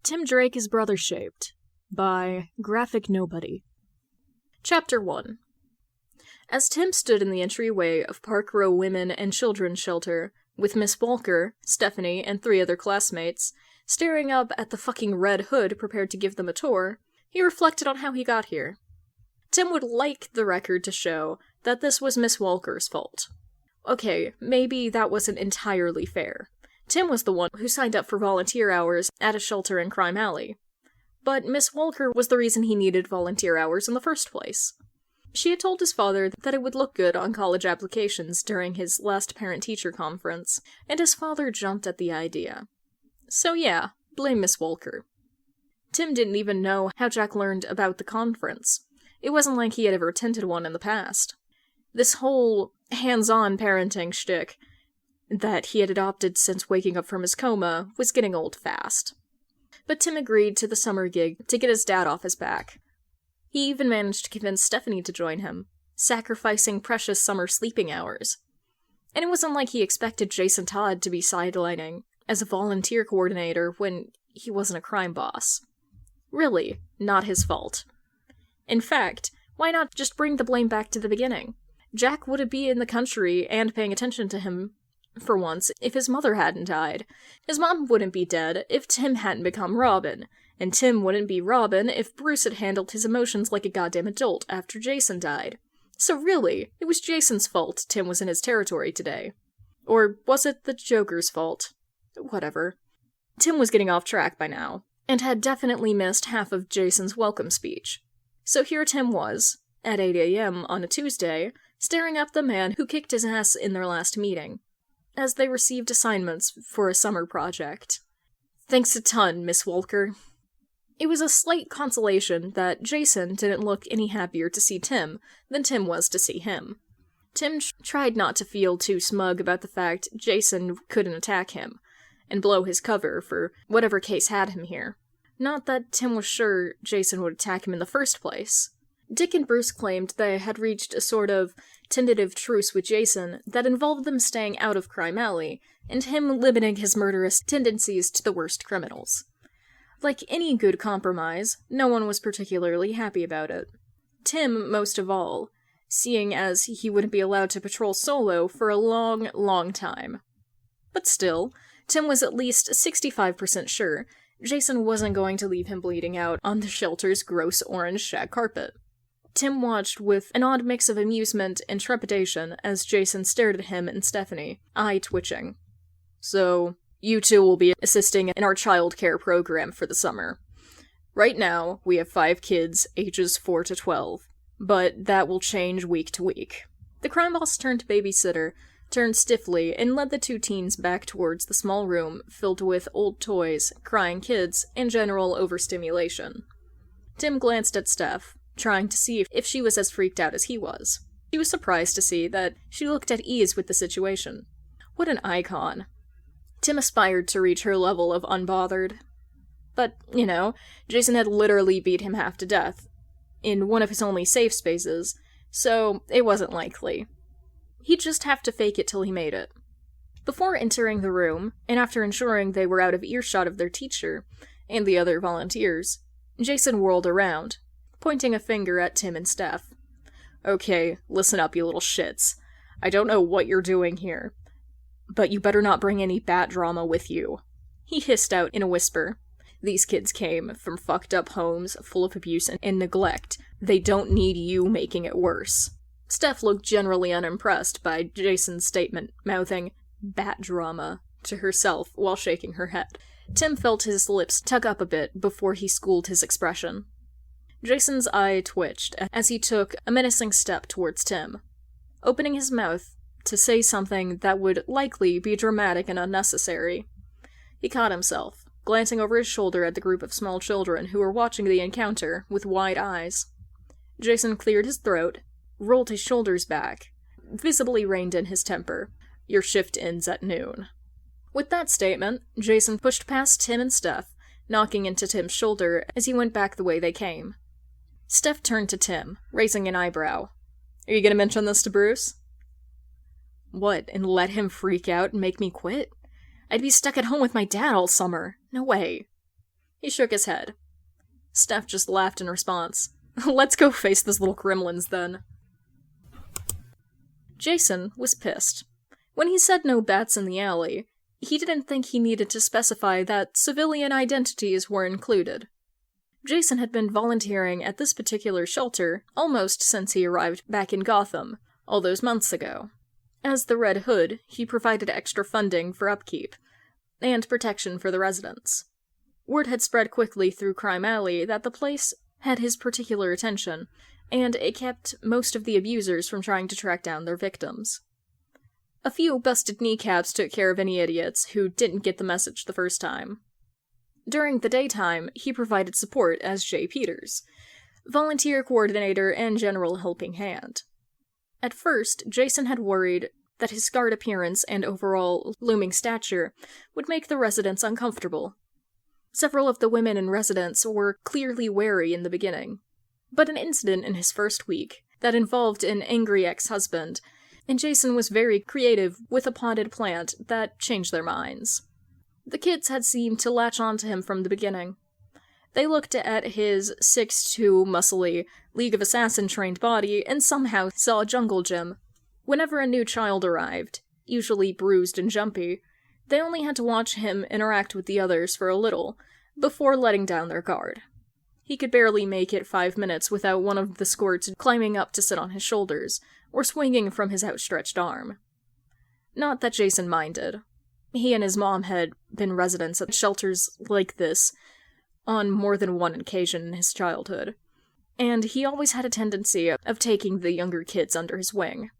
Tim Drake is brother-shaped by Graphic Nobody. Chapter 1. As Tim stood in the entryway of Park Row Women and Children's Shelter, with Miss Walker, Stephanie, and 3 other classmates, staring up at the fucking red hood prepared to give them a tour, he reflected on how he got here. Tim would like the record to show that this was Miss Walker's fault. Okay, maybe that wasn't entirely fair. Tim was the one who signed up for volunteer hours at a shelter in Crime Alley. But Miss Walker was the reason he needed volunteer hours in the first place. She had told his father that it would look good on college applications during his last parent-teacher conference, and his father jumped at the idea. So yeah, blame Miss Walker. Tim didn't even know how Jack learned about the conference. It wasn't like he had ever attended one in the past. This whole hands-on parenting shtick that he had adopted since waking up from his coma was getting old fast. But Tim agreed to the summer gig to get his dad off his back. He even managed to convince Stephanie to join him, sacrificing precious summer sleeping hours. And it wasn't like he expected Jason Todd to be sidelining as a volunteer coordinator when he wasn't a crime boss. Really, not his fault. In fact, why not just bring the blame back to the beginning? Jack wouldn't be in the country and paying attention to him for once if his mother hadn't died. His mom wouldn't be dead if Tim hadn't become Robin, and Tim wouldn't be Robin if Bruce had handled his emotions like a goddamn adult after Jason died. So really, it was Jason's fault Tim was in his territory today. Or was it the Joker's fault? Whatever. Tim was getting off track by now, and had definitely missed half of Jason's welcome speech. So here Tim was, at 8 a.m. on a Tuesday, staring up the man who kicked his ass in their last meeting, as they received assignments for a summer project. Thanks a ton, Miss Walker. It was a slight consolation that Jason didn't look any happier to see Tim than Tim was to see him. Tim tried not to feel too smug about the fact Jason couldn't attack him, and blow his cover for whatever case had him here. Not that Tim was sure Jason would attack him in the first place. Dick and Bruce claimed they had reached a sort of tentative truce with Jason that involved them staying out of Crime Alley, and him limiting his murderous tendencies to the worst criminals. Like any good compromise, no one was particularly happy about it. Tim, most of all, seeing as he wouldn't be allowed to patrol solo for a long, long time. But still, Tim was at least 65% sure Jason wasn't going to leave him bleeding out on the shelter's gross orange shag carpet. Tim watched with an odd mix of amusement and trepidation as Jason stared at him and Stephanie, eye twitching. So, you two will be assisting in our child care program for the summer. Right now, we have 5 kids, ages 4 to 12, but that will change week to week. The crime boss turned babysitter turned stiffly and led the 2 teens back towards the small room filled with old toys, crying kids, and general overstimulation. Tim glanced at Steph, trying to see if she was as freaked out as he was. He was surprised to see that she looked at ease with the situation. What an icon. Tim aspired to reach her level of unbothered. But, Jason had literally beat him half to death, in one of his only safe spaces, so it wasn't likely. He'd just have to fake it till he made it. Before entering the room, and after ensuring they were out of earshot of their teacher and the other volunteers, Jason whirled around, pointing a finger at Tim and Steph. Okay, listen up, you little shits. I don't know what you're doing here, but you better not bring any bat drama with you. He hissed out in a whisper. These kids came from fucked up homes full of abuse and neglect. They don't need you making it worse. Steph looked generally unimpressed by Jason's statement, mouthing bat drama to herself while shaking her head. Tim felt his lips tug up a bit before he schooled his expression. Jason's eye twitched as he took a menacing step towards Tim, opening his mouth to say something that would likely be dramatic and unnecessary. He caught himself, glancing over his shoulder at the group of small children who were watching the encounter with wide eyes. Jason cleared his throat, rolled his shoulders back, visibly reined in his temper. Your shift ends at noon. With that statement, Jason pushed past Tim and Steph, knocking into Tim's shoulder as he went back the way they came. Steph turned to Tim, raising an eyebrow. Are you gonna mention this to Bruce? What, and let him freak out and make me quit? I'd be stuck at home with my dad all summer. No way. He shook his head. Steph just laughed in response. Let's go face those little gremlins, then. Jason was pissed. When he said no bats in the alley, he didn't think he needed to specify that civilian identities were included. Jason had been volunteering at this particular shelter almost since he arrived back in Gotham, all those months ago. As the Red Hood, he provided extra funding for upkeep, and protection for the residents. Word had spread quickly through Crime Alley that the place had his particular attention, and it kept most of the abusers from trying to track down their victims. A few busted kneecaps took care of any idiots who didn't get the message the first time. During the daytime, he provided support as J. Peters, volunteer coordinator and general helping hand. At first, Jason had worried that his scarred appearance and overall looming stature would make the residents uncomfortable. Several of the women in residence were clearly wary in the beginning, but an incident in his first week that involved an angry ex-husband, and Jason was very creative with a potted plant that changed their minds. The kids had seemed to latch onto him from the beginning. They looked at his 6'2", muscly, League of Assassin-trained body and somehow saw a jungle gym. Whenever a new child arrived, usually bruised and jumpy, they only had to watch him interact with the others for a little, before letting down their guard. He could barely make it 5 minutes without one of the squirts climbing up to sit on his shoulders, or swinging from his outstretched arm. Not that Jason minded. He and his mom had been residents at shelters like this on more than one occasion in his childhood, and he always had a tendency of taking the younger kids under his wing.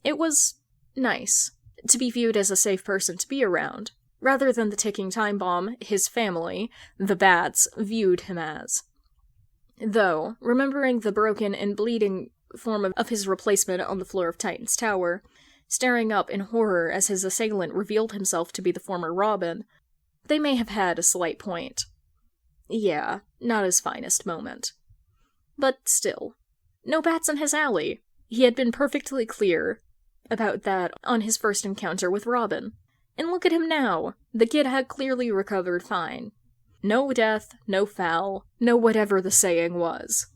It was nice to be viewed as a safe person to be around, rather than the ticking time bomb his family, the Bats, viewed him as. Though, remembering the broken and bleeding form of his replacement on the floor of Titan's Tower, staring up in horror as his assailant revealed himself to be the former Robin, they may have had a slight point. Yeah, not his finest moment. But still, no bats in his alley. He had been perfectly clear about that on his first encounter with Robin. And look at him now. The kid had clearly recovered fine. No death, no foul, no whatever the saying was.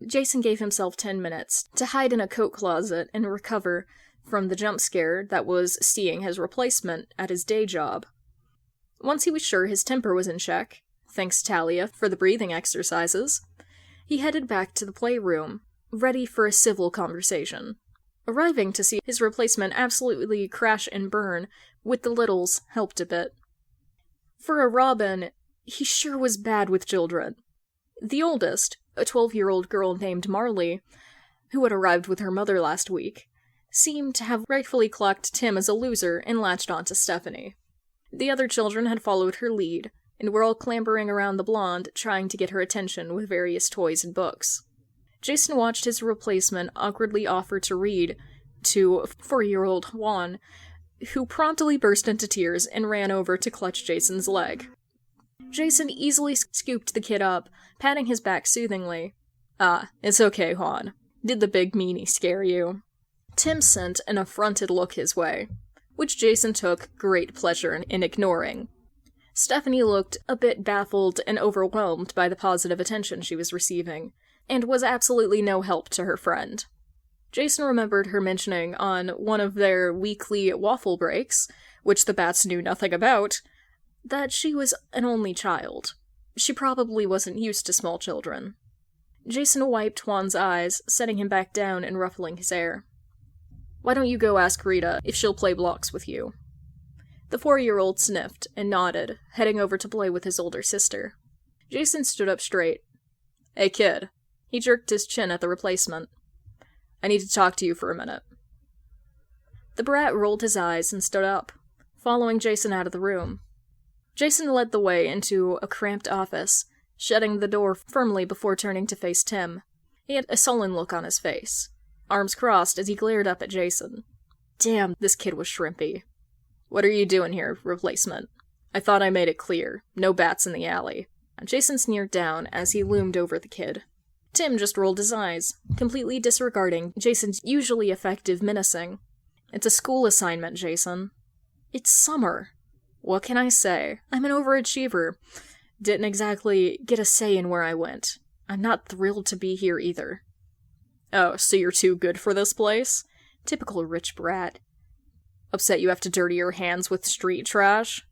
Jason gave himself 10 minutes to hide in a coat closet and recover from the jump scare that was seeing his replacement at his day job. Once he was sure his temper was in check, thanks Talia for the breathing exercises, he headed back to the playroom, ready for a civil conversation. Arriving to see his replacement absolutely crash and burn with the littles helped a bit. For a Robin, he sure was bad with children. The oldest, a 12-year-old girl named Marley, who had arrived with her mother last week, seemed to have rightfully clocked Tim as a loser and latched on to Stephanie. The other children had followed her lead, and were all clambering around the blonde, trying to get her attention with various toys and books. Jason watched his replacement awkwardly offer to read to 4-year-old Juan, who promptly burst into tears and ran over to clutch Jason's leg. Jason easily scooped the kid up, patting his back soothingly. "Ah, it's okay, Juan. Did the big meanie scare you?" Tim sent an affronted look his way, which Jason took great pleasure in ignoring. Stephanie looked a bit baffled and overwhelmed by the positive attention she was receiving, and was absolutely no help to her friend. Jason remembered her mentioning on one of their weekly waffle breaks, which the Bats knew nothing about, that she was an only child. She probably wasn't used to small children. Jason wiped Juan's eyes, setting him back down and ruffling his hair. "Why don't you go ask Rita if she'll play blocks with you?" The 4-year-old sniffed and nodded, heading over to play with his older sister. Jason stood up straight. "Hey, kid." He jerked his chin at the replacement. "I need to talk to you for a minute." The brat rolled his eyes and stood up, following Jason out of the room. Jason led the way into a cramped office, shutting the door firmly before turning to face Tim. He had a sullen look on his face, arms crossed as he glared up at Jason. Damn, this kid was shrimpy. "What are you doing here, replacement? I thought I made it clear. No bats in the alley." Jason sneered down as he loomed over the kid. Tim just rolled his eyes, completely disregarding Jason's usually effective menacing. "It's a school assignment, Jason." "It's summer." "What can I say? I'm an overachiever. Didn't exactly get a say in where I went. I'm not thrilled to be here either. Oh, so you're too good for this place? Typical rich brat. Upset you have to dirty your hands with street trash?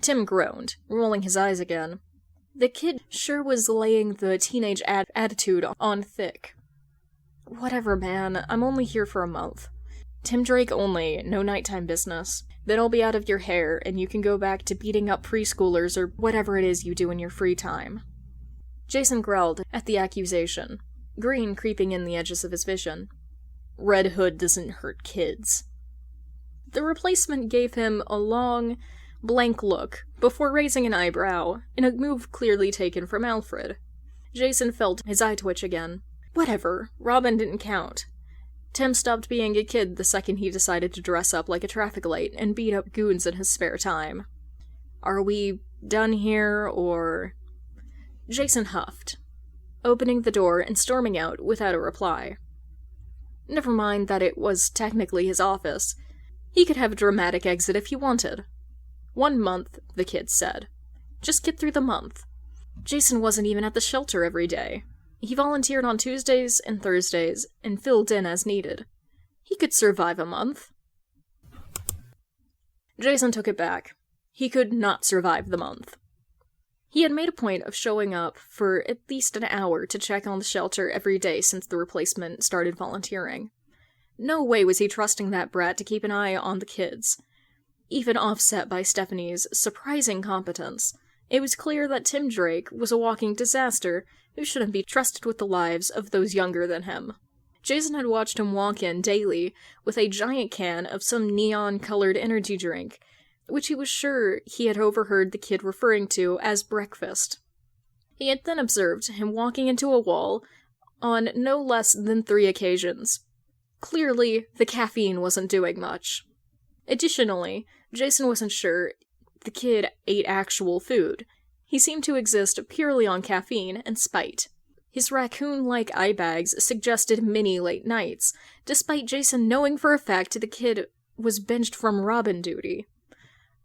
Tim groaned, rolling his eyes again. The kid sure was laying the teenage attitude on thick. Whatever, man. I'm only here for a month. Tim Drake only, no nighttime business. Then I'll be out of your hair, and you can go back to beating up preschoolers or whatever it is you do in your free time. Jason growled at the accusation, green creeping in the edges of his vision. Red Hood doesn't hurt kids. The replacement gave him a long, blank look before raising an eyebrow, in a move clearly taken from Alfred. Jason felt his eye twitch again. Whatever, Robin didn't count. Tim stopped being a kid the second he decided to dress up like a traffic light and beat up goons in his spare time. Are we done here, or... Jason huffed, opening the door and storming out without a reply. Never mind that it was technically his office. He could have a dramatic exit if he wanted. 1 month, the kid said. Just get through the month. Jason wasn't even at the shelter every day. He volunteered on Tuesdays and Thursdays and filled in as needed. He could survive a month. Jason took it back. He could not survive the month. He had made a point of showing up for at least an hour to check on the shelter every day since the replacement started volunteering. No way was he trusting that brat to keep an eye on the kids. Even offset by Stephanie's surprising competence, it was clear that Tim Drake was a walking disaster who shouldn't be trusted with the lives of those younger than him. Jason had watched him walk in daily with a giant can of some neon-colored energy drink, which he was sure he had overheard the kid referring to as breakfast. He had then observed him walking into a wall on no less than 3 occasions. Clearly, the caffeine wasn't doing much. Additionally, Jason wasn't sure the kid ate actual food. He seemed to exist purely on caffeine and spite. His raccoon-like eye bags suggested many late nights, despite Jason knowing for a fact the kid was benched from Robin duty.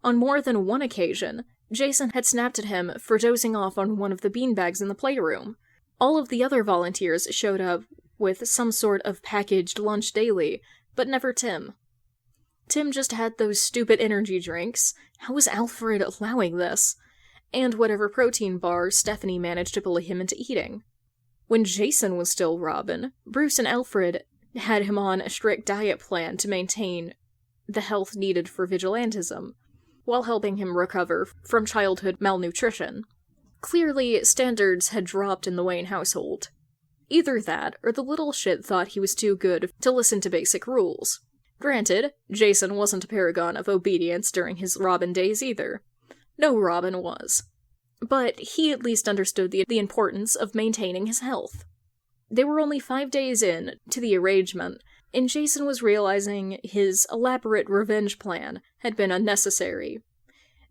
On more than one occasion, Jason had snapped at him for dozing off on one of the beanbags in the playroom. All of the other volunteers showed up with some sort of packaged lunch daily, but never Tim. Tim just had those stupid energy drinks. How was Alfred allowing this? And whatever protein bars Stephanie managed to bully him into eating. When Jason was still Robin, Bruce and Alfred had him on a strict diet plan to maintain the health needed for vigilantism, while helping him recover from childhood malnutrition. Clearly, standards had dropped in the Wayne household. Either that, or the little shit thought he was too good to listen to basic rules. Granted, Jason wasn't a paragon of obedience during his Robin days either. No Robin was. But he at least understood the importance of maintaining his health. They were only 5 days in to the arrangement, and Jason was realizing his elaborate revenge plan had been unnecessary.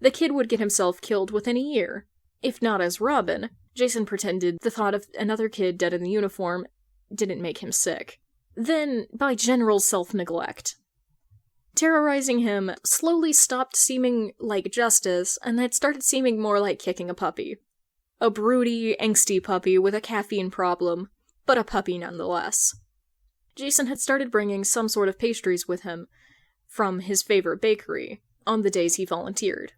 The kid would get himself killed within a year. If not as Robin, Jason pretended the thought of another kid dead in the uniform didn't make him sick. Then, by general self-neglect. Terrorizing him slowly stopped seeming like justice, and had started seeming more like kicking a puppy. A broody, angsty puppy with a caffeine problem, but a puppy nonetheless. Jason had started bringing some sort of pastries with him from his favorite bakery on the days he volunteered.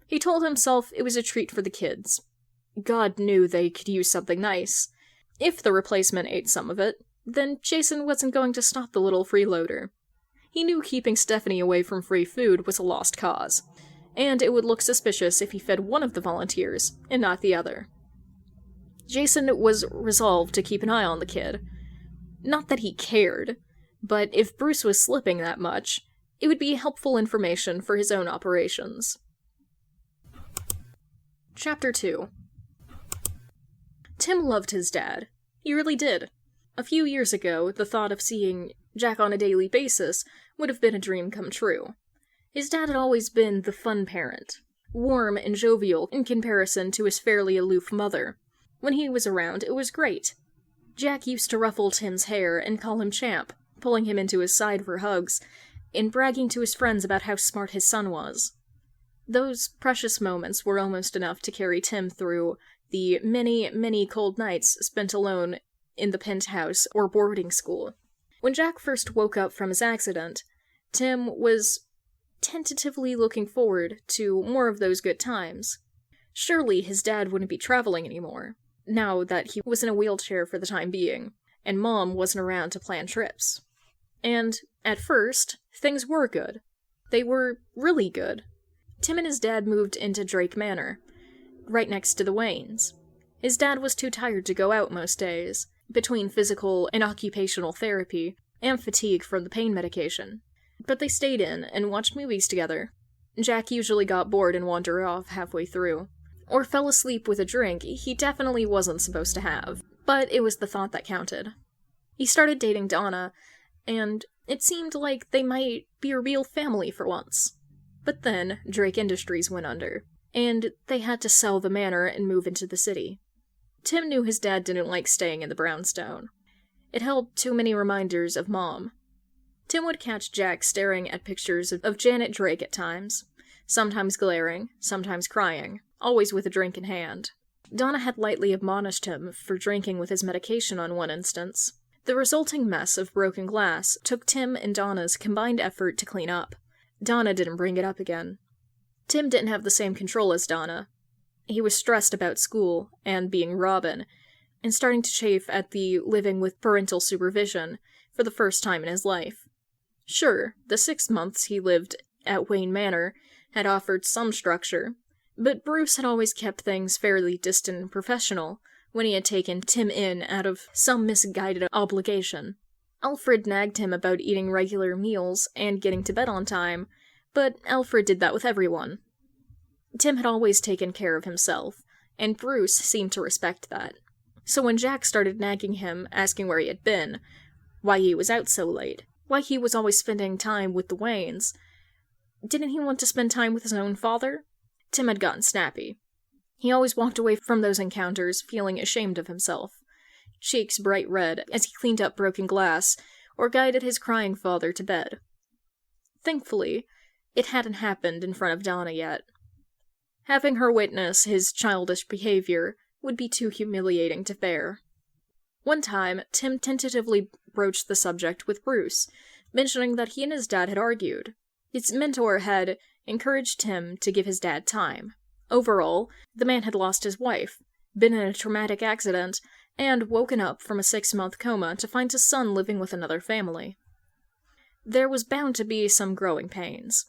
He told himself it was a treat for the kids. God knew they could use something nice. If the replacement ate some of it, then Jason wasn't going to stop the little freeloader. He knew keeping Stephanie away from free food was a lost cause, and it would look suspicious if he fed one of the volunteers and not the other. Jason was resolved to keep an eye on the kid. Not that he cared, but if Bruce was slipping that much, it would be helpful information for his own operations. Chapter 2. Tim loved his dad. He really did. A few years ago, the thought of seeing Jack on a daily basis would have been a dream come true. His dad had always been the fun parent, warm and jovial in comparison to his fairly aloof mother. When he was around, it was great. Jack used to ruffle Tim's hair and call him champ, pulling him into his side for hugs, and bragging to his friends about how smart his son was. Those precious moments were almost enough to carry Tim through the many, many cold nights spent alone in the penthouse or boarding school. When Jack first woke up from his accident, Tim was tentatively looking forward to more of those good times. Surely his dad wouldn't be traveling anymore, now that he was in a wheelchair for the time being, and Mom wasn't around to plan trips. And, at first, things were good. They were really good. Tim and his dad moved into Drake Manor, right next to the Waynes. His dad was too tired to go out most days, between physical and occupational therapy, and fatigue from the pain medication. But they stayed in and watched movies together. Jack usually got bored and wandered off halfway through, or fell asleep with a drink he definitely wasn't supposed to have, but it was the thought that counted. He started dating Donna, and it seemed like they might be a real family for once. But then Drake Industries went under, and they had to sell the manor and move into the city. Tim knew his dad didn't like staying in the brownstone. It held too many reminders of Mom. Tim would catch Jack staring at pictures of Janet Drake at times, sometimes glaring, sometimes crying, always with a drink in hand. Donna had lightly admonished him for drinking with his medication on one instance. The resulting mess of broken glass took Tim and Donna's combined effort to clean up. Donna didn't bring it up again. Tim didn't have the same control as Donna. He was stressed about school, and being Robin, and starting to chafe at the living with parental supervision for the first time in his life. Sure, the 6 months he lived at Wayne Manor had offered some structure, but Bruce had always kept things fairly distant and professional when he had taken Tim in out of some misguided obligation. Alfred nagged him about eating regular meals and getting to bed on time, but Alfred did that with everyone. Tim had always taken care of himself, and Bruce seemed to respect that. So when Jack started nagging him, asking where he had been, why he was out so late, why he was always spending time with the Waynes, didn't he want to spend time with his own father? Tim had gotten snappy. He always walked away from those encounters feeling ashamed of himself, cheeks bright red as he cleaned up broken glass or guided his crying father to bed. Thankfully, it hadn't happened in front of Donna yet. Having her witness his childish behavior would be too humiliating to bear. One time, Tim tentatively broached the subject with Bruce, mentioning that he and his dad had argued. His mentor had encouraged Tim to give his dad time. Overall, the man had lost his wife, been in a traumatic accident, and woken up from a 6-month coma to find his son living with another family. There was bound to be some growing pains.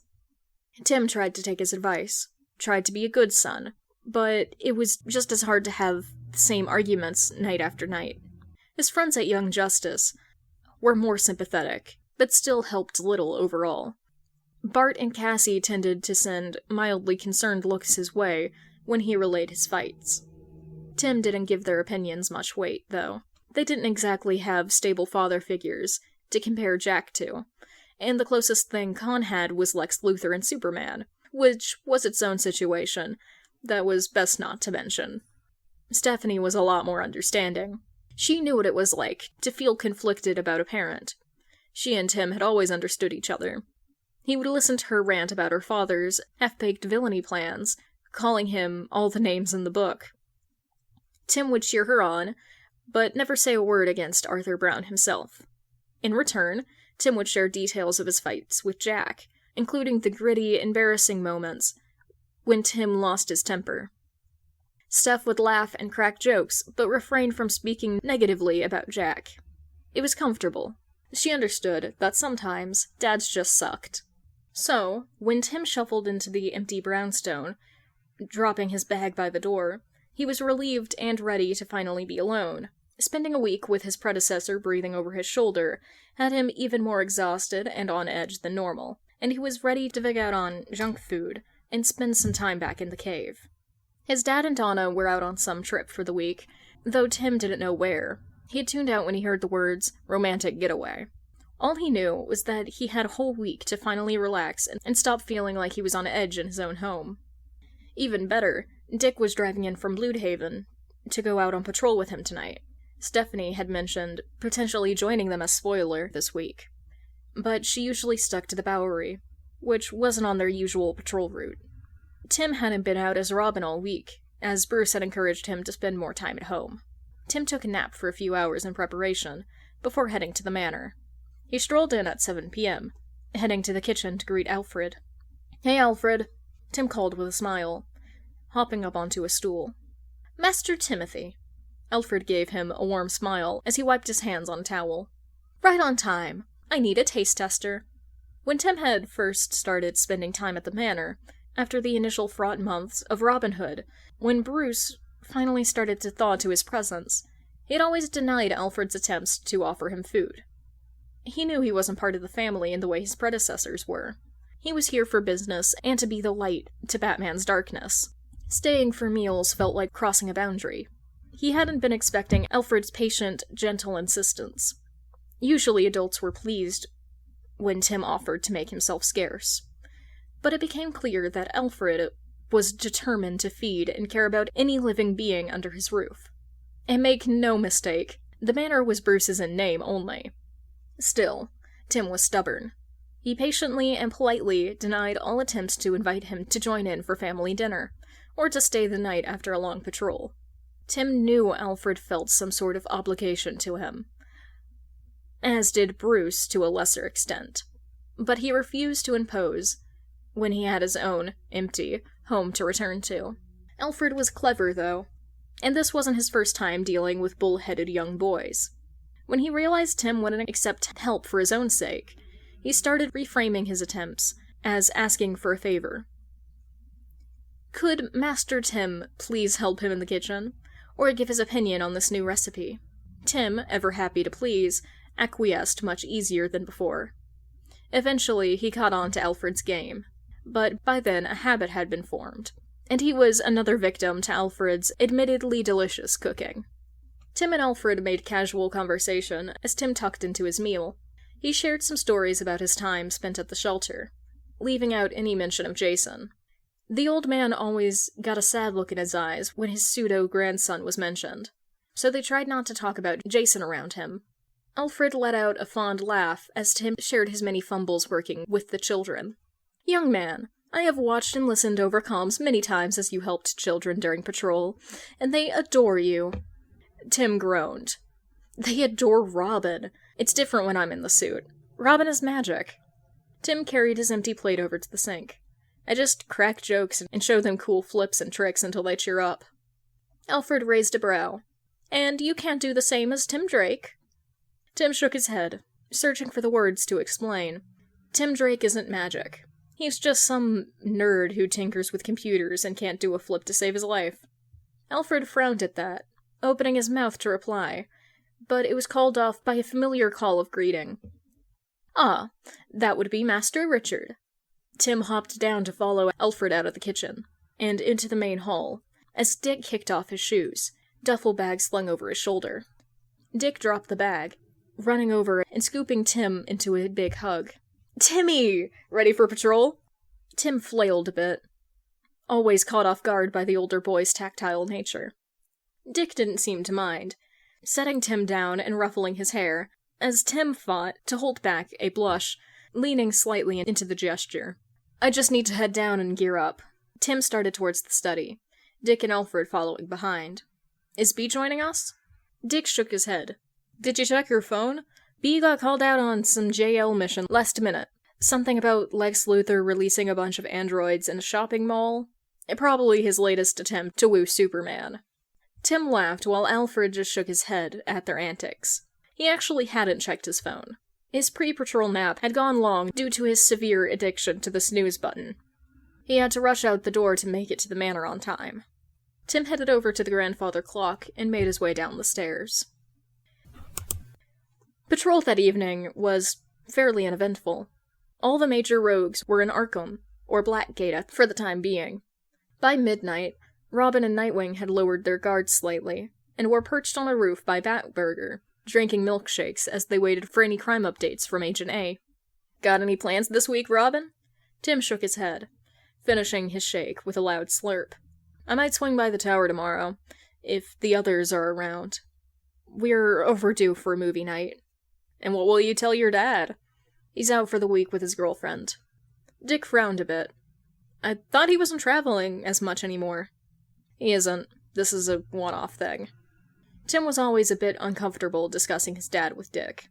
Tim tried to take his advice, tried to be a good son, but it was just as hard to have the same arguments night after night. His friends at Young Justice were more sympathetic, but still helped little overall. Bart and Cassie tended to send mildly concerned looks his way when he relayed his fights. Tim didn't give their opinions much weight, though. They didn't exactly have stable father figures to compare Jack to, and the closest thing Con had was Lex Luthor and Superman, which was its own situation that was best not to mention. Stephanie was a lot more understanding. She knew what it was like to feel conflicted about a parent. She and Tim had always understood each other. He would listen to her rant about her father's half-baked villainy plans, calling him all the names in the book. Tim would cheer her on, but never say a word against Arthur Brown himself. In return, Tim would share details of his fights with Jack, including the gritty, embarrassing moments when Tim lost his temper. Steph would laugh and crack jokes, but refrain from speaking negatively about Jack. It was comfortable. She understood that sometimes dads just sucked. So, when Tim shuffled into the empty brownstone, dropping his bag by the door, he was relieved and ready to finally be alone. Spending a week with his predecessor breathing over his shoulder had him even more exhausted and on edge than normal, and he was ready to vig out on junk food and spend some time back in the cave. His dad and Donna were out on some trip for the week, though Tim didn't know where. He had tuned out when he heard the words, romantic getaway. All he knew was that he had a whole week to finally relax and stop feeling like he was on edge in his own home. Even better, Dick was driving in from Bloodhaven to go out on patrol with him tonight. Stephanie had mentioned potentially joining them as spoiler this week, but she usually stuck to the Bowery, which wasn't on their usual patrol route. Tim hadn't been out as Robin all week, as Bruce had encouraged him to spend more time at home. Tim took a nap for a few hours in preparation, before heading to the manor. He strolled in at 7 p.m., heading to the kitchen to greet Alfred. "Hey, Alfred," Tim called with a smile, hopping up onto a stool. "Master Timothy." Alfred gave him a warm smile as he wiped his hands on a towel. "Right on time. I need a taste tester." When Tim had first started spending time at the manor, after the initial fraught months of Robin Hood, when Bruce finally started to thaw to his presence, he had always denied Alfred's attempts to offer him food. He knew he wasn't part of the family in the way his predecessors were. He was here for business and to be the light to Batman's darkness. Staying for meals felt like crossing a boundary. He hadn't been expecting Alfred's patient, gentle insistence. Usually adults were pleased when Tim offered to make himself scarce. But it became clear that Alfred was determined to feed and care about any living being under his roof. And make no mistake, the manor was Bruce's in name only. Still, Tim was stubborn. He patiently and politely denied all attempts to invite him to join in for family dinner, or to stay the night after a long patrol. Tim knew Alfred felt some sort of obligation to him, as did Bruce to a lesser extent, but he refused to impose when he had his own, empty, home to return to. Alfred was clever, though, and this wasn't his first time dealing with bull-headed young boys. When he realized Tim wouldn't accept help for his own sake, he started reframing his attempts as asking for a favor. Could Master Tim please help him in the kitchen, or give his opinion on this new recipe? Tim, ever happy to please, acquiesced much easier than before. Eventually, he caught on to Alfred's game, but by then a habit had been formed, and he was another victim to Alfred's admittedly delicious cooking. Tim and Alfred made casual conversation as Tim tucked into his meal. He shared some stories about his time spent at the shelter, leaving out any mention of Jason. The old man always got a sad look in his eyes when his pseudo-grandson was mentioned, so they tried not to talk about Jason around him. Alfred let out a fond laugh as Tim shared his many fumbles working with the children. "Young man, I have watched and listened over comms many times as you helped children during patrol, and they adore you." Tim groaned. "They adore Robin. It's different when I'm in the suit. Robin is magic." Tim carried his empty plate over to the sink. "I just crack jokes and show them cool flips and tricks until they cheer up." Alfred raised a brow. "And you can't do the same as Tim Drake?" Tim shook his head, searching for the words to explain. Tim Drake isn't magic. He's just some nerd who tinkers with computers and can't do a flip to save his life. Alfred frowned at that, opening his mouth to reply, but it was called off by a familiar call of greeting. "Ah, that would be Master Richard." Tim hopped down to follow Alfred out of the kitchen, and into the main hall, as Dick kicked off his shoes, duffel bag slung over his shoulder. Dick dropped the bag, running over and scooping Tim into a big hug. "Timmy! Ready for patrol?" Tim flailed a bit, always caught off guard by the older boy's tactile nature. Dick didn't seem to mind, setting Tim down and ruffling his hair, as Tim fought to hold back a blush, leaning slightly into the gesture. "I just need to head down and gear up." Tim started towards the study, Dick and Alfred following behind. "Is B joining us?" Dick shook his head. "Did you check your phone? B got called out on some JL mission last minute. Something about Lex Luthor releasing a bunch of androids in a shopping mall. Probably his latest attempt to woo Superman." Tim laughed while Alfred just shook his head at their antics. He actually hadn't checked his phone. His pre-patrol nap had gone long due to his severe addiction to the snooze button. He had to rush out the door to make it to the manor on time. Tim headed over to the grandfather clock and made his way down the stairs. Patrol that evening was fairly uneventful. All the major rogues were in Arkham, or Blackgate for the time being. By midnight, Robin and Nightwing had lowered their guards slightly, and were perched on a roof by Batburger, drinking milkshakes as they waited for any crime updates from Agent A. "Got any plans this week, Robin?" Tim shook his head, finishing his shake with a loud slurp. "I might swing by the tower tomorrow, if the others are around. We're overdue for a movie night." "And what will you tell your dad?" "He's out for the week with his girlfriend." Dick frowned a bit. I thought he wasn't traveling as much anymore. He isn't. This is a one-off thing. Tim was always a bit uncomfortable discussing his dad with Dick.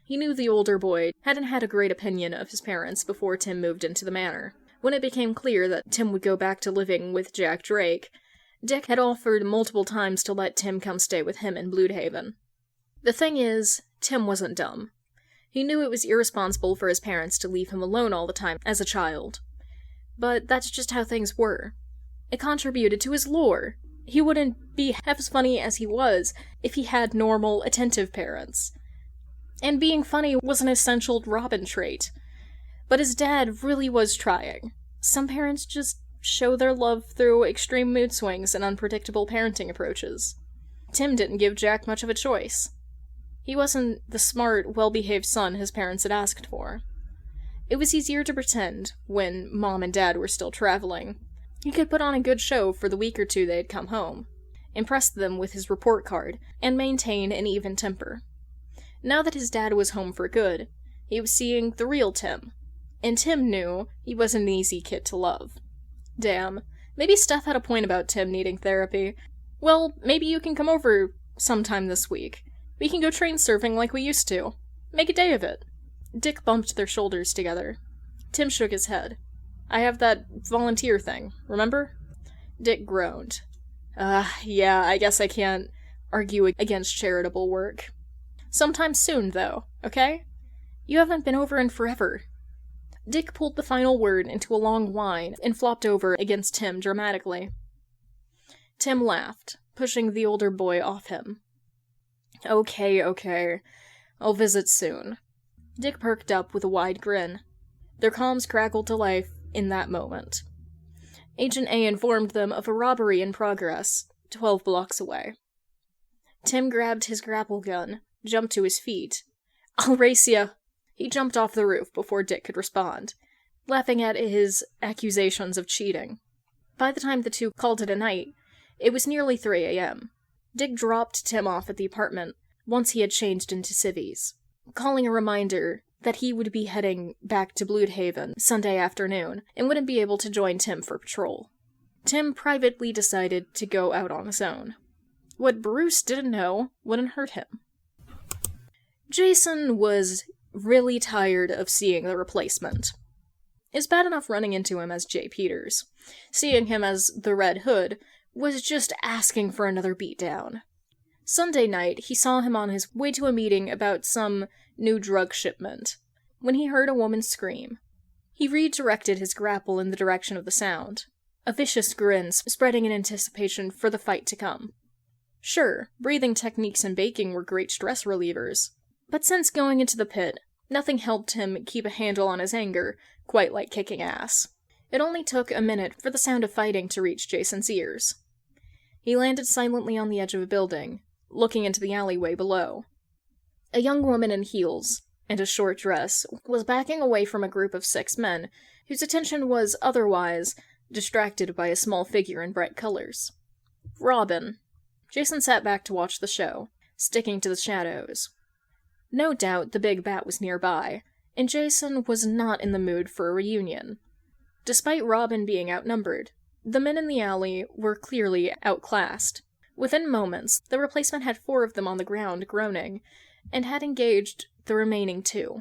He knew the older boy hadn't had a great opinion of his parents before Tim moved into the manor. When it became clear that Tim would go back to living with Jack Drake, Dick had offered multiple times to let Tim come stay with him in Bloodhaven. The thing is, Tim wasn't dumb. He knew it was irresponsible for his parents to leave him alone all the time as a child. But that's just how things were. It contributed to his lore. He wouldn't be half as funny as he was if he had normal, attentive parents. And being funny was an essential Robin trait. But his dad really was trying. Some parents just show their love through extreme mood swings and unpredictable parenting approaches. Tim didn't give Jack much of a choice. He wasn't the smart, well-behaved son his parents had asked for. It was easier to pretend, when Mom and Dad were still traveling. He could put on a good show for the week or two they had come home, impress them with his report card, and maintain an even temper. Now that his dad was home for good, he was seeing the real Tim, and Tim knew he wasn't an easy kid to love. Damn, maybe Steph had a point about Tim needing therapy. Well, maybe you can come over sometime this week. We can go train surfing like we used to. Make a day of it. Dick bumped their shoulders together. Tim shook his head. I have that volunteer thing, remember? Dick groaned. Yeah, I guess I can't argue against charitable work. Sometime soon, though, okay? You haven't been over in forever. Dick pulled the final word into a long whine and flopped over against Tim dramatically. Tim laughed, pushing the older boy off him. Okay. I'll visit soon. Dick perked up with a wide grin. Their comms crackled to life in that moment. Agent A informed them of a robbery in progress, 12 blocks away. Tim grabbed his grapple gun, jumped to his feet. I'll race ya! He jumped off the roof before Dick could respond, laughing at his accusations of cheating. By the time the two called it a night, it was nearly 3 a.m. Dick dropped Tim off at the apartment once he had changed into civvies, calling a reminder that he would be heading back to Bloodhaven Sunday afternoon and wouldn't be able to join Tim for patrol. Tim privately decided to go out on his own. What Bruce didn't know wouldn't hurt him. Jason was really tired of seeing the replacement. It's bad enough running into him as J. Peters. Seeing him as the Red Hood was just asking for another beatdown. Sunday night, he saw him on his way to a meeting about some new drug shipment, when he heard a woman scream. He redirected his grapple in the direction of the sound, a vicious grin spreading in anticipation for the fight to come. Sure, breathing techniques and baking were great stress relievers, but since going into the pit, nothing helped him keep a handle on his anger, quite like kicking ass. It only took a minute for the sound of fighting to reach Jason's ears. He landed silently on the edge of a building, looking into the alleyway below. A young woman in heels and a short dress was backing away from a group of 6 men, whose attention was otherwise distracted by a small figure in bright colors. Robin. Jason sat back to watch the show, sticking to the shadows. No doubt the big bat was nearby, and Jason was not in the mood for a reunion. Despite Robin being outnumbered, the men in the alley were clearly outclassed. Within moments, the replacement had 4 of them on the ground groaning, and had engaged the remaining 2.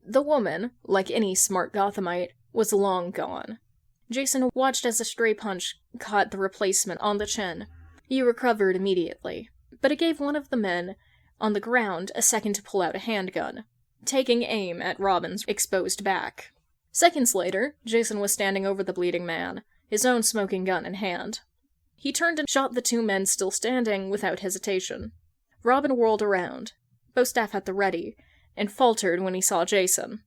The woman, like any smart Gothamite, was long gone. Jason watched as a stray punch caught the replacement on the chin. He recovered immediately, but it gave one of the men on the ground a second to pull out a handgun, taking aim at Robin's exposed back. Seconds later, Jason was standing over the bleeding man, his own smoking gun in hand. He turned and shot the 2 men still standing without hesitation. Robin whirled around, bow staff at the ready, and faltered when he saw Jason.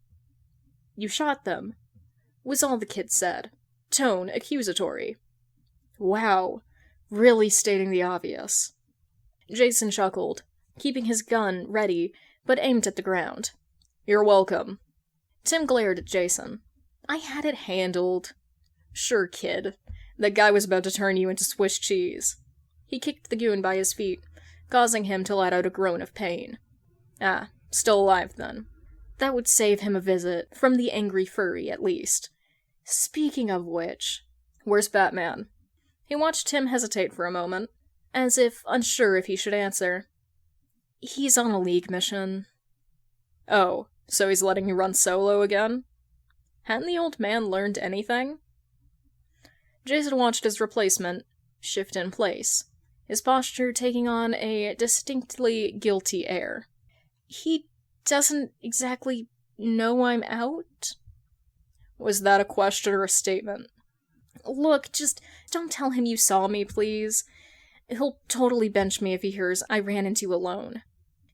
"You shot them," was all the kid said, tone accusatory. Wow, really stating the obvious. Jason chuckled, keeping his gun ready, but aimed at the ground. "You're welcome." Tim glared at Jason. "I had it handled." "Sure, kid. That guy was about to turn you into Swiss cheese." He kicked the goon by his feet, causing him to let out a groan of pain. Ah, still alive then. That would save him a visit from the angry furry, at least. Speaking of which, where's Batman? He watched Tim hesitate for a moment, as if unsure if he should answer. He's on a League mission. Oh, so he's letting you run solo again? Hadn't the old man learned anything? Jason watched his replacement shift in place, his posture taking on a distinctly guilty air. He doesn't exactly know I'm out? Was that a question or a statement? Look, just don't tell him you saw me, please. He'll totally bench me if he hears I ran into you alone.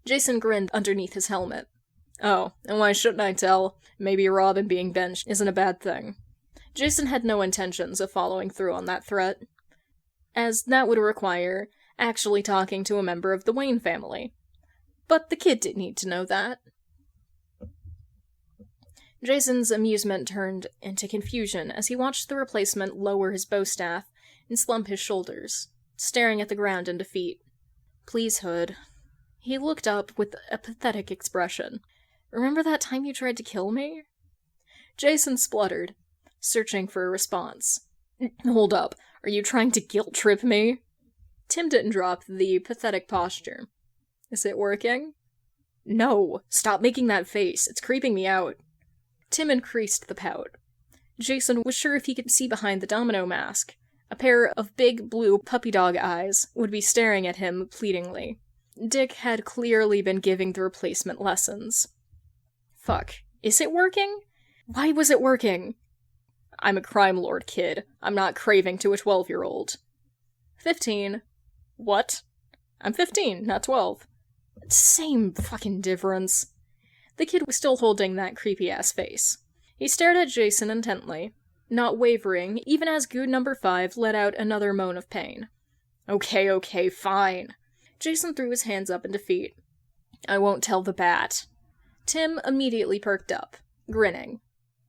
Jason grinned underneath his helmet. Oh, and why shouldn't I tell? Maybe Robin being benched isn't a bad thing. Jason had no intentions of following through on that threat, as that would require actually talking to a member of the Wayne family. But the kid didn't need to know that. Jason's amusement turned into confusion as he watched the replacement lower his bowstaff and slump his shoulders, staring at the ground in defeat. Please, Hood. He looked up with a pathetic expression. Remember that time you tried to kill me? Jason spluttered, searching for a response. Hold up, are you trying to guilt-trip me? Tim didn't drop the pathetic posture. Is it working? No, stop making that face, it's creeping me out. Tim increased the pout. Jason was sure if he could see behind the domino mask, a pair of big blue puppy dog eyes would be staring at him pleadingly. Dick had clearly been giving the replacement lessons. Fuck, is it working? Why was it working? I'm a crime lord, kid. I'm not craving to a 12-year-old. 15. What? I'm 15, not 12. Same fucking difference. The kid was still holding that creepy-ass face. He stared at Jason intently, not wavering, even as Good number 5 let out another moan of pain. Okay, fine. Jason threw his hands up in defeat. I won't tell the bat. Tim immediately perked up, grinning.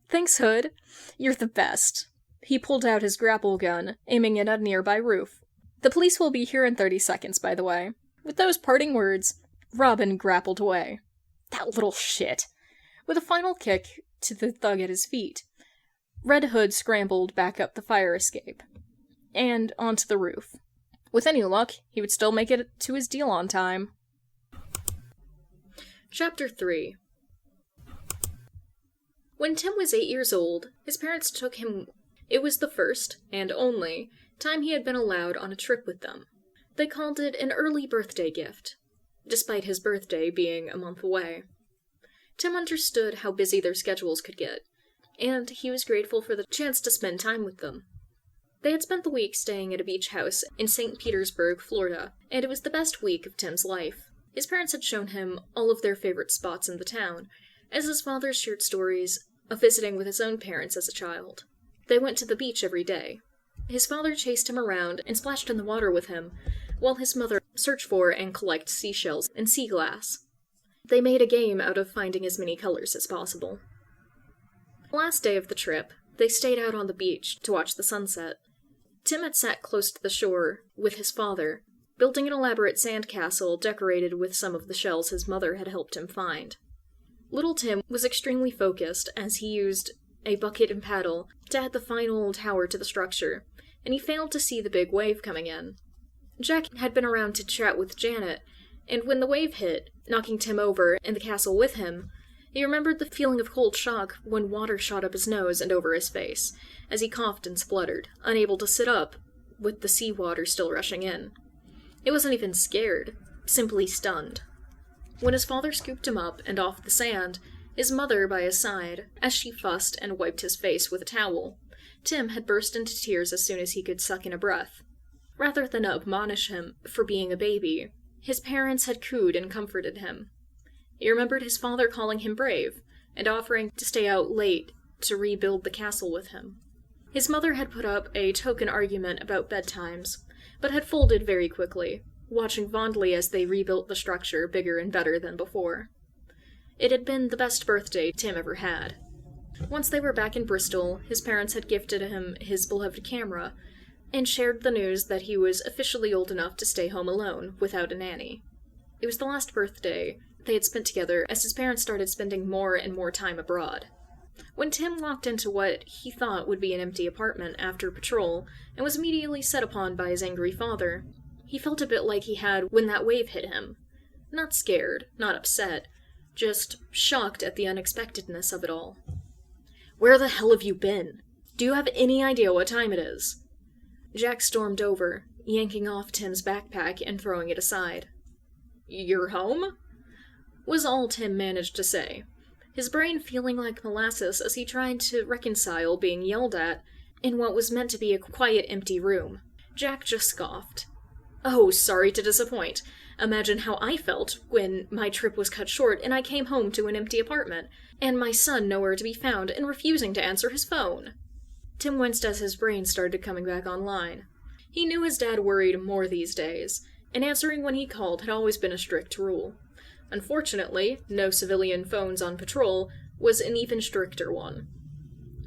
Thanks, Hood. You're the best. He pulled out his grapple gun, aiming it at a nearby roof. The police will be here in 30 seconds, by the way. With those parting words, Robin grappled away. That little shit. With a final kick to the thug at his feet, Red Hood scrambled back up the fire escape, and onto the roof. With any luck, he would still make it to his deal on time. Chapter 3. When Tim was 8 years old, his parents took him. It was the first, and only, time he had been allowed on a trip with them. They called it an early birthday gift, despite his birthday being a month away. Tim understood how busy their schedules could get, and he was grateful for the chance to spend time with them. They had spent the week staying at a beach house in St. Petersburg, Florida, and it was the best week of Tim's life. His parents had shown him all of their favorite spots in the town, as his father shared stories of visiting with his own parents as a child. They went to the beach every day. His father chased him around and splashed in the water with him, while his mother searched for and collected seashells and sea glass. They made a game out of finding as many colors as possible. The last day of the trip, they stayed out on the beach to watch the sunset. Tim had sat close to the shore with his father, building an elaborate sandcastle decorated with some of the shells his mother had helped him find. Little Tim was extremely focused as he used a bucket and paddle to add the final tower to the structure, and he failed to see the big wave coming in. Jack had been around to chat with Janet, and when the wave hit, knocking Tim over and the castle with him, he remembered the feeling of cold shock when water shot up his nose and over his face, as he coughed and spluttered, unable to sit up, with the seawater still rushing in. He wasn't even scared, simply stunned. When his father scooped him up and off the sand, his mother by his side, as she fussed and wiped his face with a towel, Tim had burst into tears as soon as he could suck in a breath. Rather than admonish him for being a baby, his parents had cooed and comforted him. He remembered his father calling him brave, and offering to stay out late to rebuild the castle with him. His mother had put up a token argument about bedtimes, but had folded very quickly, watching fondly as they rebuilt the structure bigger and better than before. It had been the best birthday Tim ever had. Once they were back in Bristol, his parents had gifted him his beloved camera, and shared the news that he was officially old enough to stay home alone, without a nanny. It was the last birthday they had spent together as his parents started spending more and more time abroad. When Tim walked into what he thought would be an empty apartment after patrol, and was immediately set upon by his angry father, he felt a bit like he had when that wave hit him. Not scared, not upset, just shocked at the unexpectedness of it all. "Where the hell have you been? Do you have any idea what time it is?" Jack stormed over, yanking off Tim's backpack and throwing it aside. "You're home?" was all Tim managed to say, his brain feeling like molasses as he tried to reconcile being yelled at in what was meant to be a quiet, empty room. Jack just scoffed. "Oh, sorry to disappoint. Imagine how I felt when my trip was cut short and I came home to an empty apartment, and my son nowhere to be found and refusing to answer his phone." Tim winced as his brain started coming back online. He knew his dad worried more these days, and answering when he called had always been a strict rule. Unfortunately, no civilian phones on patrol was an even stricter one.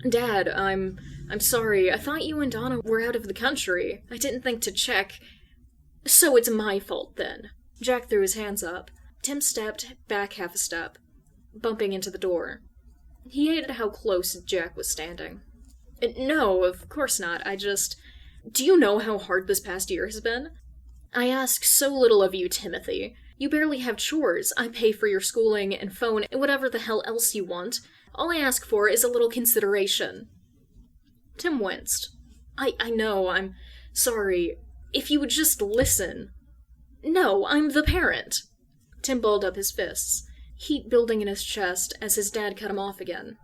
"Dad, I'm sorry. I thought you and Donna were out of the country. I didn't think to check. So it's my fault, then." Jack threw his hands up. Tim stepped back half a step, bumping into the door. He hated how close Jack was standing. "No, of course not. Do you know how hard this past year has been? I ask so little of you, Timothy. You barely have chores. I pay for your schooling and phone and whatever the hell else you want. All I ask for is a little consideration." Tim winced. I know, I'm sorry. If you would just listen." "No, I'm the parent." Tim balled up his fists, heat building in his chest as his dad cut him off again.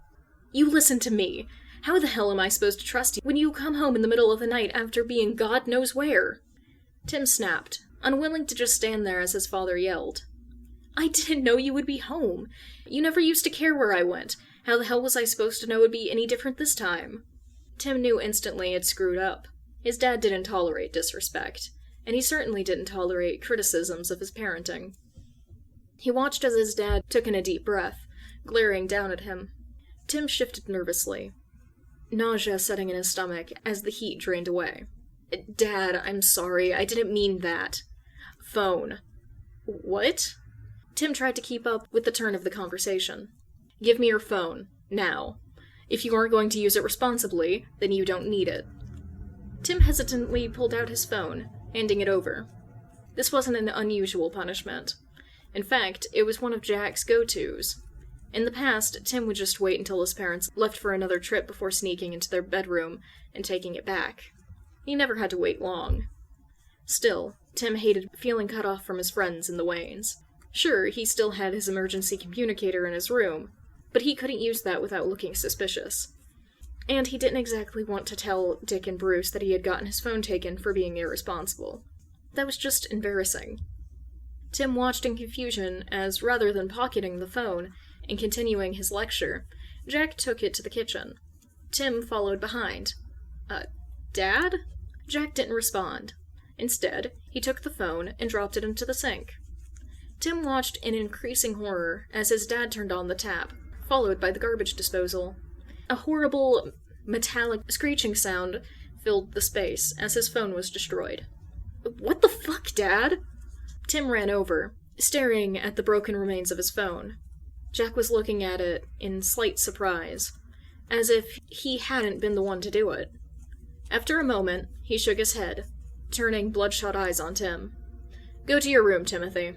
"You listen to me. How the hell am I supposed to trust you when you come home in the middle of the night after being God knows where?" Tim snapped, unwilling to just stand there as his father yelled. "I didn't know you would be home. You never used to care where I went. How the hell was I supposed to know it would be any different this time?" Tim knew instantly it screwed up. His dad didn't tolerate disrespect, and he certainly didn't tolerate criticisms of his parenting. He watched as his dad took in a deep breath, glaring down at him. Tim shifted nervously, nausea setting in his stomach as the heat drained away. "Dad, I'm sorry. I didn't mean that." "Phone." "What?" Tim tried to keep up with the turn of the conversation. "Give me your phone. Now. If you aren't going to use it responsibly, then you don't need it." Tim hesitantly pulled out his phone, handing it over. This wasn't an unusual punishment. In fact, it was one of Jack's go-tos. In the past, Tim would just wait until his parents left for another trip before sneaking into their bedroom and taking it back. He never had to wait long. Still, Tim hated feeling cut off from his friends in the Waynes. Sure, he still had his emergency communicator in his room, but he couldn't use that without looking suspicious. And he didn't exactly want to tell Dick and Bruce that he had gotten his phone taken for being irresponsible. That was just embarrassing. Tim watched in confusion as, rather than pocketing the phone and continuing his lecture, Jack took it to the kitchen. Tim followed behind. Dad?" Jack didn't respond. Instead, he took the phone and dropped it into the sink. Tim watched in increasing horror as his dad turned on the tap, followed by the garbage disposal. A horrible, metallic screeching sound filled the space as his phone was destroyed. "What the fuck, Dad?" Tim ran over, staring at the broken remains of his phone. Jack was looking at it in slight surprise, as if he hadn't been the one to do it. After a moment, he shook his head, turning bloodshot eyes on Tim. "Go to your room, Timothy."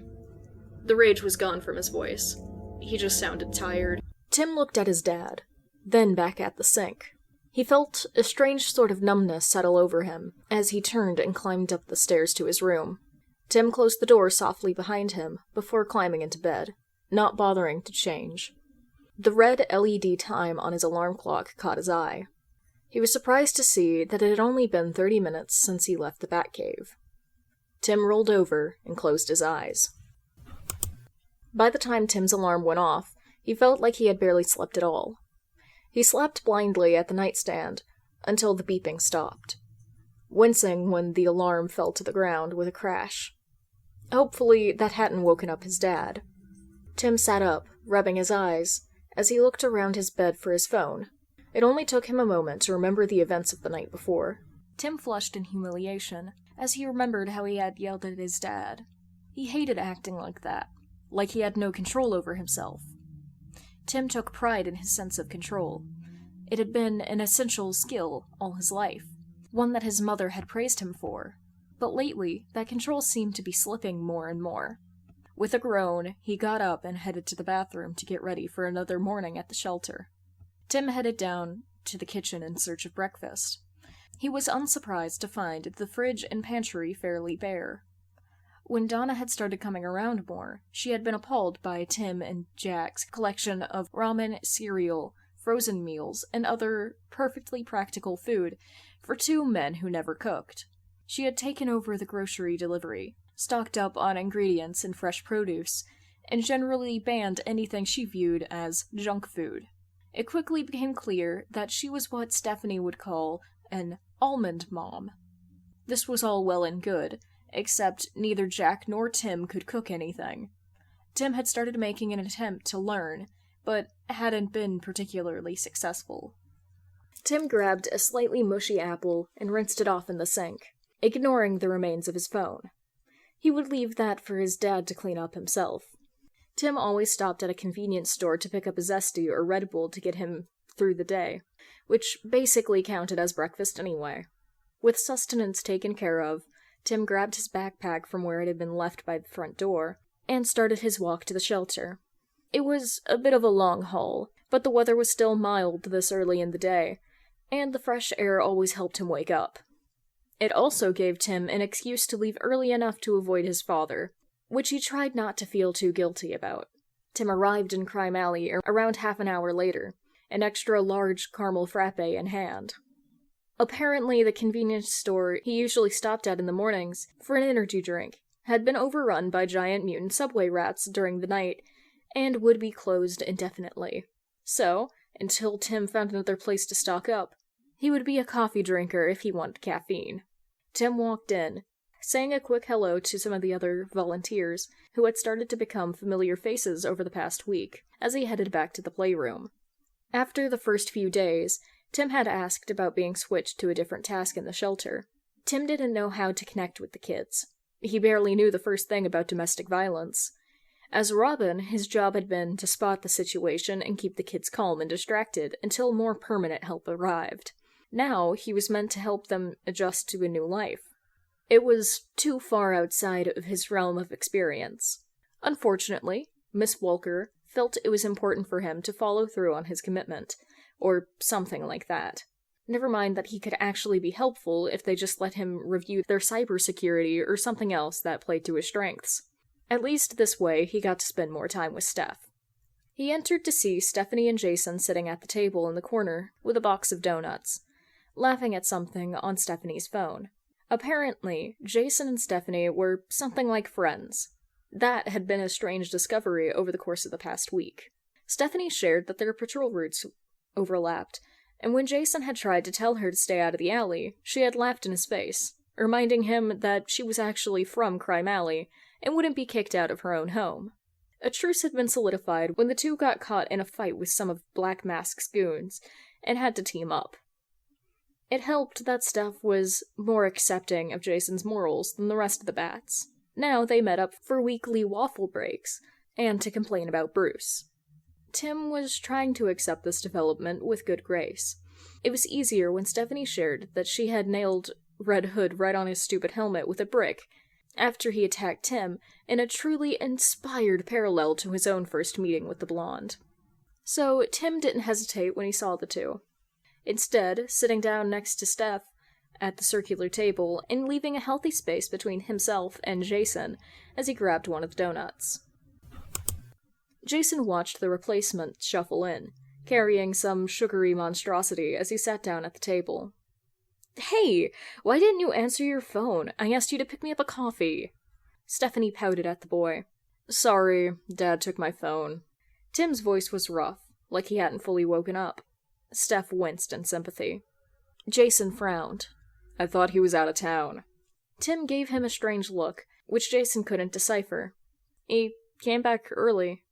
The rage was gone from his voice. He just sounded tired. Tim looked at his dad, then back at the sink. He felt a strange sort of numbness settle over him as he turned and climbed up the stairs to his room. Tim closed the door softly behind him before climbing into bed, not bothering to change. The red LED time on his alarm clock caught his eye. He was surprised to see that it had only been 30 minutes since he left the Batcave. Tim rolled over and closed his eyes. By the time Tim's alarm went off, he felt like he had barely slept at all. He slapped blindly at the nightstand until the beeping stopped, wincing when the alarm fell to the ground with a crash. Hopefully that hadn't woken up his dad. Tim sat up, rubbing his eyes, as he looked around his bed for his phone. It only took him a moment to remember the events of the night before. Tim flushed in humiliation as he remembered how he had yelled at his dad. He hated acting like that, like he had no control over himself. Tim took pride in his sense of control. It had been an essential skill all his life, one that his mother had praised him for. But lately, that control seemed to be slipping more and more. With a groan, he got up and headed to the bathroom to get ready for another morning at the shelter. Tim headed down to the kitchen in search of breakfast. He was unsurprised to find the fridge and pantry fairly bare. When Donna had started coming around more, she had been appalled by Tim and Jack's collection of ramen, cereal, frozen meals, and other perfectly practical food for two men who never cooked. She had taken over the grocery delivery, stocked up on ingredients and fresh produce, and generally banned anything she viewed as junk food. It quickly became clear that she was what Stephanie would call an almond mom. This was all well and good, except neither Jack nor Tim could cook anything. Tim had started making an attempt to learn, but hadn't been particularly successful. Tim grabbed a slightly mushy apple and rinsed it off in the sink, ignoring the remains of his phone. He would leave that for his dad to clean up himself. Tim always stopped at a convenience store to pick up a Zesty or Red Bull to get him through the day, which basically counted as breakfast anyway. With sustenance taken care of, Tim grabbed his backpack from where it had been left by the front door, and started his walk to the shelter. It was a bit of a long haul, but the weather was still mild this early in the day, and the fresh air always helped him wake up. It also gave Tim an excuse to leave early enough to avoid his father, which he tried not to feel too guilty about. Tim arrived in Crime Alley around half an hour later, an extra large caramel frappe in hand. Apparently, the convenience store he usually stopped at in the mornings for an energy drink had been overrun by giant mutant subway rats during the night, and would be closed indefinitely. So, until Tim found another place to stock up, he would be a coffee drinker if he wanted caffeine. Tim walked in, saying a quick hello to some of the other volunteers, who had started to become familiar faces over the past week, as he headed back to the playroom. After the first few days, Tim had asked about being switched to a different task in the shelter. Tim didn't know how to connect with the kids. He barely knew the first thing about domestic violence. As Robin, his job had been to spot the situation and keep the kids calm and distracted until more permanent help arrived. Now, he was meant to help them adjust to a new life. It was too far outside of his realm of experience. Unfortunately, Miss Walker felt it was important for him to follow through on his commitment, or something like that. Never mind that he could actually be helpful if they just let him review their cybersecurity or something else that played to his strengths. At least this way, he got to spend more time with Steph. He entered to see Stephanie and Jason sitting at the table in the corner with a box of donuts, laughing at something on Stephanie's phone. Apparently, Jason and Stephanie were something like friends. That had been a strange discovery over the course of the past week. Stephanie shared that their patrol routes overlapped, and when Jason had tried to tell her to stay out of the alley, she had laughed in his face, reminding him that she was actually from Crime Alley and wouldn't be kicked out of her own home. A truce had been solidified when the two got caught in a fight with some of Black Mask's goons, and had to team up. It helped that Steph was more accepting of Jason's morals than the rest of the Bats. Now they met up for weekly waffle breaks, and to complain about Bruce. Tim was trying to accept this development with good grace. It was easier when Stephanie shared that she had nailed Red Hood right on his stupid helmet with a brick, after he attacked Tim in a truly inspired parallel to his own first meeting with the blonde. So Tim didn't hesitate when he saw the two. Instead, sitting down next to Steph at the circular table and leaving a healthy space between himself and Jason as he grabbed one of the donuts. Jason watched the replacement shuffle in, carrying some sugary monstrosity as he sat down at the table. "Hey, why didn't you answer your phone? I asked you to pick me up a coffee." Stephanie pouted at the boy. "Sorry, Dad took my phone." Tim's voice was rough, like he hadn't fully woken up. Steph winced in sympathy. Jason frowned. "I thought he was out of town." Tim gave him a strange look, which Jason couldn't decipher. "He came back early."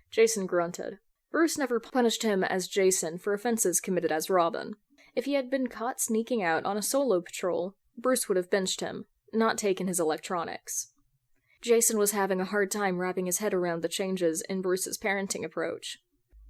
Jason grunted. Bruce never punished him as Jason for offenses committed as Robin. If he had been caught sneaking out on a solo patrol, Bruce would have benched him, not taken his electronics. Jason was having a hard time wrapping his head around the changes in Bruce's parenting approach.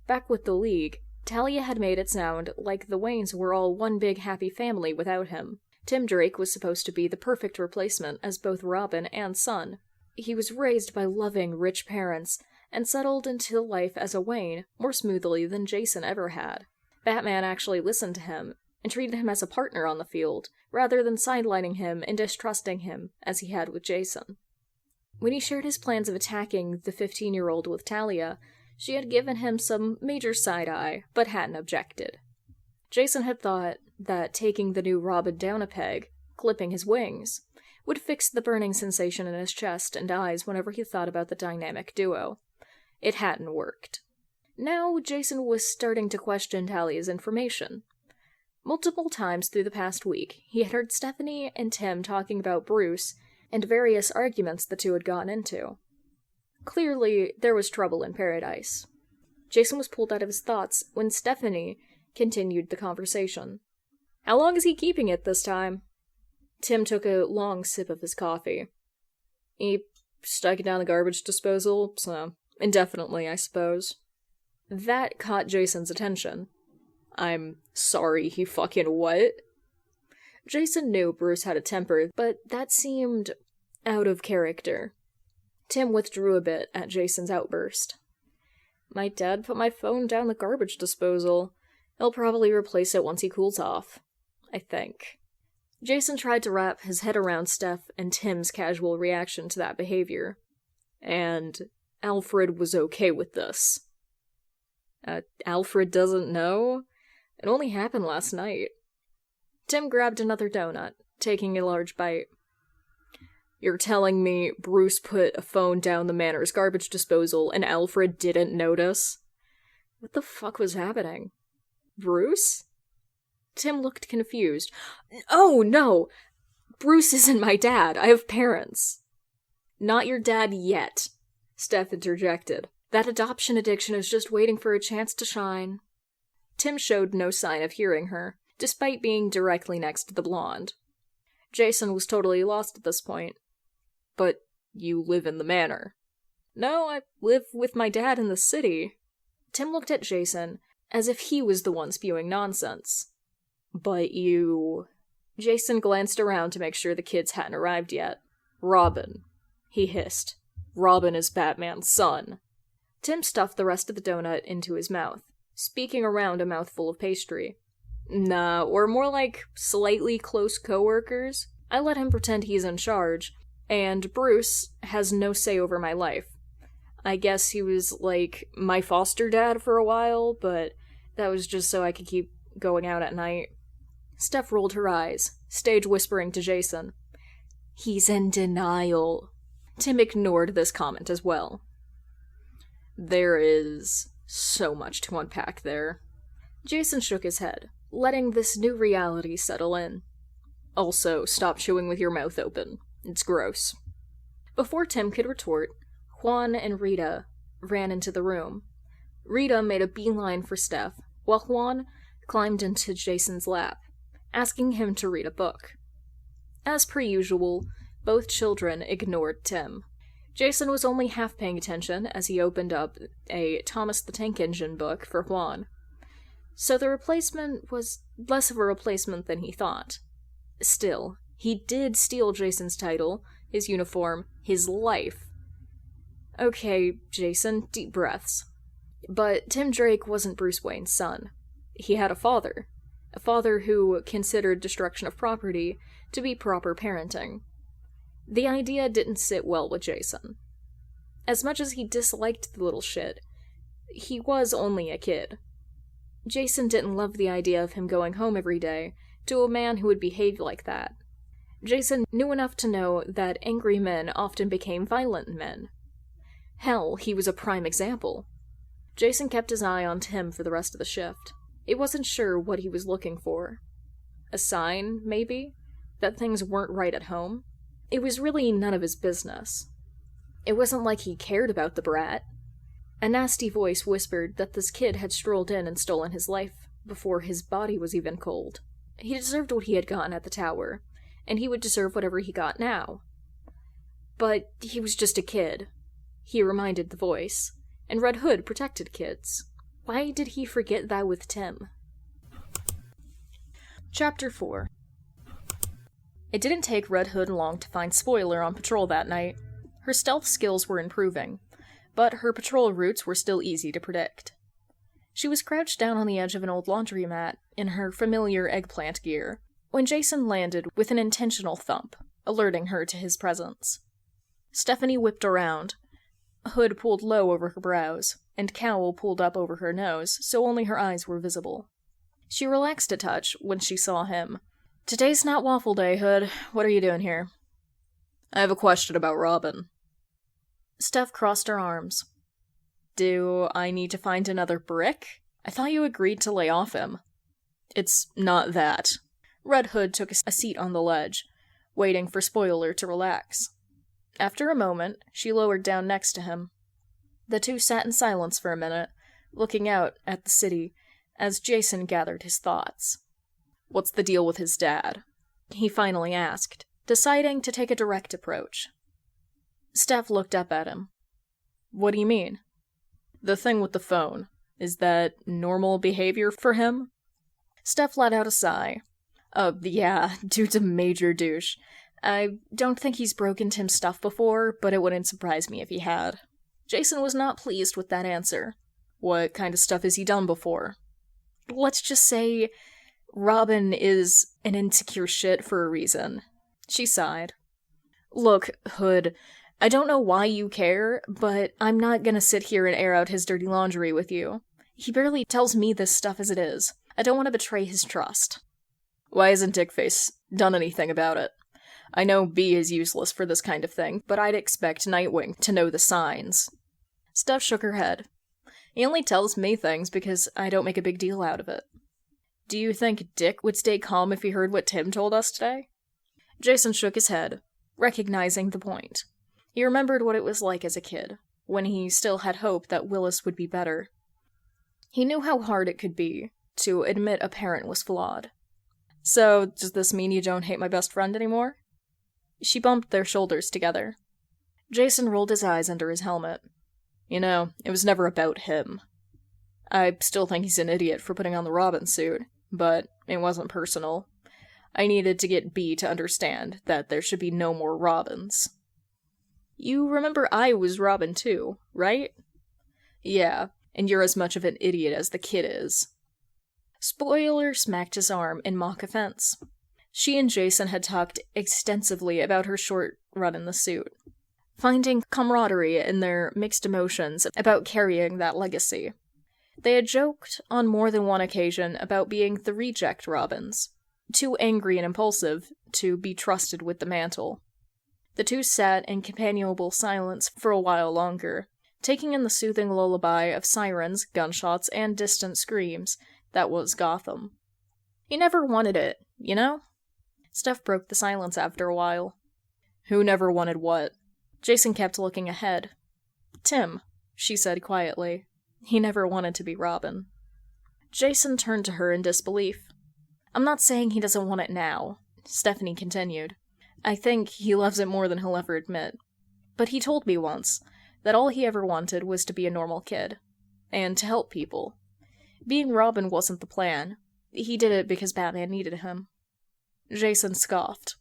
Back with the League, Talia had made it sound like the Waynes were all one big happy family without him. Tim Drake was supposed to be the perfect replacement as both Robin and son. He was raised by loving, rich parents, and settled into life as a Wayne more smoothly than Jason ever had. Batman actually listened to him, and treated him as a partner on the field, rather than sidelining him and distrusting him, as he had with Jason. When he shared his plans of attacking the 15-year-old with Talia, she had given him some major side-eye, but hadn't objected. Jason had thought that taking the new Robin down a peg, clipping his wings, would fix the burning sensation in his chest and eyes whenever he thought about the dynamic duo. It hadn't worked. Now, Jason was starting to question Talia's information. Multiple times through the past week, he had heard Stephanie and Tim talking about Bruce and various arguments the two had gotten into. Clearly, there was trouble in paradise. Jason was pulled out of his thoughts when Stephanie continued the conversation. "How long is he keeping it this time?" Tim took a long sip of his coffee. "He stuck it down the garbage disposal, so indefinitely, I suppose." That caught Jason's attention. "I'm sorry, he fucking what?" Jason knew Bruce had a temper, but that seemed out of character. Tim withdrew a bit at Jason's outburst. "My dad put my phone down the garbage disposal. He'll probably replace it once he cools off, I think." Jason tried to wrap his head around Steph and Tim's casual reaction to that behavior. "And Alfred was okay with this." Alfred doesn't know? It only happened last night." Tim grabbed another donut, taking a large bite. "You're telling me Bruce put a phone down the manor's garbage disposal and Alfred didn't notice?" What the fuck was happening? Bruce? Tim looked confused. "Oh, no! Bruce isn't my dad. I have parents." "Not your dad yet," Steph interjected. "That adoption addiction is just waiting for a chance to shine." Tim showed no sign of hearing her, despite being directly next to the blonde. Jason was totally lost at this point. "But you live in the manor." "No, I live with my dad in the city." Tim looked at Jason as if he was the one spewing nonsense. "But you..." Jason glanced around to make sure the kids hadn't arrived yet. "Robin," he hissed. "Robin is Batman's son." Tim stuffed the rest of the donut into his mouth, speaking around a mouthful of pastry. "Nah, we're more like slightly close co-workers. I let him pretend he's in charge, and Bruce has no say over my life. I guess he was like my foster dad for a while, but that was just so I could keep going out at night." Steph rolled her eyes, stage whispering to Jason. "He's in denial." Tim ignored this comment as well. There is so much to unpack there. Jason shook his head, letting this new reality settle in. "Also, stop chewing with your mouth open. It's gross." Before Tim could retort, Juan and Rita ran into the room. Rita made a beeline for Steph, while Juan climbed into Jason's lap, asking him to read a book. As per usual, both children ignored Tim. Jason was only half paying attention as he opened up a Thomas the Tank Engine book for Juan. So the replacement was less of a replacement than he thought. Still, he did steal Jason's title, his uniform, his life. Okay, Jason, deep breaths. But Tim Drake wasn't Bruce Wayne's son. He had a father who considered destruction of property to be proper parenting. The idea didn't sit well with Jason. As much as he disliked the little shit, he was only a kid. Jason didn't love the idea of him going home every day to a man who would behave like that. Jason knew enough to know that angry men often became violent men. Hell, he was a prime example. Jason kept his eye on Tim for the rest of the shift. He wasn't sure what he was looking for. A sign, maybe, that things weren't right at home? It was really none of his business. It wasn't like he cared about the brat. A nasty voice whispered that this kid had strolled in and stolen his life before his body was even cold. He deserved what he had gotten at the tower, and he would deserve whatever he got now. But he was just a kid, he reminded the voice, and Red Hood protected kids. Why did he forget that with Tim? Chapter 4. It didn't take Red Hood long to find Spoiler on patrol that night. Her stealth skills were improving, but her patrol routes were still easy to predict. She was crouched down on the edge of an old laundromat in her familiar eggplant gear, when Jason landed with an intentional thump, alerting her to his presence. Stephanie whipped around, hood pulled low over her brows, and cowl pulled up over her nose, so only her eyes were visible. She relaxed a touch when she saw him. "Today's not waffle day, Hood. What are you doing here?" "I have a question about Robin." Steph crossed her arms. "Do I need to find another brick? I thought you agreed to lay off him." "It's not that." Red Hood took a seat on the ledge, waiting for Spoiler to relax. After a moment, she lowered down next to him. The two sat in silence for a minute, looking out at the city, as Jason gathered his thoughts. "What's the deal with his dad?" he finally asked, deciding to take a direct approach. Steph looked up at him. "What do you mean?" "The thing with the phone. Is that normal behavior for him?" Steph let out a sigh. Yeah, dude's a major douche. I don't think he's broken Tim's stuff before, but it wouldn't surprise me if he had." Jason was not pleased with that answer. "What kind of stuff has he done before?" "Let's just say Robin is an insecure shit for a reason." She sighed. "Look, Hood, I don't know why you care, but I'm not gonna sit here and air out his dirty laundry with you. He barely tells me this stuff as it is. I don't want to betray his trust." "Why hasn't Dickface done anything about it? I know B is useless for this kind of thing, but I'd expect Nightwing to know the signs." Steph shook her head. "He only tells me things because I don't make a big deal out of it." "Do you think Dick would stay calm if he heard what Tim told us today?" Jason shook his head, recognizing the point. He remembered what it was like as a kid, when he still had hope that Willis would be better. He knew how hard it could be to admit a parent was flawed. "So, does this mean you don't hate my best friend anymore?" She bumped their shoulders together. Jason rolled his eyes under his helmet. "You know, it was never about him. I still think he's an idiot for putting on the Robin suit, but it wasn't personal. I needed to get B to understand that there should be no more Robins." "You remember I was Robin too, right?" "Yeah, and you're as much of an idiot as the kid is." Spoiler smacked his arm in mock offense. She and Jason had talked extensively about her short run in the suit, finding camaraderie in their mixed emotions about carrying that legacy. They had joked on more than one occasion about being the reject Robins, too angry and impulsive to be trusted with the mantle. The two sat in companionable silence for a while longer, taking in the soothing lullaby of sirens, gunshots, and distant screams that was Gotham. "You never wanted it, you know?" Steph broke the silence after a while. "Who never wanted what?" Jason kept looking ahead. "Tim," she said quietly. "He never wanted to be Robin." Jason turned to her in disbelief. "I'm not saying he doesn't want it now," Stephanie continued. "I think he loves it more than he'll ever admit. But he told me once that all he ever wanted was to be a normal kid, and to help people. Being Robin wasn't the plan. He did it because Batman needed him." Jason scoffed.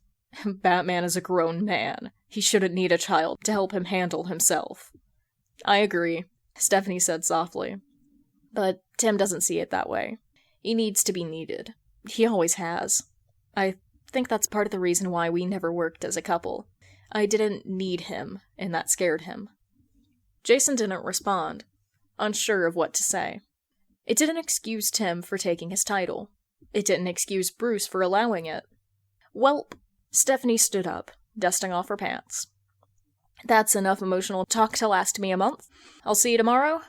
"Batman is a grown man. He shouldn't need a child to help him handle himself." "I agree," Stephanie said softly. "But Tim doesn't see it that way. He needs to be needed. He always has. I think that's part of the reason why we never worked as a couple. I didn't need him, and that scared him." Jason didn't respond, unsure of what to say. It didn't excuse Tim for taking his title. It didn't excuse Bruce for allowing it. "Welp," Stephanie stood up, dusting off her pants. "That's enough emotional talk to last me a month. I'll see you tomorrow."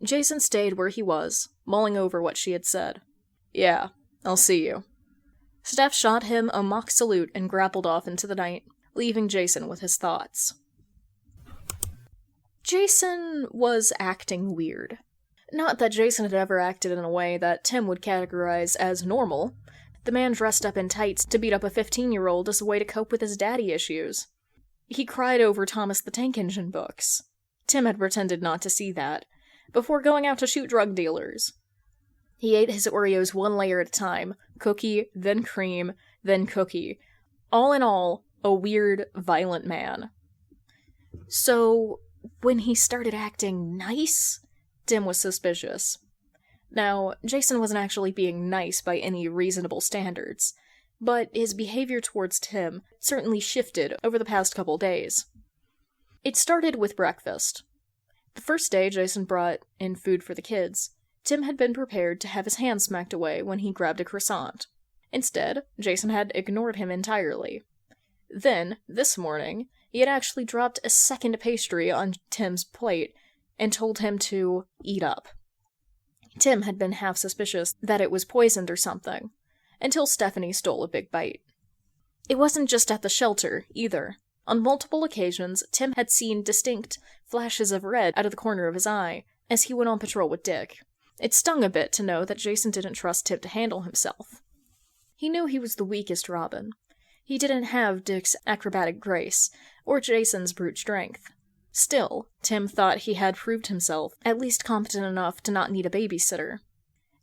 Jason stayed where he was, mulling over what she had said. "Yeah, I'll see you." Steph shot him a mock salute and grappled off into the night, leaving Jason with his thoughts. Jason was acting weird. Not that Jason had ever acted in a way that Tim would categorize as normal. The man dressed up in tights to beat up a 15-year-old as a way to cope with his daddy issues. He cried over Thomas the Tank Engine books. Tim had pretended not to see that, before going out to shoot drug dealers. He ate his Oreos one layer at a time, cookie, then cream, then cookie. All in all, a weird, violent man. So, when he started acting nice, Tim was suspicious. Now, Jason wasn't actually being nice by any reasonable standards, but his behavior towards Tim certainly shifted over the past couple days. It started with breakfast. The first day Jason brought in food for the kids, Tim had been prepared to have his hand smacked away when he grabbed a croissant. Instead, Jason had ignored him entirely. Then, this morning, he had actually dropped a second pastry on Tim's plate and told him to eat up. Tim had been half suspicious that it was poisoned or something, until Stephanie stole a big bite. It wasn't just at the shelter, either. On multiple occasions, Tim had seen distinct flashes of red out of the corner of his eye as he went on patrol with Dick. It stung a bit to know that Jason didn't trust Tim to handle himself. He knew he was the weakest Robin. He didn't have Dick's acrobatic grace, or Jason's brute strength. Still, Tim thought he had proved himself at least competent enough to not need a babysitter.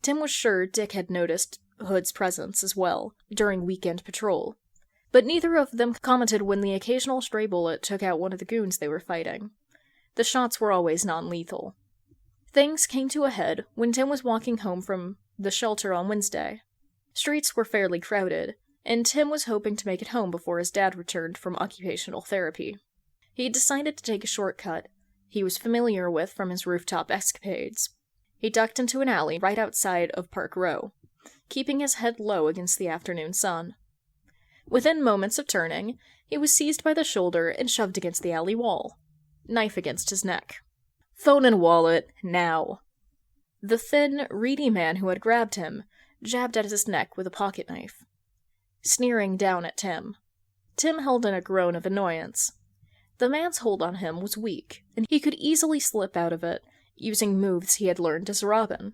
Tim was sure Dick had noticed Hood's presence as well, during weekend patrol. But neither of them commented when the occasional stray bullet took out one of the goons they were fighting. The shots were always non-lethal. Things came to a head when Tim was walking home from the shelter on Wednesday. Streets were fairly crowded, and Tim was hoping to make it home before his dad returned from occupational therapy. He decided to take a shortcut he was familiar with from his rooftop escapades. He ducked into an alley right outside of Park Row, keeping his head low against the afternoon sun. Within moments of turning, he was seized by the shoulder and shoved against the alley wall, knife against his neck. "Phone and wallet, now." The thin, reedy man who had grabbed him jabbed at his neck with a pocket knife, sneering down at Tim. Tim held in a groan of annoyance. The man's hold on him was weak, and he could easily slip out of it, using moves he had learned as Robin.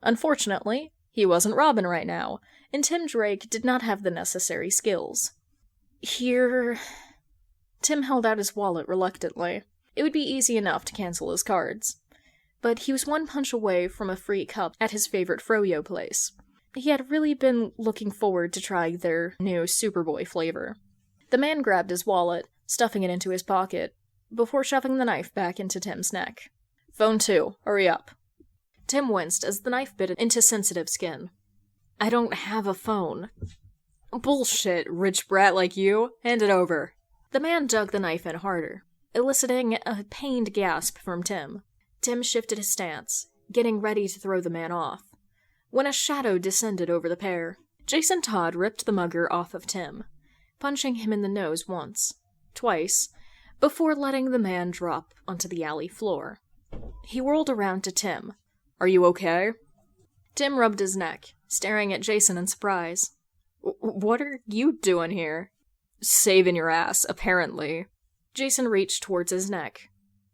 Unfortunately, he wasn't Robin right now, and Tim Drake did not have the necessary skills. Here... Tim held out his wallet reluctantly. It would be easy enough to cancel his cards. But he was one punch away from a free cup at his favorite froyo place. He had really been looking forward to trying their new Superboy flavor. The man grabbed his wallet, stuffing it into his pocket, before shoving the knife back into Tim's neck. "Phone 2, hurry up." Tim winced as the knife bit into sensitive skin. "I don't have a phone." "Bullshit, rich brat like you. Hand it over." The man dug the knife in harder, eliciting a pained gasp from Tim. Tim shifted his stance, getting ready to throw the man off, when a shadow descended over the pair. Jason Todd ripped the mugger off of Tim, punching him in the nose once, twice, before letting the man drop onto the alley floor. He whirled around to Tim. "Are you okay?" Tim rubbed his neck, staring at Jason in surprise. "What are you doing here?" "Saving your ass, apparently." Jason reached towards his neck,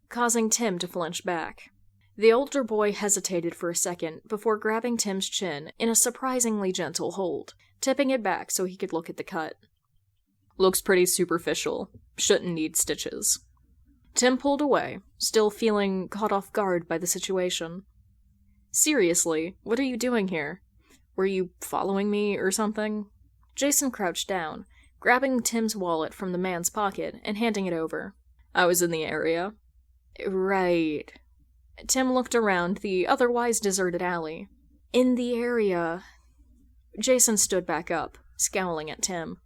causing Tim to flinch back. The older boy hesitated for a second before grabbing Tim's chin in a surprisingly gentle hold, tipping it back so he could look at the cut. "Looks pretty superficial. Shouldn't need stitches." Tim pulled away, still feeling caught off guard by the situation. "Seriously, what are you doing here? Were you following me or something?" Jason crouched down, grabbing Tim's wallet from the man's pocket and handing it over. "I was in the area." "Right." Tim looked around the otherwise deserted alley. "In the area." Jason stood back up, scowling at Tim.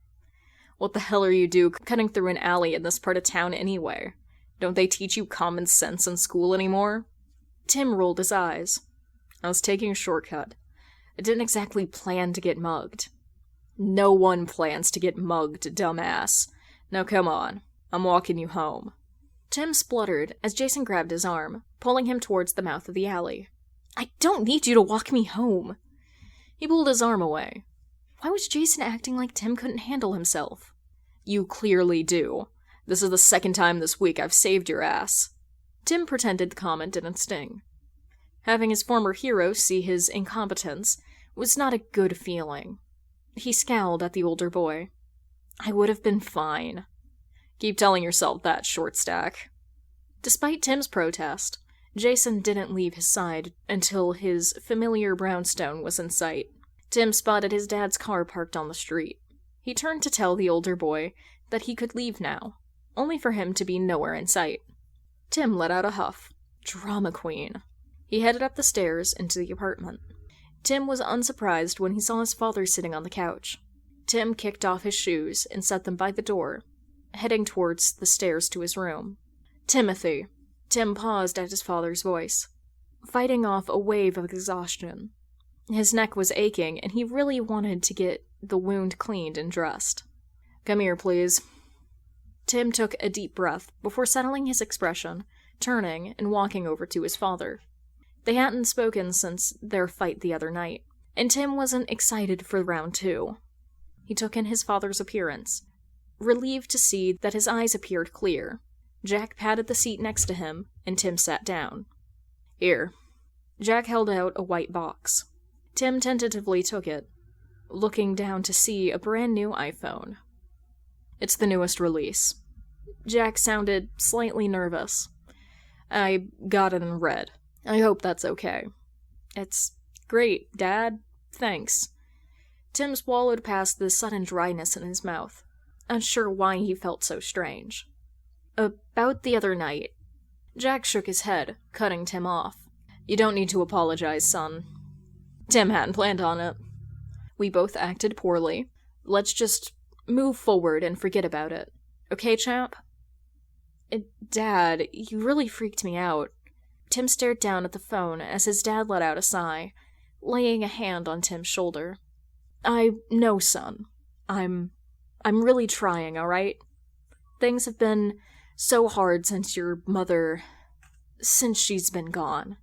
"What the hell are you cutting through an alley in this part of town anyway? Don't they teach you common sense in school anymore?" Tim rolled his eyes. "I was taking a shortcut. I didn't exactly plan to get mugged." "No one plans to get mugged, dumbass. Now come on. I'm walking you home." Tim spluttered as Jason grabbed his arm, pulling him towards the mouth of the alley. "I don't need you to walk me home." He pulled his arm away. Why was Jason acting like Tim couldn't handle himself? "You clearly do. This is the second time this week I've saved your ass." Tim pretended the comment didn't sting. Having his former hero see his incompetence was not a good feeling. He scowled at the older boy. "I would have been fine." Keep telling yourself that, short stack. Despite Tim's protest, Jason didn't leave his side until his familiar brownstone was in sight. Tim spotted his dad's car parked on the street. He turned to tell the older boy that he could leave now, only for him to be nowhere in sight. Tim let out a huff. Drama queen. He headed up the stairs into the apartment. Tim was unsurprised when he saw his father sitting on the couch. Tim kicked off his shoes and set them by the door, heading towards the stairs to his room. Timothy. Tim paused at his father's voice, fighting off a wave of exhaustion. His neck was aching, and he really wanted to get the wound cleaned and dressed. Come here, please. Tim took a deep breath before settling his expression, turning and walking over to his father. They hadn't spoken since their fight the other night, and Tim wasn't excited for round 2. He took in his father's appearance, relieved to see that his eyes appeared clear. Jack patted the seat next to him, and Tim sat down. Here. Jack held out a white box. Tim tentatively took it, looking down to see a brand new iPhone. It's the newest release. Jack sounded slightly nervous. I got it in red. I hope that's okay. It's great, Dad. Thanks. Tim swallowed past the sudden dryness in his mouth, unsure why he felt so strange. About the other night. Jack shook his head, cutting Tim off. You don't need to apologize, son. Tim hadn't planned on it. We both acted poorly. Let's just move forward and forget about it. Okay, champ? Dad, you really freaked me out. Tim stared down at the phone as his dad let out a sigh, laying a hand on Tim's shoulder. I know, son. I'm really trying, alright? Things have been so hard since she's been gone.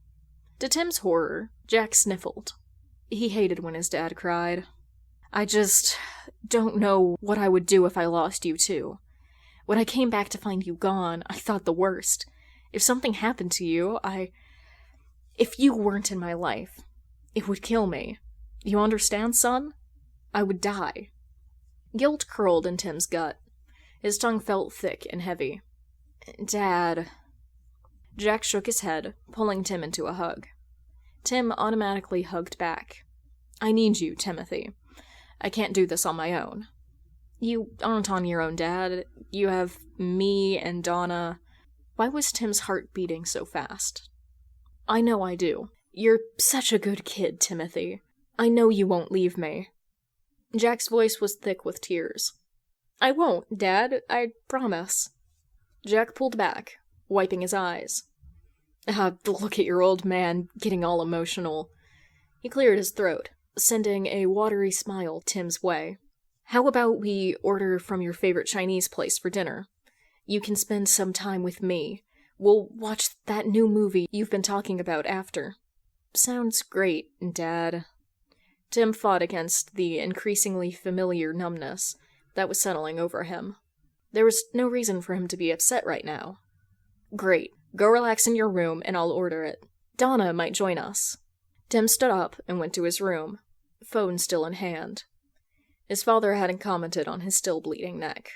To Tim's horror, Jack sniffled. He hated when his dad cried. I just don't know what I would do if I lost you, too. When I came back to find you gone, I thought the worst. If something happened to you, if you weren't in my life, it would kill me. You understand, son? I would die. Guilt curled in Tim's gut. His tongue felt thick and heavy. Dad. Jack shook his head, pulling Tim into a hug. Tim automatically hugged back. I need you, Timothy. I can't do this on my own. You aren't on your own, Dad. You have me and Donna. Why was Tim's heart beating so fast? I know I do. You're such a good kid, Timothy. I know you won't leave me. Jack's voice was thick with tears. I won't, Dad. I promise. Jack pulled back, wiping his eyes. Look at your old man, getting all emotional. He cleared his throat, sending a watery smile Tim's way. How about we order from your favorite Chinese place for dinner? You can spend some time with me. We'll watch that new movie you've been talking about after. Sounds great, Dad. Tim fought against the increasingly familiar numbness that was settling over him. There was no reason for him to be upset right now. Great. Go relax in your room and I'll order it. Donna might join us. Tim stood up and went to his room, phone still in hand. His father hadn't commented on his still bleeding neck.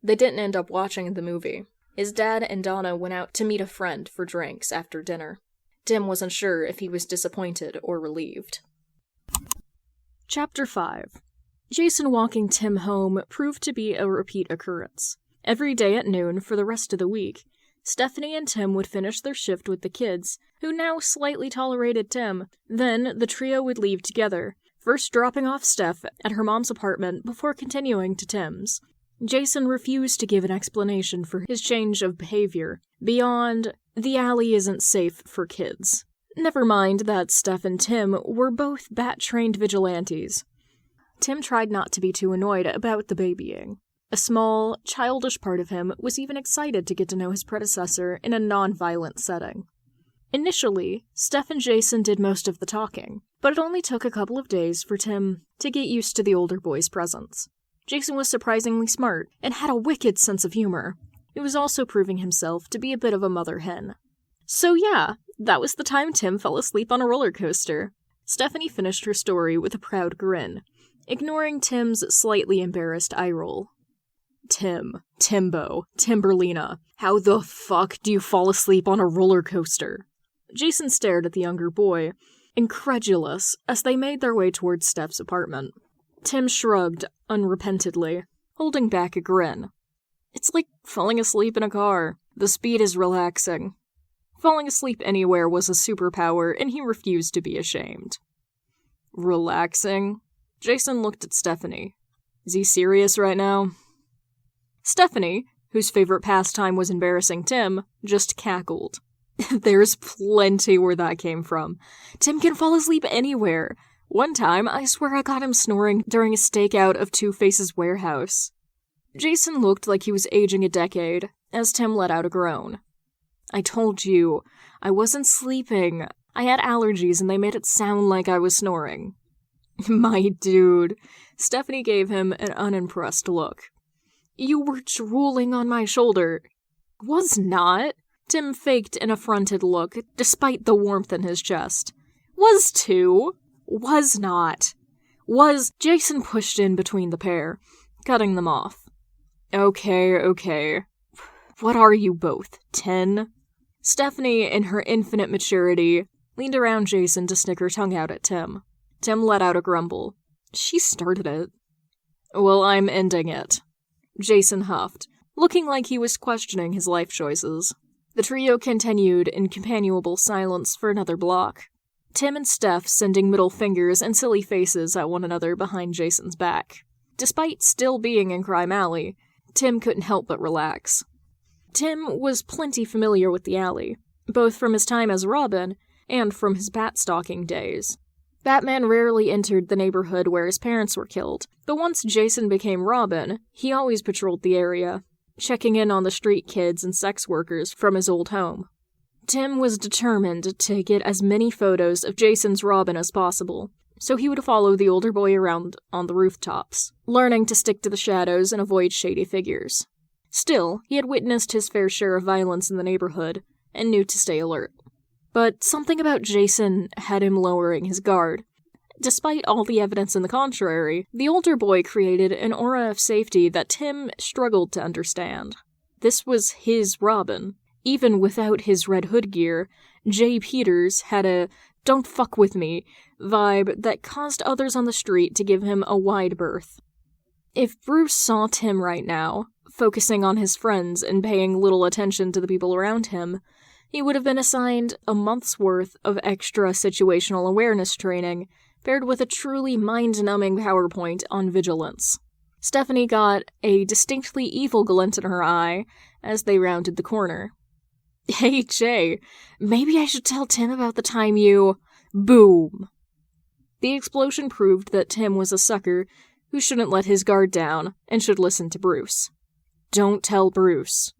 They didn't end up watching the movie. His dad and Donna went out to meet a friend for drinks after dinner. Tim wasn't sure if he was disappointed or relieved. Chapter 5. Jason walking Tim home proved to be a repeat occurrence. Every day at noon for the rest of the week, Stephanie and Tim would finish their shift with the kids, who now slightly tolerated Tim. Then the trio would leave together, first dropping off Steph at her mom's apartment before continuing to Tim's. Jason refused to give an explanation for his change of behavior, beyond, the alley isn't safe for kids. Never mind that Steph and Tim were both bat-trained vigilantes. Tim tried not to be too annoyed about the babying. A small, childish part of him was even excited to get to know his predecessor in a non-violent setting. Initially, Steph and Jason did most of the talking, but it only took a couple of days for Tim to get used to the older boy's presence. Jason was surprisingly smart and had a wicked sense of humor. He was also proving himself to be a bit of a mother hen. So yeah, that was the time Tim fell asleep on a roller coaster. Stephanie finished her story with a proud grin, ignoring Tim's slightly embarrassed eye roll. Timbo, Timberlina, how the fuck do you fall asleep on a roller coaster? Jason stared at the younger boy, incredulous, as they made their way towards Steph's apartment. Tim shrugged unrepentantly, holding back a grin. It's like falling asleep in a car. The speed is relaxing. Falling asleep anywhere was a superpower, and he refused to be ashamed. Relaxing? Jason looked at Stephanie. Is he serious right now? Stephanie, whose favorite pastime was embarrassing Tim, just cackled. There's plenty where that came from. Tim can fall asleep anywhere. One time, I swear I got him snoring during a stakeout of Two-Face's warehouse. Jason looked like he was aging a decade, as Tim let out a groan. I told you, I wasn't sleeping. I had allergies and they made it sound like I was snoring. My dude. Stephanie gave him an unimpressed look. You were drooling on my shoulder. Was not. Tim faked an affronted look, despite the warmth in his chest. Was too. Was not. Was. Jason pushed in between the pair, cutting them off. Okay. What are you both, 10? Stephanie, in her infinite maturity, leaned around Jason to stick her tongue out at Tim. Tim let out a grumble. She started it. Well, I'm ending it. Jason huffed, looking like he was questioning his life choices. The trio continued in companionable silence for another block. Tim and Steph sending middle fingers and silly faces at one another behind Jason's back. Despite still being in Crime Alley, Tim couldn't help but relax. Tim was plenty familiar with the alley, both from his time as Robin and from his bat-stalking days. Batman rarely entered the neighborhood where his parents were killed, but once Jason became Robin, he always patrolled the area, checking in on the street kids and sex workers from his old home. Tim was determined to get as many photos of Jason's Robin as possible, so he would follow the older boy around on the rooftops, learning to stick to the shadows and avoid shady figures. Still, he had witnessed his fair share of violence in the neighborhood, and knew to stay alert. But something about Jason had him lowering his guard. Despite all the evidence in the contrary, the older boy created an aura of safety that Tim struggled to understand. This was his Robin. Even without his Red Hood gear, Jay Peters had a "don't fuck with me" vibe that caused others on the street to give him a wide berth. If Bruce saw Tim right now, focusing on his friends and paying little attention to the people around him, he would have been assigned a month's worth of extra situational awareness training, paired with a truly mind-numbing PowerPoint on vigilance. Stephanie got a distinctly evil glint in her eye as they rounded the corner. Hey, Jay, maybe I should tell Tim about the time you... Boom! The explosion proved that Tim was a sucker who shouldn't let his guard down and should listen to Bruce. Don't tell Bruce.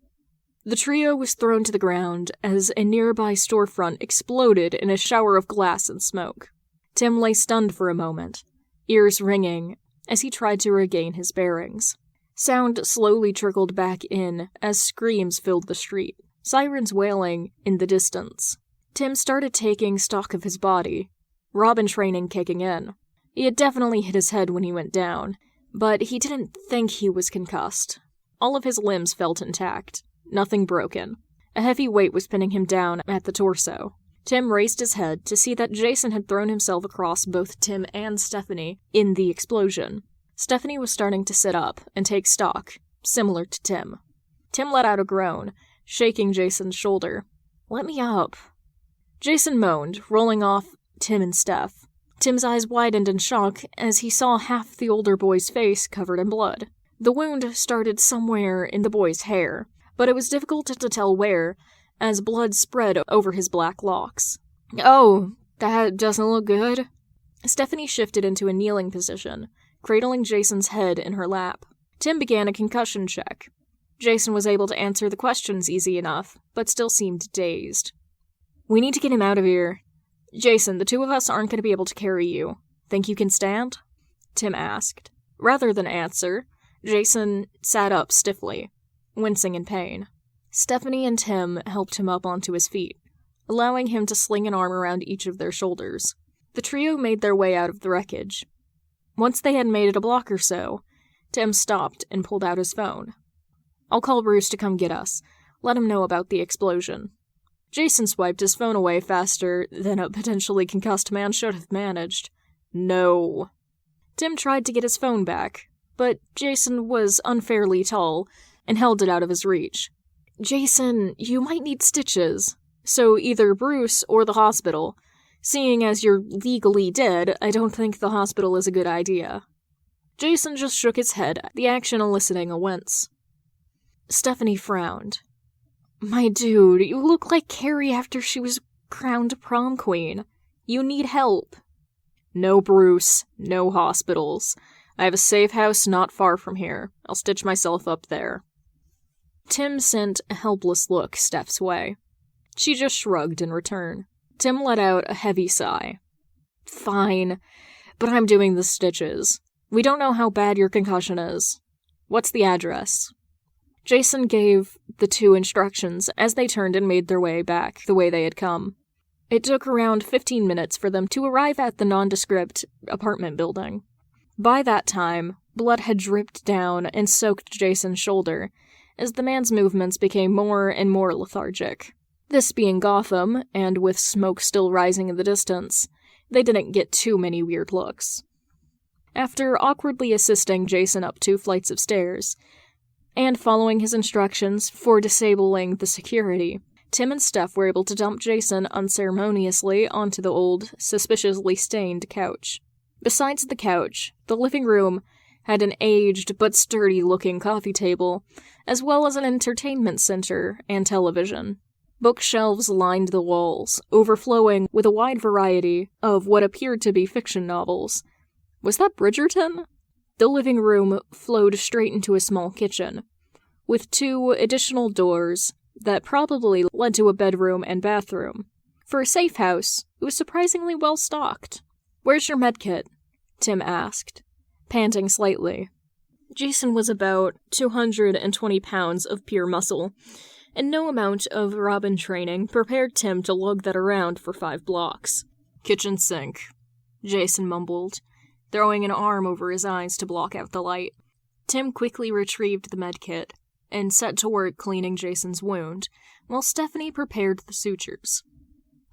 The trio was thrown to the ground as a nearby storefront exploded in a shower of glass and smoke. Tim lay stunned for a moment, ears ringing, as he tried to regain his bearings. Sound slowly trickled back in as screams filled the street, sirens wailing in the distance. Tim started taking stock of his body, Robin training kicking in. He had definitely hit his head when he went down, but he didn't think he was concussed. All of his limbs felt intact, nothing broken. A heavy weight was pinning him down at the torso. Tim raised his head to see that Jason had thrown himself across both Tim and Stephanie in the explosion. Stephanie was starting to sit up and take stock, similar to Tim. Tim let out a groan, shaking Jason's shoulder. Let me up. Jason moaned, rolling off Tim and Steph. Tim's eyes widened in shock as he saw half the older boy's face covered in blood. The wound started somewhere in the boy's hair, but it was difficult to tell where, as blood spread over his black locks. Oh, that doesn't look good. Stephanie shifted into a kneeling position, cradling Jason's head in her lap. Tim began a concussion check. Jason was able to answer the questions easy enough, but still seemed dazed. We need to get him out of here. Jason, the two of us aren't going to be able to carry you. Think you can stand? Tim asked. Rather than answer, Jason sat up stiffly, wincing in pain. Stephanie and Tim helped him up onto his feet, allowing him to sling an arm around each of their shoulders. The trio made their way out of the wreckage. Once they had made it a block or so, Tim stopped and pulled out his phone. I'll call Bruce to come get us. Let him know about the explosion." Jason swiped his phone away faster than a potentially concussed man should have managed. No. Tim tried to get his phone back, but Jason was unfairly tall and held it out of his reach. "Jason, you might need stitches. So either Bruce or the hospital. Seeing as you're legally dead, I don't think the hospital is a good idea." Jason just shook his head, the action eliciting a wince. Stephanie frowned. "My dude, you look like Carrie after she was crowned prom queen. You need help." "No Bruce, no hospitals. I have a safe house not far from here. I'll stitch myself up there." Tim sent a helpless look Steph's way. She just shrugged in return. Tim let out a heavy sigh. "Fine, but I'm doing the stitches. We don't know how bad your concussion is. What's the address?" Jason gave the two instructions as they turned and made their way back the way they had come. It took around 15 minutes for them to arrive at the nondescript apartment building. By that time, blood had dripped down and soaked Jason's shoulder, as the man's movements became more and more lethargic. This being Gotham, and with smoke still rising in the distance, they didn't get too many weird looks. After awkwardly assisting Jason up 2 flights of stairs, and following his instructions for disabling the security, Tim and Steph were able to dump Jason unceremoniously onto the old, suspiciously stained couch. Besides the couch, the living room had an aged but sturdy-looking coffee table, as well as an entertainment center and television. Bookshelves lined the walls, overflowing with a wide variety of what appeared to be fiction novels. Was that Bridgerton? The living room flowed straight into a small kitchen, with 2 additional doors that probably led to a bedroom and bathroom. For a safe house, it was surprisingly well stocked. "Where's your medkit?" Tim asked, panting slightly. Jason was about 220 pounds of pure muscle, and no amount of Robin training prepared Tim to lug that around for 5 blocks. "Kitchen sink," Jason mumbled, throwing an arm over his eyes to block out the light. Tim quickly retrieved the medkit and set to work cleaning Jason's wound, while Stephanie prepared the sutures.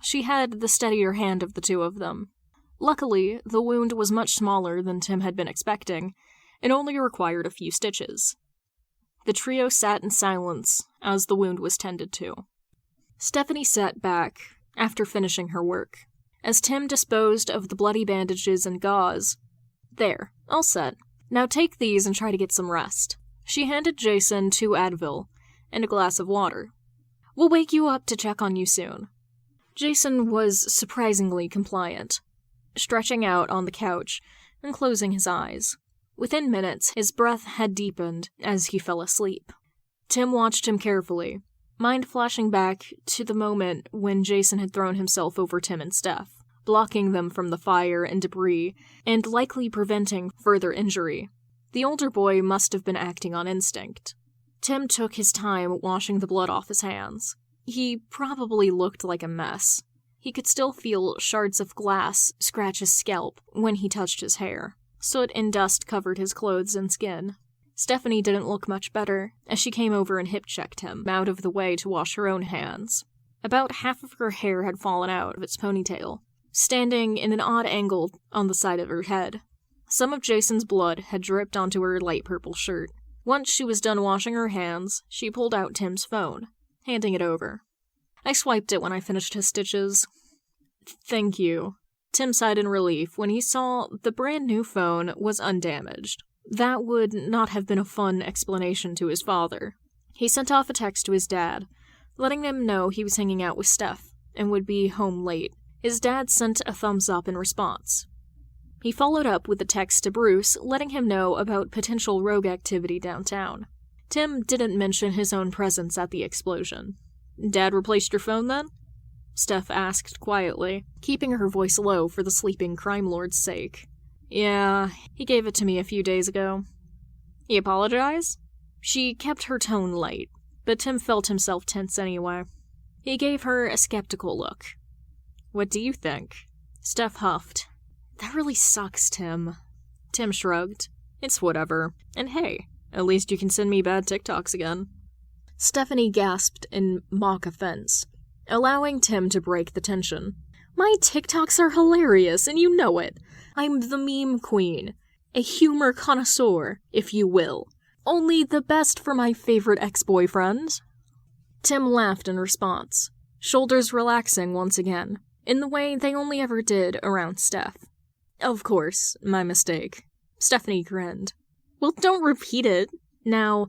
She had the steadier hand of the 2 of them. Luckily, the wound was much smaller than Tim had been expecting, and only required a few stitches. The trio sat in silence as the wound was tended to. Stephanie sat back after finishing her work, as Tim disposed of the bloody bandages and gauze. "There, all set. Now take these and try to get some rest." She handed Jason 2 Advil and a glass of water. "We'll wake you up to check on you soon." Jason was surprisingly compliant, stretching out on the couch and closing his eyes. Within minutes, his breath had deepened as he fell asleep. Tim watched him carefully, mind flashing back to the moment when Jason had thrown himself over Tim and Steph, blocking them from the fire and debris, and likely preventing further injury. The older boy must have been acting on instinct. Tim took his time washing the blood off his hands. He probably looked like a mess. He could still feel shards of glass scratch his scalp when he touched his hair. Soot and dust covered his clothes and skin. Stephanie didn't look much better, as she came over and hip-checked him out of the way to wash her own hands. About half of her hair had fallen out of its ponytail, standing in an odd angle on the side of her head. Some of Jason's blood had dripped onto her light purple shirt. Once she was done washing her hands, she pulled out Tim's phone, handing it over. "I swiped it when I finished his stitches." "Thank you." Tim sighed in relief when he saw the brand new phone was undamaged. That would not have been a fun explanation to his father. He sent off a text to his dad, letting him know he was hanging out with Steph and would be home late. His dad sent a thumbs up in response. He followed up with a text to Bruce, letting him know about potential rogue activity downtown. Tim didn't mention his own presence at the explosion. "Dad replaced your phone, then?" Steph asked quietly, keeping her voice low for the sleeping crime lord's sake. "Yeah, he gave it to me a few days ago." "He apologized?" She kept her tone light, but Tim felt himself tense anyway. He gave her a skeptical look. "What do you think?" Steph huffed. "That really sucks, Tim." Tim shrugged. "It's whatever. And hey, At least you can send me bad TikToks again. Stephanie gasped in mock offense, allowing Tim to break the tension. My TikToks are hilarious, and you know it. I'm the meme queen. A humor connoisseur, if you will. Only the best for my favorite ex-boyfriend. Tim laughed in response, shoulders relaxing once again, in the way they only ever did around Steph. Of course, my mistake. Stephanie grinned. Well, don't repeat it. Now,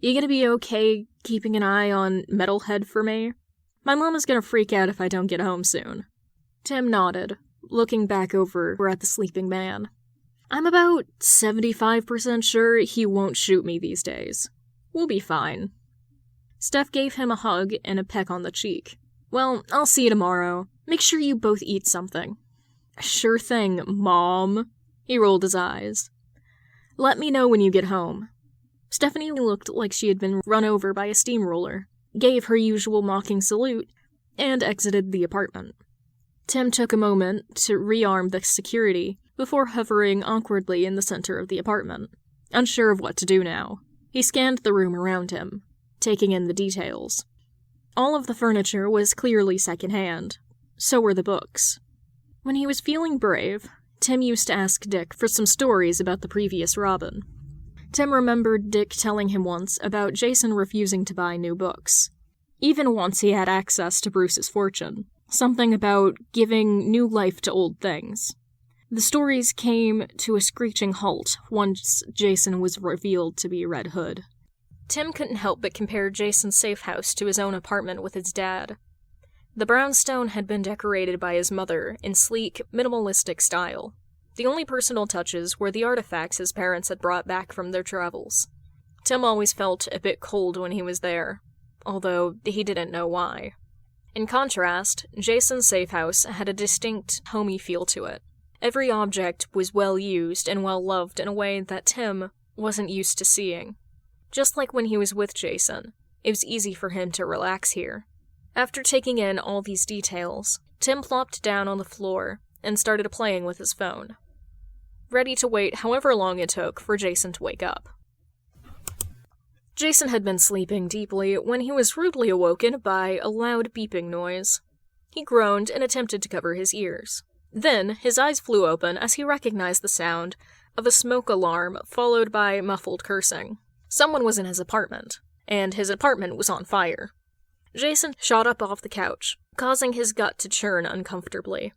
you gonna be okay keeping an eye on Metalhead for me? My mom is gonna freak out if I don't get home soon. Tim nodded, looking back over at the sleeping man. I'm about 75% sure he won't shoot me these days. We'll be fine. Steph gave him a hug and a peck on the cheek. Well, I'll see you tomorrow. Make sure you both eat something. Sure thing, Mom. He rolled his eyes. Let me know when you get home. Stephanie looked like she had been run over by a steamroller, gave her usual mocking salute, and exited the apartment. Tim took a moment to rearm the security before hovering awkwardly in the center of the apartment. Unsure of what to do now, he scanned the room around him, taking in the details. All of the furniture was clearly secondhand. So were the books. When he was feeling brave, Tim used to ask Dick for some stories about the previous Robin. Tim remembered Dick telling him once about Jason refusing to buy new books, even once he had access to Bruce's fortune. Something about giving new life to old things. The stories came to a screeching halt once Jason was revealed to be Red Hood. Tim couldn't help but compare Jason's safe house to his own apartment with his dad. The brownstone had been decorated by his mother in sleek, minimalistic style. The only personal touches were the artifacts his parents had brought back from their travels. Tim always felt a bit cold when he was there, although he didn't know why. In contrast, Jason's safe house had a distinct, homey feel to it. Every object was well used and well loved in a way that Tim wasn't used to seeing. Just like when he was with Jason, it was easy for him to relax here. After taking in all these details, Tim plopped down on the floor and started playing with his phone, ready to wait however long it took for Jason to wake up. Jason had been sleeping deeply when he was rudely awoken by a loud beeping noise. He groaned and attempted to cover his ears. Then, his eyes flew open as he recognized the sound of a smoke alarm followed by muffled cursing. Someone was in his apartment, and his apartment was on fire. Jason shot up off the couch, causing his gut to churn uncomfortably.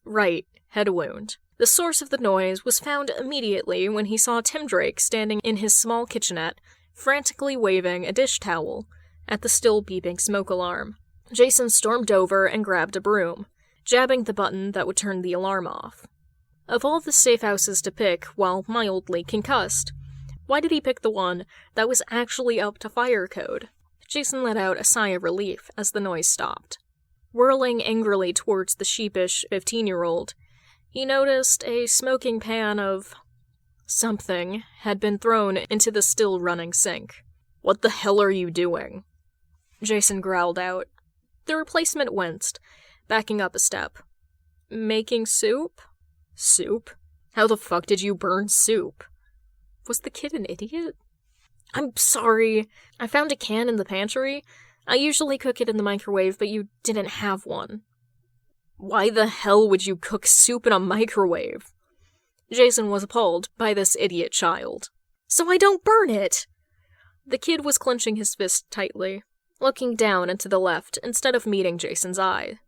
Right, head wound. The source of the noise was found immediately when he saw Tim Drake standing in his small kitchenette, frantically waving a dish towel at the still beeping smoke alarm. Jason stormed over and grabbed a broom, jabbing the button that would turn the alarm off. Of all the safe houses to pick while mildly concussed, why did he pick the one that was actually up to fire code? Jason let out a sigh of relief as the noise stopped. Whirling angrily towards the sheepish 15-year-old, he noticed a smoking pan of something had been thrown into the still-running sink. "What the hell are you doing?" Jason growled out. The replacement winced, backing up a step. "Making soup?" "Soup? How the fuck did you burn soup?" Was the kid an idiot? "I'm sorry. I found a can in the pantry. I usually cook it in the microwave, but you didn't have one." "Why the hell would you cook soup in a microwave?" Jason was appalled by this idiot child. "So I don't burn it!" The kid was clenching his fist tightly, looking down and to the left instead of meeting Jason's eye.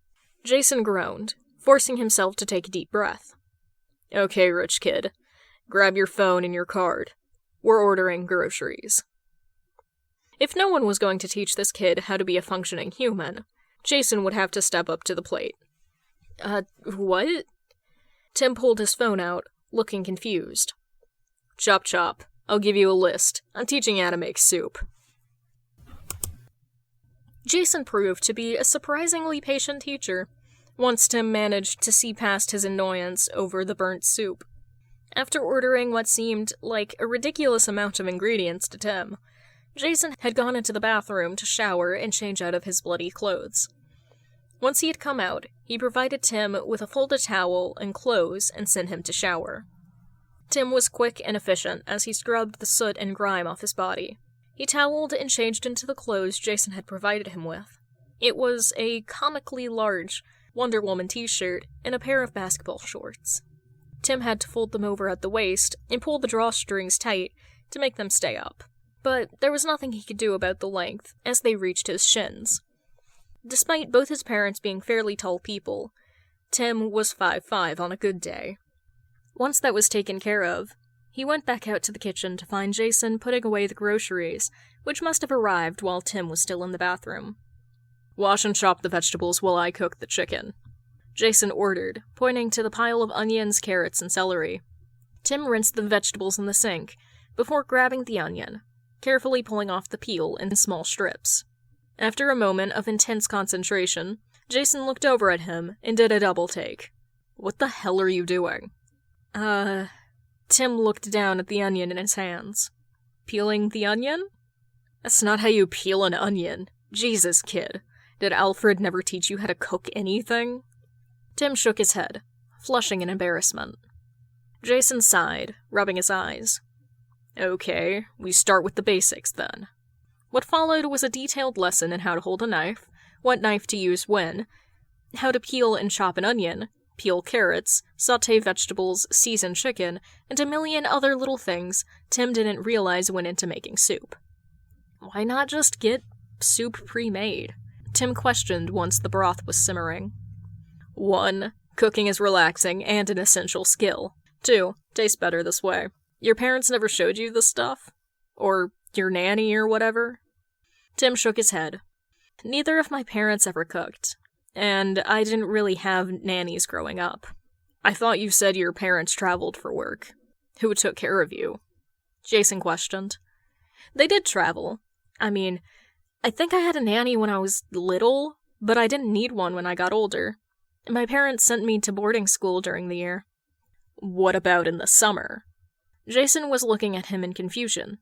Jason groaned, forcing himself to take a deep breath. "Okay, rich kid. Grab your phone and your card. We're ordering groceries." If no one was going to teach this kid how to be a functioning human, Jason would have to step up to the plate. What? Tim pulled his phone out, looking confused. "Chop chop. I'll give you a list. I'm teaching you how to make soup." Jason proved to be a surprisingly patient teacher, once Tim managed to see past his annoyance over the burnt soup. After ordering what seemed like a ridiculous amount of ingredients to Tim, Jason had gone into the bathroom to shower and change out of his bloody clothes. Once he had come out, he provided Tim with a folded towel and clothes and sent him to shower. Tim was quick and efficient as he scrubbed the soot and grime off his body. He toweled and changed into the clothes Jason had provided him with. It was a comically large Wonder Woman t-shirt and a pair of basketball shorts. Tim had to fold them over at the waist and pull the drawstrings tight to make them stay up. But there was nothing he could do about the length, as they reached his shins. Despite both his parents being fairly tall people, Tim was 5'5" on a good day. Once that was taken care of, he went back out to the kitchen to find Jason putting away the groceries, which must have arrived while Tim was still in the bathroom. "Wash and chop the vegetables while I cook the chicken," Jason ordered, pointing to the pile of onions, carrots, and celery. Tim rinsed the vegetables in the sink before grabbing the onion, carefully pulling off the peel in small strips. After a moment of intense concentration, Jason looked over at him and did a double take. "What the hell are you doing?" Tim looked down at the onion in his hands. "Peeling the onion?" "That's not how you peel an onion. Jesus, kid. Did Alfred never teach you how to cook anything?" Tim shook his head, flushing in embarrassment. Jason sighed, rubbing his eyes. "Okay, we start with the basics then." What followed was a detailed lesson in how to hold a knife, what knife to use when, how to peel and chop an onion, peel carrots, sauté vegetables, season chicken, and a million other little things Tim didn't realize went into making soup. Why not just get soup pre-made? Tim questioned once the broth was simmering. 1. Cooking is relaxing and an essential skill. 2. Tastes better this way. Your parents never showed you this stuff? Or your nanny or whatever? Tim shook his head. Neither of my parents ever cooked, and I didn't really have nannies growing up. I thought you said your parents traveled for work. Who took care of you? Jason questioned. They did travel. I mean, I think I had a nanny when I was little, but I didn't need one when I got older. My parents sent me to boarding school during the year. What about in the summer? Jason was looking at him in confusion.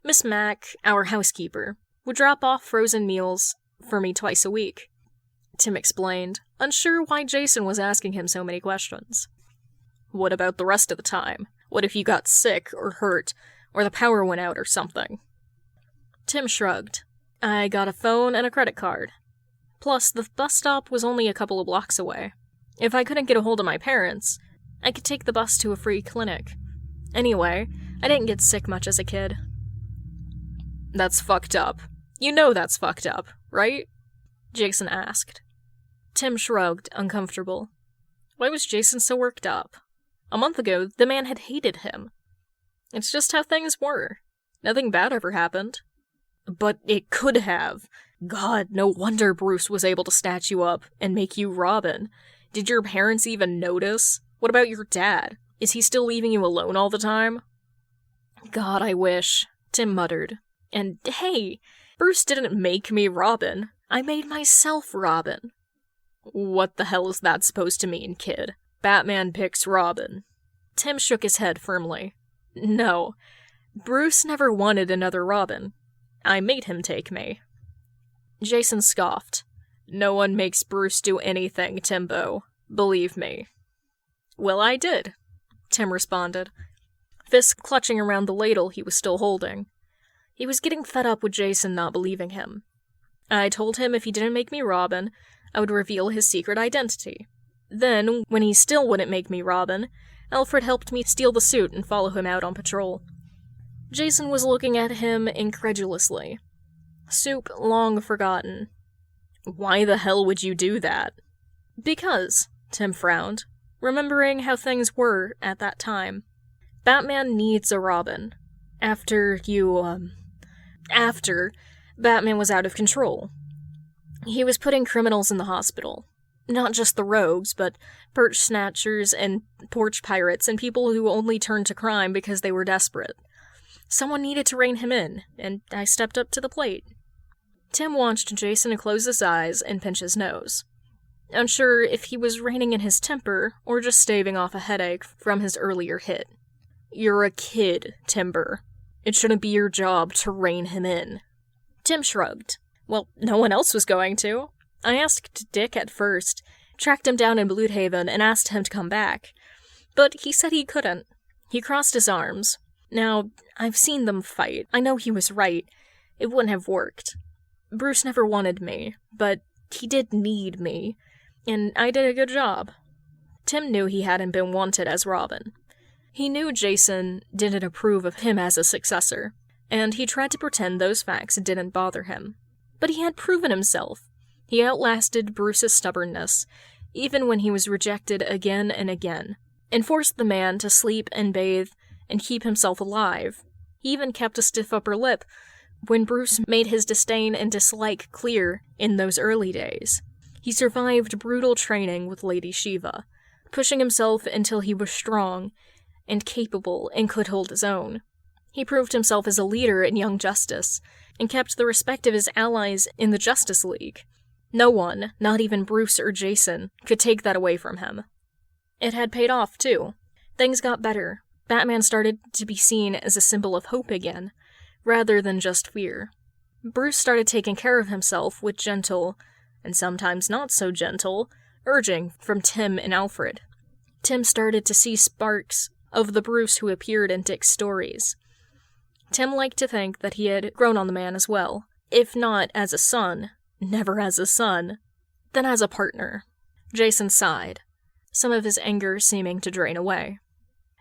Miss Mack, our housekeeper, would drop off frozen meals for me twice a week. Tim explained, unsure why Jason was asking him so many questions. What about the rest of the time? What if you got sick or hurt, or the power went out or something? Tim shrugged. I got a phone and a credit card. Plus, the bus stop was only a couple of blocks away. If I couldn't get a hold of my parents, I could take the bus to a free clinic. Anyway, I didn't get sick much as a kid. That's fucked up. You know that's fucked up, right? Jason asked. Tim shrugged, uncomfortable. Why was Jason so worked up? A month ago, the man had hated him. It's just how things were. Nothing bad ever happened. But it could have. God, no wonder Bruce was able to snatch you up and make you Robin. Did your parents even notice? What about your dad? Is he still leaving you alone all the time? God, I wish, Tim muttered. And hey, Bruce didn't make me Robin. I made myself Robin. What the hell is that supposed to mean, kid? Batman picks Robin. Tim shook his head firmly. No, Bruce never wanted another Robin. I made him take me. Jason scoffed. No one makes Bruce do anything, Timbo. Believe me. Well, I did, Tim responded, fist clutching around the ladle he was still holding. He was getting fed up with Jason not believing him. I told him if he didn't make me Robin, I would reveal his secret identity. Then, when he still wouldn't make me Robin, Alfred helped me steal the suit and follow him out on patrol. Jason was looking at him incredulously. Soup long forgotten. Why the hell would you do that? Because, Tim frowned, remembering how things were at that time. Batman needs a Robin. After Batman was out of control. He was putting criminals in the hospital. Not just the rogues, but perch snatchers and porch pirates and people who only turned to crime because they were desperate. Someone needed to rein him in, and I stepped up to the plate. Tim watched Jason close his eyes and pinch his nose, unsure if he was reining in his temper or just staving off a headache from his earlier hit. You're a kid, Timber. It shouldn't be your job to rein him in. Tim shrugged. Well, no one else was going to. I asked Dick at first, tracked him down in Bloodhaven and asked him to come back. But he said he couldn't. He crossed his arms. Now, I've seen them fight. I know he was right. It wouldn't have worked. Bruce never wanted me, but he did need me, and I did a good job. Tim knew he hadn't been wanted as Robin. He knew Jason didn't approve of him as a successor, and he tried to pretend those facts didn't bother him. But he had proven himself. He outlasted Bruce's stubbornness, even when he was rejected again and again, and forced the man to sleep and bathe and keep himself alive. He even kept a stiff upper lip when Bruce made his disdain and dislike clear in those early days. He survived brutal training with Lady Shiva, pushing himself until he was strong and capable and could hold his own. He proved himself as a leader in Young Justice, and kept the respect of his allies in the Justice League. No one, not even Bruce or Jason, could take that away from him. It had paid off, too. Things got better. Batman started to be seen as a symbol of hope again, rather than just fear. Bruce started taking care of himself with gentle, and sometimes not so gentle, urging from Tim and Alfred. Tim started to see sparks of the Bruce who appeared in Dick's stories. Tim liked to think that he had grown on the man as well, if not as a son, never as a son, then as a partner. Jason sighed, some of his anger seeming to drain away.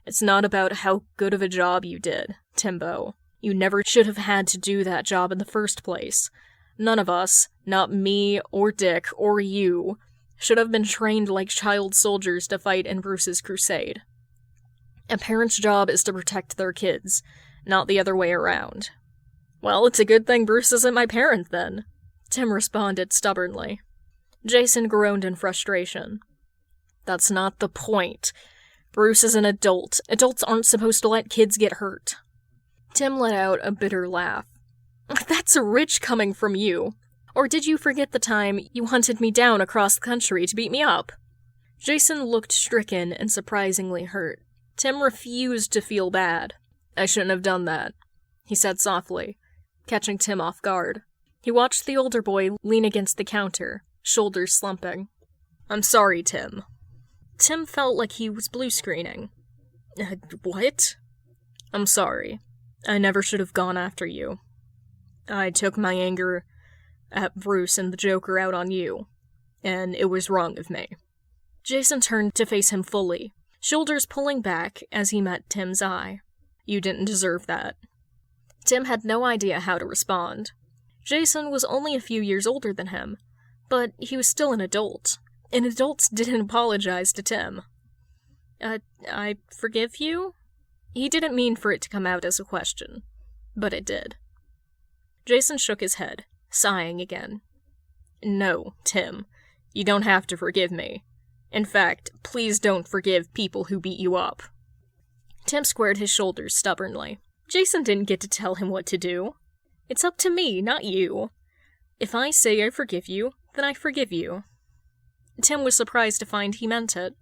It's not about how good of a job you did, Timbo. You never should have had to do that job in the first place. None of us, not me or Dick or you, should have been trained like child soldiers to fight in Bruce's crusade. A parent's job is to protect their kids, not the other way around. Well, it's a good thing Bruce isn't my parent, then, Tim responded stubbornly. Jason groaned in frustration. That's not the point. Bruce is an adult. Adults aren't supposed to let kids get hurt. Tim let out a bitter laugh. That's rich coming from you. Or did you forget the time you hunted me down across the country to beat me up? Jason looked stricken and surprisingly hurt. Tim refused to feel bad. I shouldn't have done that, he said softly, catching Tim off guard. He watched the older boy lean against the counter, shoulders slumping. I'm sorry, Tim. Tim felt like he was blue-screening. What? I'm sorry. I never should have gone after you. I took my anger at Bruce and the Joker out on you, and it was wrong of me. Jason turned to face him fully, shoulders pulling back as he met Tim's eye. You didn't deserve that. Tim had no idea how to respond. Jason was only a few years older than him, but he was still an adult, and adults didn't apologize to Tim. I forgive you? He didn't mean for it to come out as a question, but it did. Jason shook his head, sighing again. No, Tim, you don't have to forgive me. In fact, please don't forgive people who beat you up. Tim squared his shoulders stubbornly. Jason didn't get to tell him what to do. It's up to me, not you. If I say I forgive you, then I forgive you. Tim was surprised to find he meant it.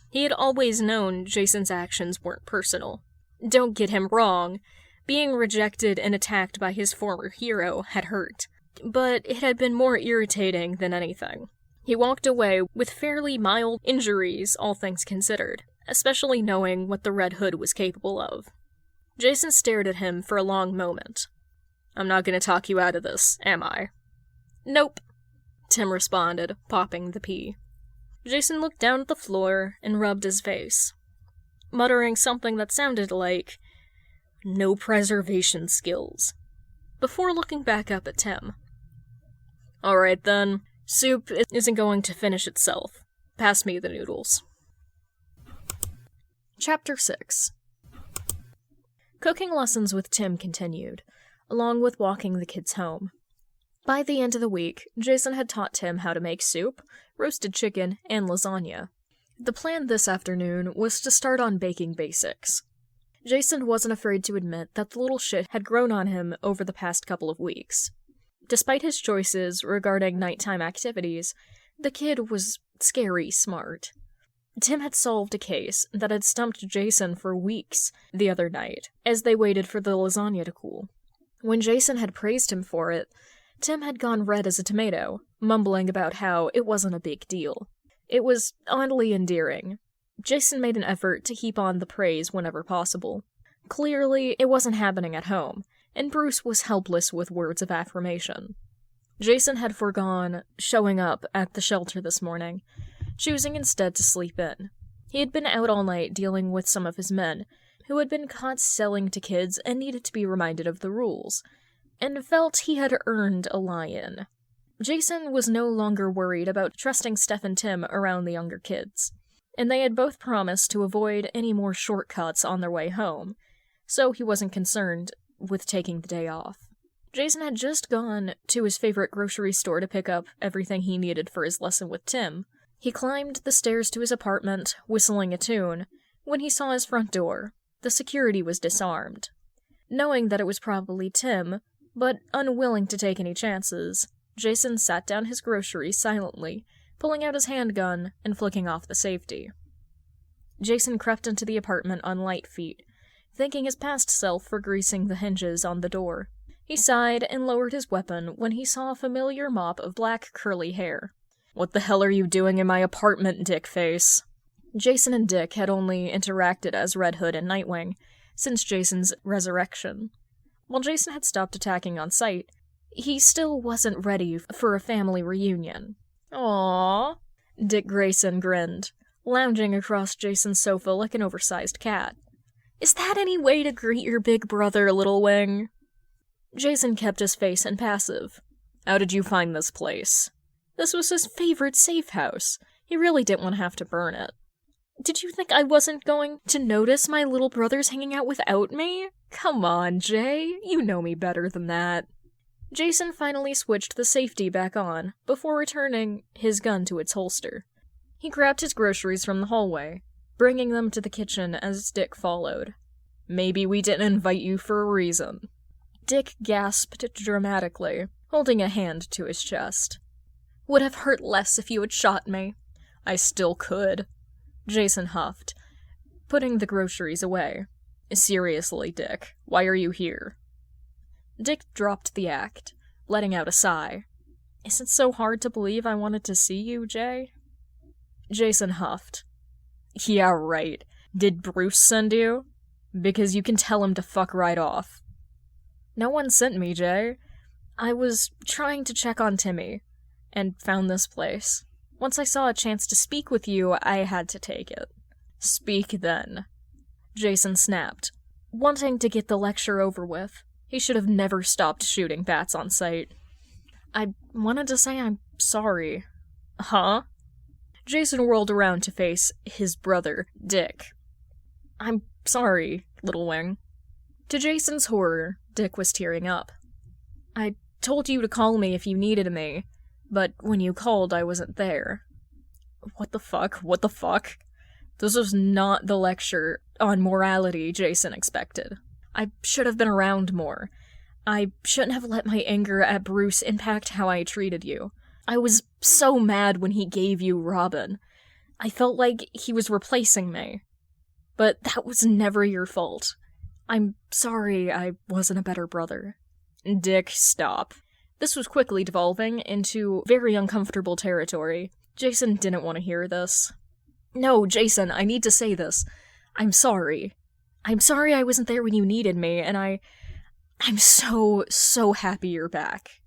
He had always known Jason's actions weren't personal. Don't get him wrong. Being rejected and attacked by his former hero had hurt, but it had been more irritating than anything. He walked away with fairly mild injuries, all things considered, especially knowing what the Red Hood was capable of. Jason stared at him for a long moment. I'm not going to talk you out of this, am I? Nope, Tim responded, popping the pea. Jason looked down at the floor and rubbed his face, muttering something that sounded like, no preservation skills, before looking back up at Tim. Alright then, soup isn't going to finish itself. Pass me the noodles. Chapter 6. Cooking lessons with Tim continued, along with walking the kids home. By the end of the week, Jason had taught Tim how to make soup, roasted chicken, and lasagna. The plan this afternoon was to start on baking basics. Jason wasn't afraid to admit that the little shit had grown on him over the past couple of weeks. Despite his choices regarding nighttime activities, the kid was scary smart. Tim had solved a case that had stumped Jason for weeks the other night, as they waited for the lasagna to cool. When Jason had praised him for it, Tim had gone red as a tomato, mumbling about how it wasn't a big deal. It was oddly endearing. Jason made an effort to heap on the praise whenever possible. Clearly, it wasn't happening at home, and Bruce was helpless with words of affirmation. Jason had foregone showing up at the shelter this morning, choosing instead to sleep in. He had been out all night dealing with some of his men, who had been caught selling to kids and needed to be reminded of the rules, and felt he had earned a lie-in. Jason was no longer worried about trusting Steph and Tim around the younger kids, and they had both promised to avoid any more shortcuts on their way home, so he wasn't concerned with taking the day off. Jason had just gone to his favorite grocery store to pick up everything he needed for his lesson with Tim. He climbed the stairs to his apartment, whistling a tune, when he saw his front door. The security was disarmed. Knowing that it was probably Tim, but unwilling to take any chances, Jason sat down his groceries silently, pulling out his handgun and flicking off the safety. Jason crept into the apartment on light feet, thanking his past self for greasing the hinges on the door. He sighed and lowered his weapon when he saw a familiar mop of black curly hair. "What the hell are you doing in my apartment, Dickface?" Jason and Dick had only interacted as Red Hood and Nightwing since Jason's resurrection. While Jason had stopped attacking on sight, he still wasn't ready for a family reunion. "Aww," Dick Grayson grinned, lounging across Jason's sofa like an oversized cat. "Is that any way to greet your big brother, Little Wing?" Jason kept his face impassive. "How did you find this place?" This was his favorite safe house. He really didn't want to have to burn it. "Did you think I wasn't going to notice my little brothers hanging out without me? Come on, Jay. You know me better than that." Jason finally switched the safety back on before returning his gun to its holster. He grabbed his groceries from the hallway, bringing them to the kitchen as Dick followed. "Maybe we didn't invite you for a reason." Dick gasped dramatically, holding a hand to his chest. "Would have hurt less if you had shot me." "I still could," Jason huffed, putting the groceries away. "Seriously, Dick, why are you here?" Dick dropped the act, letting out a sigh. "Is it so hard to believe I wanted to see you, Jay?" Jason huffed. "Yeah, right. Did Bruce send you? Because you can tell him to fuck right off." "No one sent me, Jay. I was trying to check on Timmy, and found this place. Once I saw a chance to speak with you, I had to take it." "Speak then," Jason snapped, wanting to get the lecture over with. He should have never stopped shooting bats on sight. "I wanted to say I'm sorry." "Huh?" Jason whirled around to face his brother, Dick. "I'm sorry, Little Wing." To Jason's horror, Dick was tearing up. "I told you to call me if you needed me, but when you called, I wasn't there." What the fuck? What the fuck? This was not the lecture on morality Jason expected. I should have been around more. I shouldn't have let my anger at Bruce impact how I treated you. I was so mad when he gave you Robin. I felt like he was replacing me. But that was never your fault. I'm sorry I wasn't a better brother." "Dick, stop." This was quickly devolving into very uncomfortable territory. Jason didn't want to hear this. "No, Jason, I need to say this. I'm sorry. I'm sorry I wasn't there when you needed me, and I'm so happy you're back."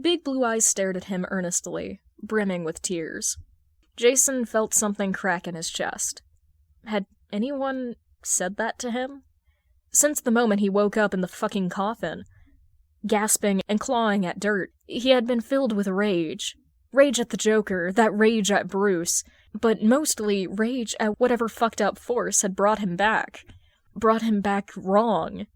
Big blue eyes stared at him earnestly, brimming with tears. Jason felt something crack in his chest. Had anyone said that to him? Since the moment he woke up in the fucking coffin, gasping and clawing at dirt, he had been filled with rage. Rage at the Joker, that rage at Bruce, but mostly rage at whatever fucked up force had brought him back. Brought him back wrong.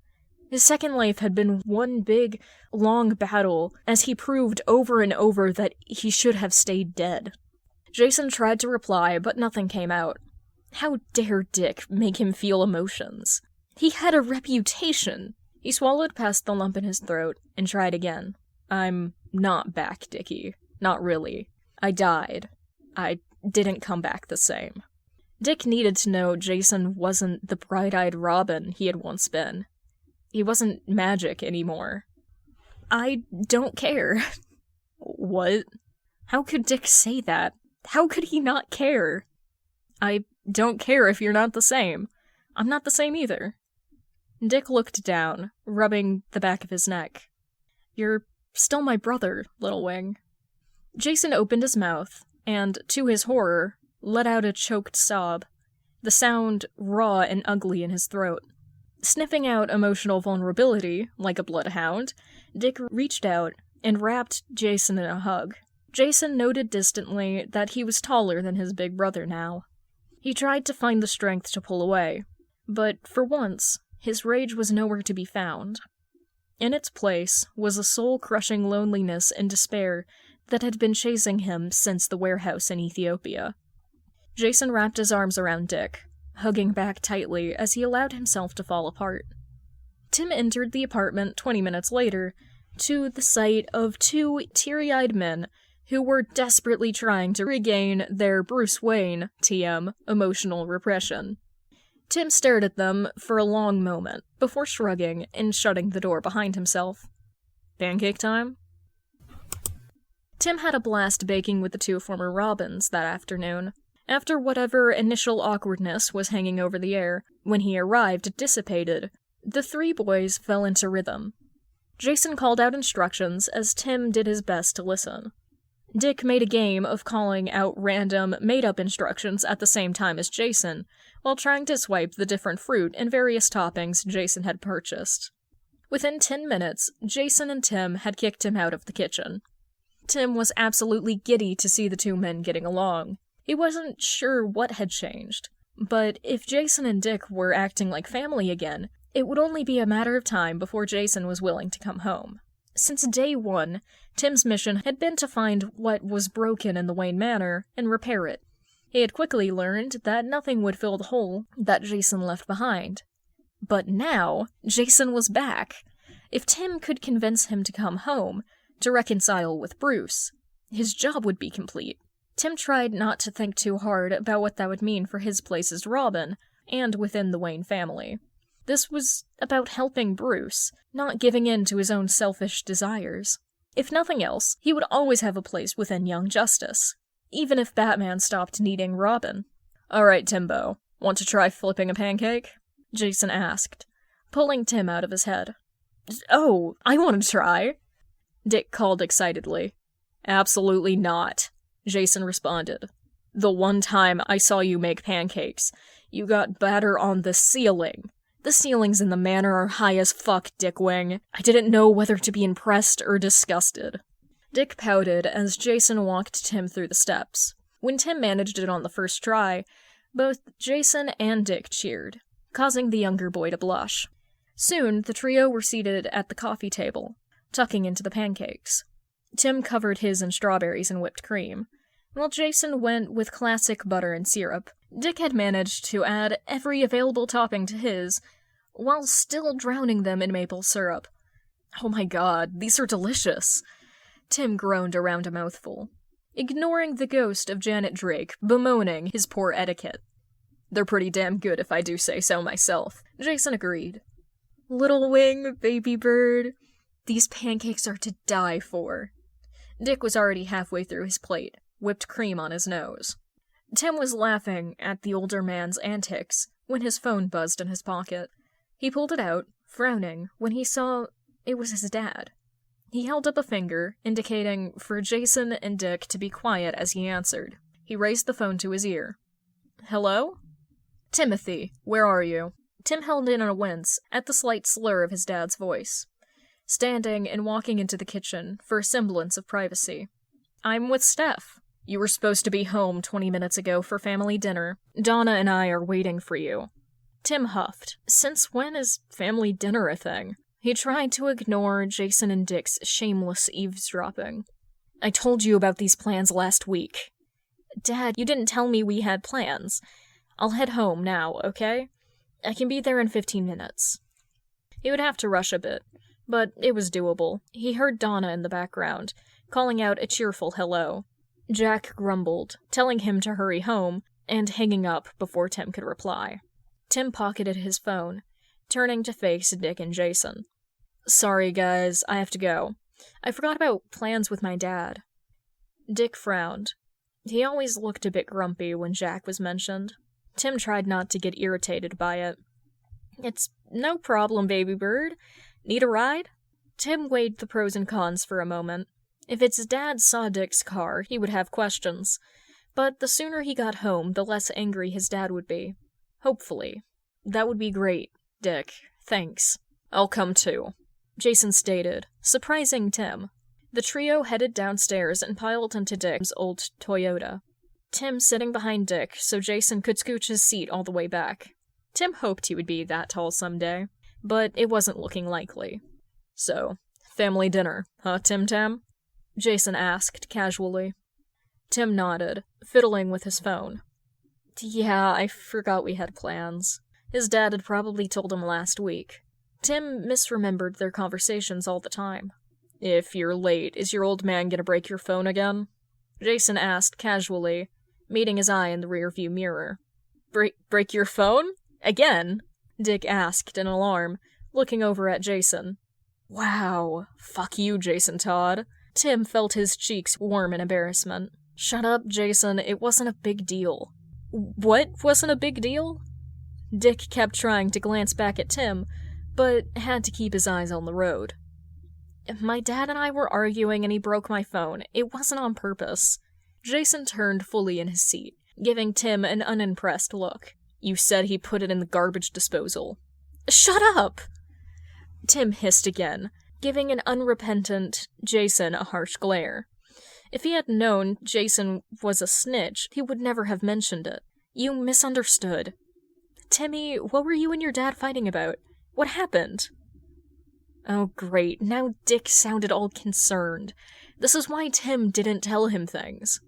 His second life had been one big, long battle, as he proved over and over that he should have stayed dead. Jason tried to reply, but nothing came out. How dare Dick make him feel emotions? He had a reputation. He swallowed past the lump in his throat and tried again. "I'm not back, Dickie. Not really. I died. I didn't come back the same." Dick needed to know Jason wasn't the bright-eyed Robin he had once been. He wasn't magic anymore. "I don't care." What? How could Dick say that? How could he not care? "I Don't care if you're not the same. I'm not the same either. Dick looked down, rubbing the back of his neck. You're still my brother, Little Wing. Jason opened his mouth, and, to his horror, let out a choked sob, the sound raw and ugly in his throat. Sniffing out emotional vulnerability, like a bloodhound, Dick reached out and wrapped Jason in a hug. Jason noted distantly that he was taller than his big brother now. He tried to find the strength to pull away, but for once, his rage was nowhere to be found. In its place was a soul-crushing loneliness and despair that had been chasing him since the warehouse in Ethiopia. Jason wrapped his arms around Dick, hugging back tightly as he allowed himself to fall apart. Tim entered the apartment 20 minutes later, to the sight of two teary-eyed men who were desperately trying to regain their Bruce Wayne, TM, emotional repression. Tim stared at them for a long moment, before shrugging and shutting the door behind himself. Pancake time? Tim had a blast baking with the two former Robins that afternoon. After whatever initial awkwardness was hanging over the air, when he arrived dissipated, the three boys fell into rhythm. Jason called out instructions as Tim did his best to listen. Dick made a game of calling out random, made-up instructions at the same time as Jason, while trying to swipe the different fruit and various toppings Jason had purchased. Within 10 minutes, Jason and Tim had kicked him out of the kitchen. Tim was absolutely giddy to see the two men getting along. He wasn't sure what had changed, but if Jason and Dick were acting like family again, it would only be a matter of time before Jason was willing to come home. Since day one, Tim's mission had been to find what was broken in the Wayne Manor and repair it. He had quickly learned that nothing would fill the hole that Jason left behind. But now, Jason was back. If Tim could convince him to come home, to reconcile with Bruce, his job would be complete. Tim tried not to think too hard about what that would mean for his place as Robin, and within the Wayne family. This was about helping Bruce, not giving in to his own selfish desires. If nothing else, he would always have a place within Young Justice, even if Batman stopped needing Robin. "Alright, Timbo, want to try flipping a pancake?" Jason asked, pulling Tim out of his head. "Oh, I want to try," Dick called excitedly. "Absolutely not," Jason responded. "The one time I saw you make pancakes, you got batter on the ceiling. The ceilings in the manor are high as fuck, Dickwing. I didn't know whether to be impressed or disgusted." Dick pouted as Jason walked Tim through the steps. When Tim managed it on the first try, both Jason and Dick cheered, causing the younger boy to blush. Soon, the trio were seated at the coffee table, tucking into the pancakes. Tim covered his in strawberries and whipped cream, while Jason went with classic butter and syrup. Dick had managed to add every available topping to his, while still drowning them in maple syrup. "Oh my god, these are delicious," Tim groaned around a mouthful, ignoring the ghost of Janet Drake bemoaning his poor etiquette. "They're pretty damn good if I do say so myself," Jason agreed. "Little Wing, baby bird, these pancakes are to die for." Dick was already halfway through his plate, whipped cream on his nose. Tim was laughing at the older man's antics when his phone buzzed in his pocket. He pulled it out, frowning, when he saw it was his dad. He held up a finger, indicating for Jason and Dick to be quiet as he answered. He raised the phone to his ear. "Hello? Timothy, where are you?" Tim held in a wince at the slight slur of his dad's voice, standing and walking into the kitchen for a semblance of privacy. "I'm with Steph. You were supposed to be home 20 minutes ago for family dinner. Donna and I are waiting for you." Tim huffed. Since when is family dinner a thing? He tried to ignore Jason and Dick's shameless eavesdropping. "I told you about these plans last week." "Dad, you didn't tell me we had plans. I'll head home now, okay? I can be there in 15 minutes. He would have to rush a bit, but it was doable. He heard Donna in the background, calling out a cheerful hello. Jack grumbled, telling him to hurry home, and hanging up before Tim could reply. Tim pocketed his phone, turning to face Dick and Jason. "Sorry, guys, I have to go. I forgot about plans with my dad." Dick frowned. He always looked a bit grumpy when Jack was mentioned. Tim tried not to get irritated by it. "It's no problem, baby bird. Need a ride?" Tim weighed the pros and cons for a moment. If its dad saw Dick's car, he would have questions. But the sooner he got home, the less angry his dad would be. Hopefully. "That would be great, Dick. Thanks. I'll come too," Jason stated, surprising Tim. The trio headed downstairs and piled into Dick's old Toyota. Tim sitting behind Dick so Jason could scooch his seat all the way back. Tim hoped he would be that tall someday, but it wasn't looking likely. "So, family dinner, huh, Tim Tam?" Jason asked casually. Tim nodded, fiddling with his phone. "Yeah, I forgot we had plans. His dad had probably told him last week." Tim misremembered their conversations all the time. "If you're late, is your old man gonna break your phone again?" Jason asked casually, meeting his eye in the rearview mirror. Break your phone? Again?" Dick asked in alarm, looking over at Jason. "Wow. Fuck you, Jason Todd." Tim felt his cheeks warm in embarrassment. "Shut up, Jason. It wasn't a big deal." "What wasn't a big deal?" Dick kept trying to glance back at Tim, but had to keep his eyes on the road. "My dad and I were arguing and he broke my phone. It wasn't on purpose." Jason turned fully in his seat, giving Tim an unimpressed look. "You said he put it in the garbage disposal." "Shut up!" Tim hissed again, giving an unrepentant Jason a harsh glare. If he had known Jason was a snitch, he would never have mentioned it. "You misunderstood." "Timmy, what were you and your dad fighting about? What happened?" Oh, great. Now Dick sounded all concerned. This is why Tim didn't tell him things.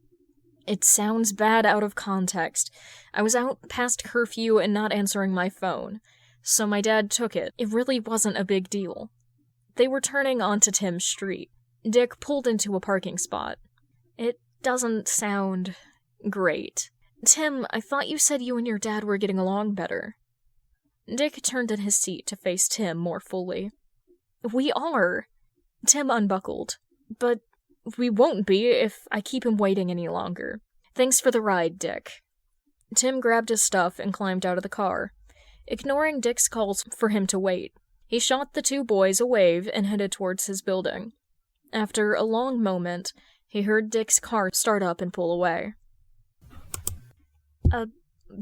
"It sounds bad out of context. I was out past curfew and not answering my phone, so my dad took it. It really wasn't a big deal." They were turning onto Tim's street. Dick pulled into a parking spot. "It doesn't sound great. Tim, I thought you said you and your dad were getting along better." Dick turned in his seat to face Tim more fully. "We are." Tim unbuckled. "But we won't be if I keep him waiting any longer. Thanks for the ride, Dick." Tim grabbed his stuff and climbed out of the car, ignoring Dick's calls for him to wait. He shot the two boys a wave and headed towards his building. After a long moment, he heard Dick's car start up and pull away.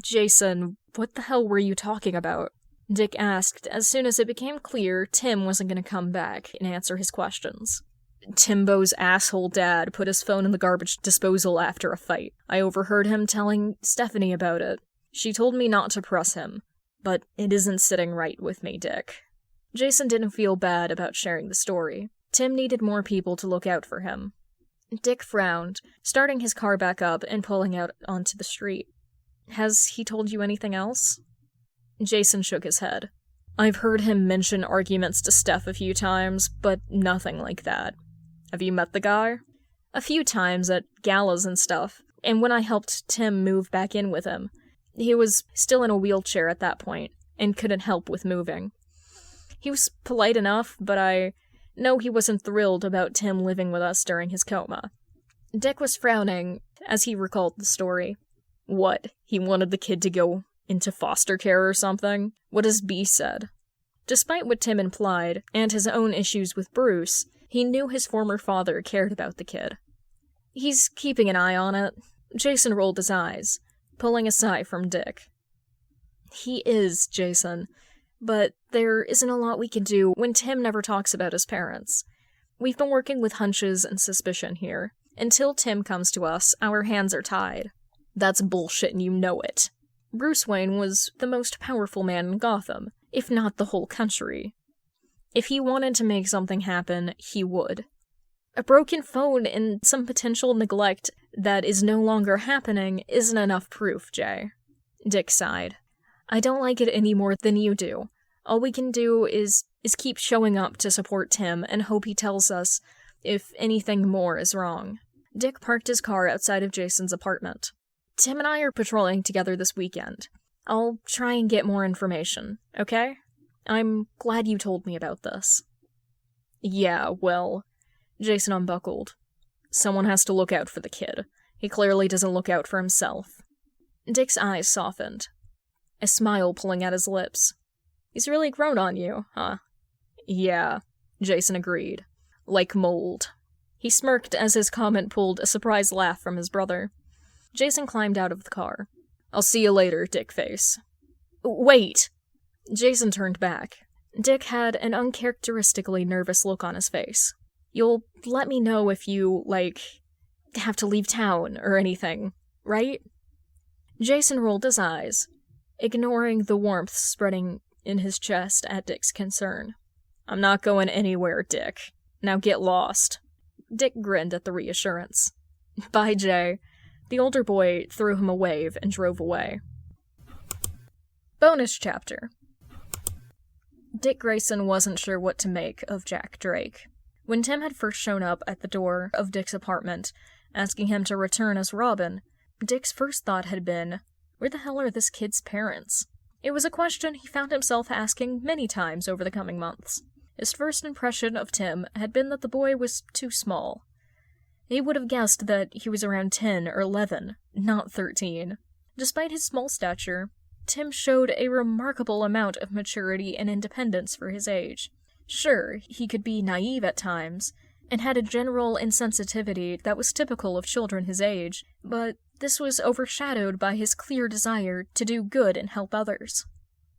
Jason, what the hell were you talking about?" Dick asked as soon as it became clear Tim wasn't going to come back and answer his questions. "Timbo's asshole dad put his phone in the garbage disposal after a fight. I overheard him telling Stephanie about it. She told me not to press him, but it isn't sitting right with me, Dick." Jason didn't feel bad about sharing the story. Tim needed more people to look out for him. Dick frowned, starting his car back up and pulling out onto the street. "Has he told you anything else?" Jason shook his head. "I've heard him mention arguments to Steph a few times, but nothing like that. Have you met the guy?" "A few times at galas and stuff, and when I helped Tim move back in with him. He was still in a wheelchair at that point, and couldn't help with moving. He was polite enough, but I know he wasn't thrilled about Tim living with us during his coma." Dick was frowning as he recalled the story. "What, he wanted the kid to go into foster care or something? What has B said?" Despite what Tim implied, and his own issues with Bruce, he knew his former father cared about the kid. "He's keeping an eye on it." Jason rolled his eyes, pulling a sigh from Dick. "He is, Jason, but there isn't a lot we can do when Tim never talks about his parents. We've been working with hunches and suspicion here. Until Tim comes to us, our hands are tied." "That's bullshit and you know it." Bruce Wayne was the most powerful man in Gotham, if not the whole country. If he wanted to make something happen, he would. A broken phone and some potential neglect that is no longer happening isn't enough proof, Jay. Dick sighed. "I don't like it any more than you do. All we can do is keep showing up to support Tim and hope he tells us if anything more is wrong." Dick parked his car outside of Jason's apartment. "Tim and I are patrolling together this weekend. I'll try and get more information, okay? I'm glad you told me about this." "Yeah, well," Jason unbuckled. "Someone has to look out for the kid. He clearly doesn't look out for himself." Dick's eyes softened, a smile pulling at his lips. "He's really grown on you, huh?" "Yeah," Jason agreed. "Like mold." He smirked as his comment pulled a surprised laugh from his brother. Jason climbed out of the car. "I'll see you later, Dickface." "Wait!" Jason turned back. Dick had an uncharacteristically nervous look on his face. "You'll let me know if you, have to leave town or anything, right?" Jason rolled his eyes, ignoring the warmth spreading in his chest at Dick's concern. "I'm not going anywhere, Dick. Now get lost." Dick grinned at the reassurance. "Bye, Jay." The older boy threw him a wave and drove away. Bonus chapter. Dick Grayson wasn't sure what to make of Jack Drake. When Tim had first shown up at the door of Dick's apartment, asking him to return as Robin, Dick's first thought had been, where the hell are this kid's parents? It was a question he found himself asking many times over the coming months. His first impression of Tim had been that the boy was too small. He would have guessed that he was around 10 or 11, not 13. Despite his small stature, Tim showed a remarkable amount of maturity and independence for his age. Sure, he could be naive at times, and had a general insensitivity that was typical of children his age, but this was overshadowed by his clear desire to do good and help others.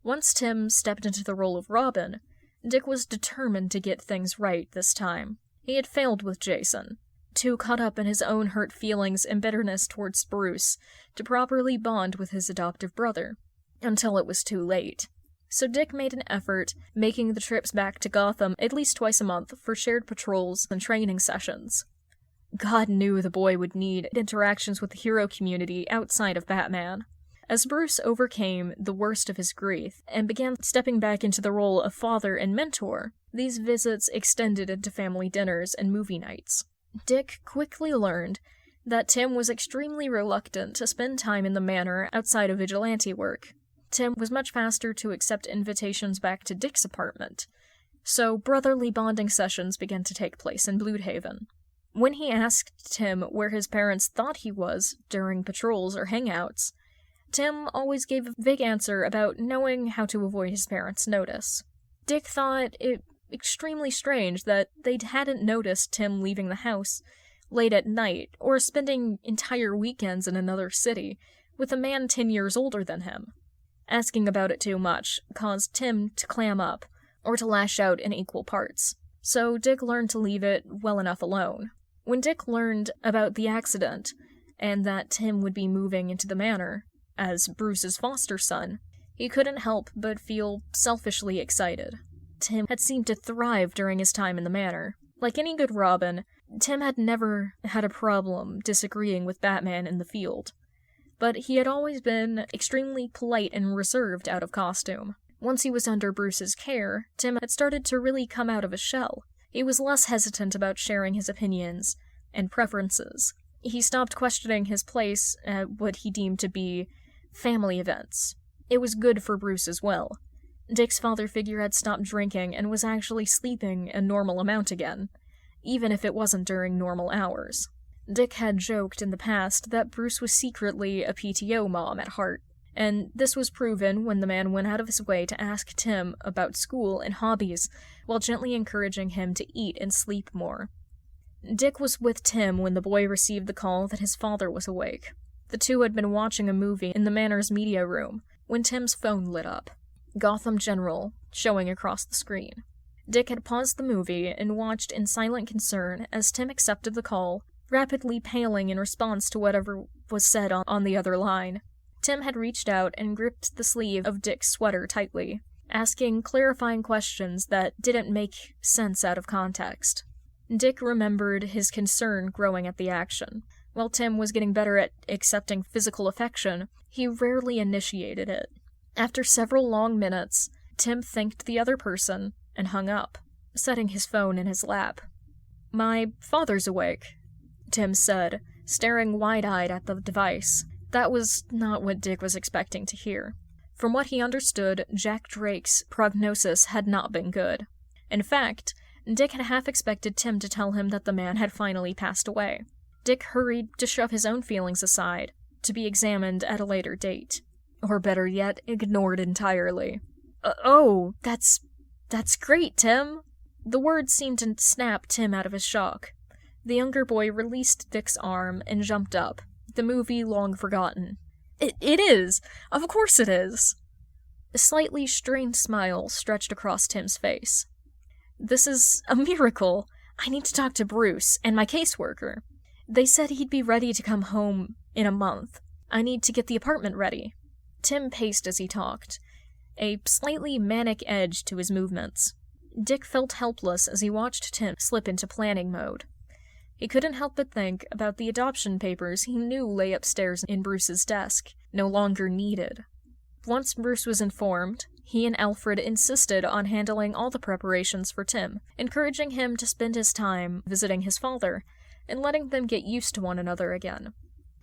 Once Tim stepped into the role of Robin, Dick was determined to get things right this time. He had failed with Jason, too caught up in his own hurt feelings and bitterness towards Bruce to properly bond with his adoptive brother, until it was too late. So Dick made an effort, making the trips back to Gotham at least twice a month for shared patrols and training sessions. God knew the boy would need interactions with the hero community outside of Batman. As Bruce overcame the worst of his grief and began stepping back into the role of father and mentor, these visits extended into family dinners and movie nights. Dick quickly learned that Tim was extremely reluctant to spend time in the manor outside of vigilante work. Tim was much faster to accept invitations back to Dick's apartment, so brotherly bonding sessions began to take place in Bloodhaven. When he asked Tim where his parents thought he was during patrols or hangouts, Tim always gave a vague answer about knowing how to avoid his parents' notice. Dick thought it extremely strange that they hadn't noticed Tim leaving the house late at night or spending entire weekends in another city with a man 10 years older than him. Asking about it too much caused Tim to clam up or to lash out in equal parts, so Dick learned to leave it well enough alone. When Dick learned about the accident and that Tim would be moving into the manor as Bruce's foster son, he couldn't help but feel selfishly excited. Tim had seemed to thrive during his time in the manor. Like any good Robin, Tim had never had a problem disagreeing with Batman in the field, but he had always been extremely polite and reserved out of costume. Once he was under Bruce's care, Tim had started to really come out of his shell. He was less hesitant about sharing his opinions and preferences. He stopped questioning his place at what he deemed to be family events. It was good for Bruce as well. Dick's father figure had stopped drinking and was actually sleeping a normal amount again, even if it wasn't during normal hours. Dick had joked in the past that Bruce was secretly a PTO mom at heart, and this was proven when the man went out of his way to ask Tim about school and hobbies while gently encouraging him to eat and sleep more. Dick was with Tim when the boy received the call that his father was awake. The two had been watching a movie in the manor's media room when Tim's phone lit up, Gotham General showing across the screen. Dick had paused the movie and watched in silent concern as Tim accepted the call, rapidly paling in response to whatever was said on the other line. Tim had reached out and gripped the sleeve of Dick's sweater tightly, asking clarifying questions that didn't make sense out of context. Dick remembered his concern growing at the action. While Tim was getting better at accepting physical affection, he rarely initiated it. After several long minutes, Tim thanked the other person and hung up, setting his phone in his lap. "My father's awake," Tim said, staring wide-eyed at the device. That was not what Dick was expecting to hear. From what he understood, Jack Drake's prognosis had not been good. In fact, Dick had half expected Tim to tell him that the man had finally passed away. Dick hurried to shove his own feelings aside to be examined at a later date. Or better yet, ignored entirely. Oh, that's great, Tim! The words seemed to snap Tim out of his shock. The younger boy released Dick's arm and jumped up, the movie long forgotten. It is! Of course it is! A slightly strained smile stretched across Tim's face. This is a miracle! I need to talk to Bruce and my caseworker. They said he'd be ready to come home in a month. I need to get the apartment ready. Tim paced as he talked, a slightly manic edge to his movements. Dick felt helpless as he watched Tim slip into planning mode. He couldn't help but think about the adoption papers he knew lay upstairs in Bruce's desk, no longer needed. Once Bruce was informed, he and Alfred insisted on handling all the preparations for Tim, encouraging him to spend his time visiting his father, and letting them get used to one another again.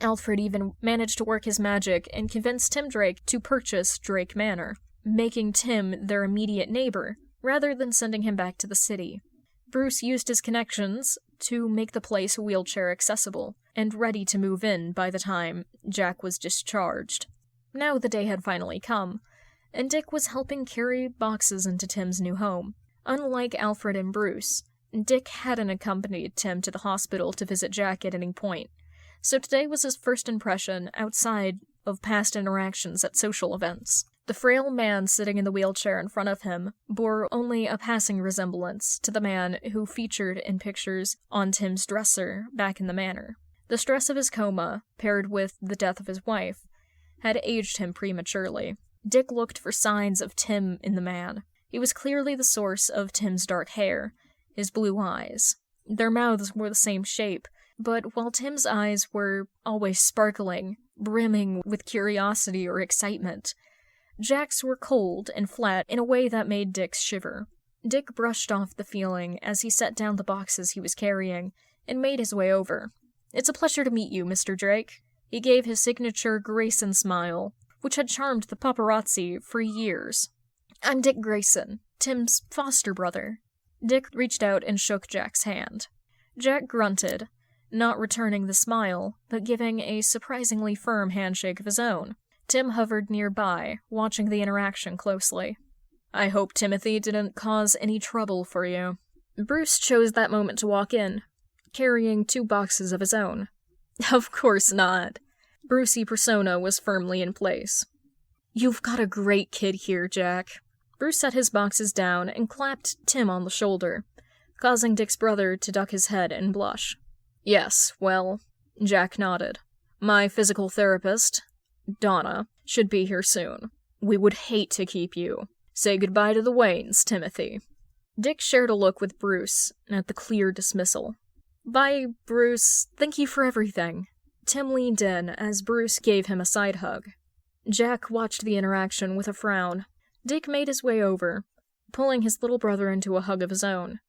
Alfred even managed to work his magic and convince Tim Drake to purchase Drake Manor, making Tim their immediate neighbor, rather than sending him back to the city. Bruce used his connections to make the place wheelchair accessible, and ready to move in by the time Jack was discharged. Now the day had finally come, and Dick was helping carry boxes into Tim's new home. Unlike Alfred and Bruce, Dick hadn't accompanied Tim to the hospital to visit Jack at any point, so today was his first impression outside of past interactions at social events. The frail man sitting in the wheelchair in front of him bore only a passing resemblance to the man who featured in pictures on Tim's dresser back in the manor. The stress of his coma, paired with the death of his wife, had aged him prematurely. Dick looked for signs of Tim in the man. He was clearly the source of Tim's dark hair, his blue eyes. Their mouths were the same shape, but while Tim's eyes were always sparkling, brimming with curiosity or excitement, Jack's were cold and flat in a way that made Dick shiver. Dick brushed off the feeling as he set down the boxes he was carrying and made his way over. "It's a pleasure to meet you, Mr. Drake." He gave his signature Grayson smile, which had charmed the paparazzi for years. "I'm Dick Grayson, Tim's foster brother." Dick reached out and shook Jack's hand. Jack grunted, not returning the smile, but giving a surprisingly firm handshake of his own. Tim hovered nearby, watching the interaction closely. "I hope Timothy didn't cause any trouble for you." Bruce chose that moment to walk in, carrying 2 boxes of his own. "Of course not." Brucey persona was firmly in place. "You've got a great kid here, Jack." Bruce set his boxes down and clapped Tim on the shoulder, causing Dick's brother to duck his head and blush. "Yes, well," Jack nodded. "My physical therapist, Donna, should be here soon. We would hate to keep you. Say goodbye to the Waynes, Timothy." Dick shared a look with Bruce at the clear dismissal. "Bye, Bruce. Thank you for everything." Tim leaned in as Bruce gave him a side hug. Jack watched the interaction with a frown. Dick made his way over, pulling his little brother into a hug of his own.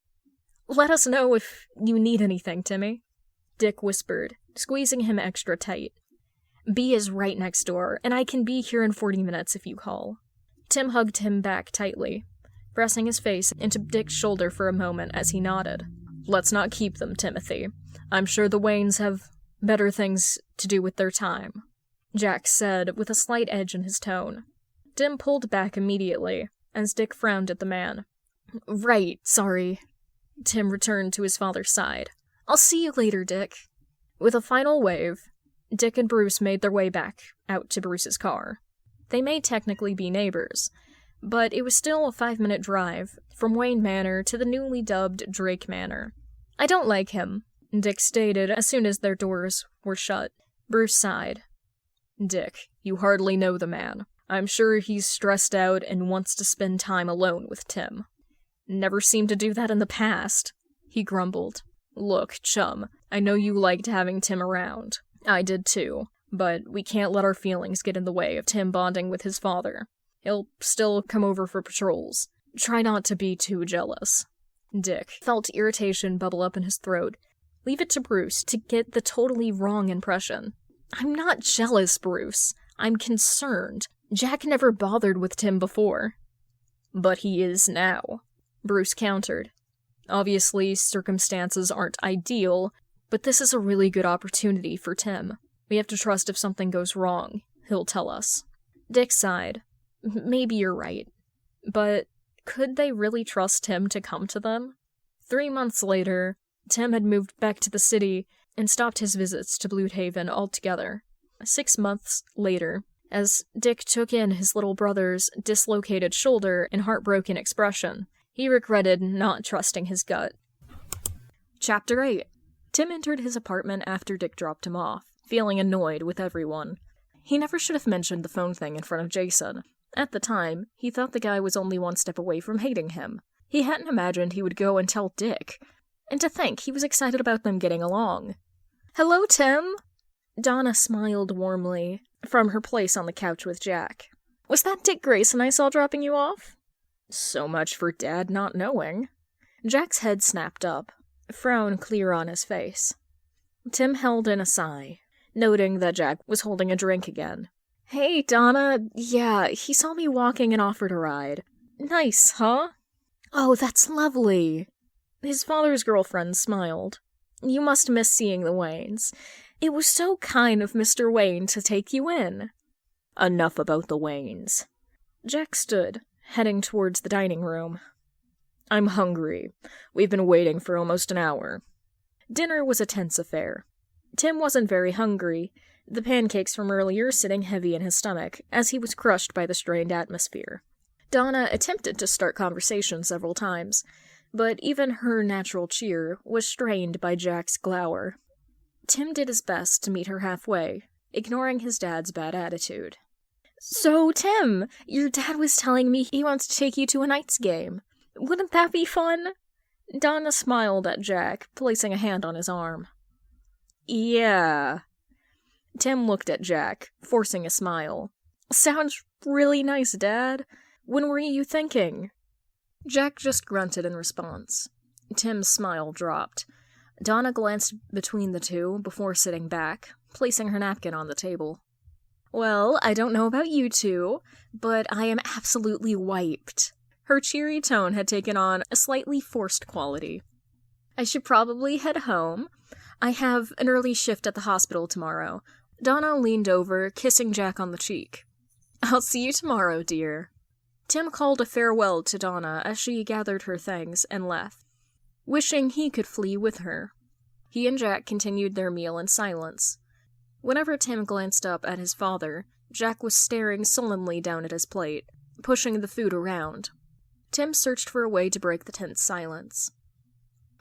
"Let us know if you need anything, Timmy," Dick whispered, squeezing him extra tight. "B is right next door, and I can be here in 40 minutes if you call." Tim hugged him back tightly, pressing his face into Dick's shoulder for a moment as he nodded. "Let's not keep them, Timothy. I'm sure the Waynes have better things to do with their time," Jack said with a slight edge in his tone. Tim pulled back immediately, as Dick frowned at the man. "Right, sorry." Tim returned to his father's side. "I'll see you later, Dick." With a final wave, Dick and Bruce made their way back out to Bruce's car. They may technically be neighbors, but it was still a 5-minute drive from Wayne Manor to the newly dubbed Drake Manor. "I don't like him," Dick stated as soon as their doors were shut. Bruce sighed. "Dick, you hardly know the man. I'm sure he's stressed out and wants to spend time alone with Tim." "Never seemed to do that in the past," he grumbled. "Look, chum, I know you liked having Tim around. I did too, but we can't let our feelings get in the way of Tim bonding with his father. He'll still come over for patrols. Try not to be too jealous." Dick felt irritation bubble up in his throat. Leave it to Bruce to get the totally wrong impression. "I'm not jealous, Bruce. I'm concerned. Jack never bothered with Tim before." "But he is now," Bruce countered. "Obviously, circumstances aren't ideal, but this is a really good opportunity for Tim. We have to trust if something goes wrong, he'll tell us. Dick sighed. Maybe you're right. But could they really trust Tim to come to them? 3 months later, Tim had moved back to the city and stopped his visits to Blue Haven altogether. 6 months later, as Dick took in his little brother's dislocated shoulder and heartbroken expression, he regretted not trusting his gut. Chapter 8. Tim entered his apartment after Dick dropped him off, feeling annoyed with everyone. He never should have mentioned the phone thing in front of Jason. At the time, he thought the guy was only one step away from hating him. He hadn't imagined he would go and tell Dick. And to think he was excited about them getting along. "Hello, Tim!" Donna smiled warmly from her place on the couch with Jack. "Was that Dick Grayson I saw dropping you off?" "So much for Dad not knowing." Jack's head snapped up, a frown clear on his face. Tim held in a sigh, noting that Jack was holding a drink again. "Hey, Donna, yeah, he saw me walking and offered a ride. Nice, huh?" "Oh, that's lovely." His father's girlfriend smiled. "You must miss seeing the Waynes. It was so kind of Mr. Wayne to take you in." "Enough about the Waynes." Jack stood, heading towards the dining room. "I'm hungry. We've been waiting for almost an hour." Dinner was a tense affair. Tim wasn't very hungry, the pancakes from earlier sitting heavy in his stomach, as he was crushed by the strained atmosphere. Donna attempted to start conversation several times, but even her natural cheer was strained by Jack's glower. Tim did his best to meet her halfway, ignoring his dad's bad attitude. "So, Tim, your dad was telling me he wants to take you to a Knights game. Wouldn't that be fun?" Donna smiled at Jack, placing a hand on his arm. "Yeah." Tim looked at Jack, forcing a smile. "Sounds really nice, Dad. When were you thinking?" Jack just grunted in response. Tim's smile dropped. Donna glanced between the two before sitting back, placing her napkin on the table. "Well, I don't know about you two, but I am absolutely wiped." Her cheery tone had taken on a slightly forced quality. "I should probably head home. I have an early shift at the hospital tomorrow." Donna leaned over, kissing Jack on the cheek. "I'll see you tomorrow, dear." Tim called a farewell to Donna as she gathered her things and left, wishing he could flee with her. He and Jack continued their meal in silence. Whenever Tim glanced up at his father, Jack was staring sullenly down at his plate, pushing the food around. Tim searched for a way to break the tense silence.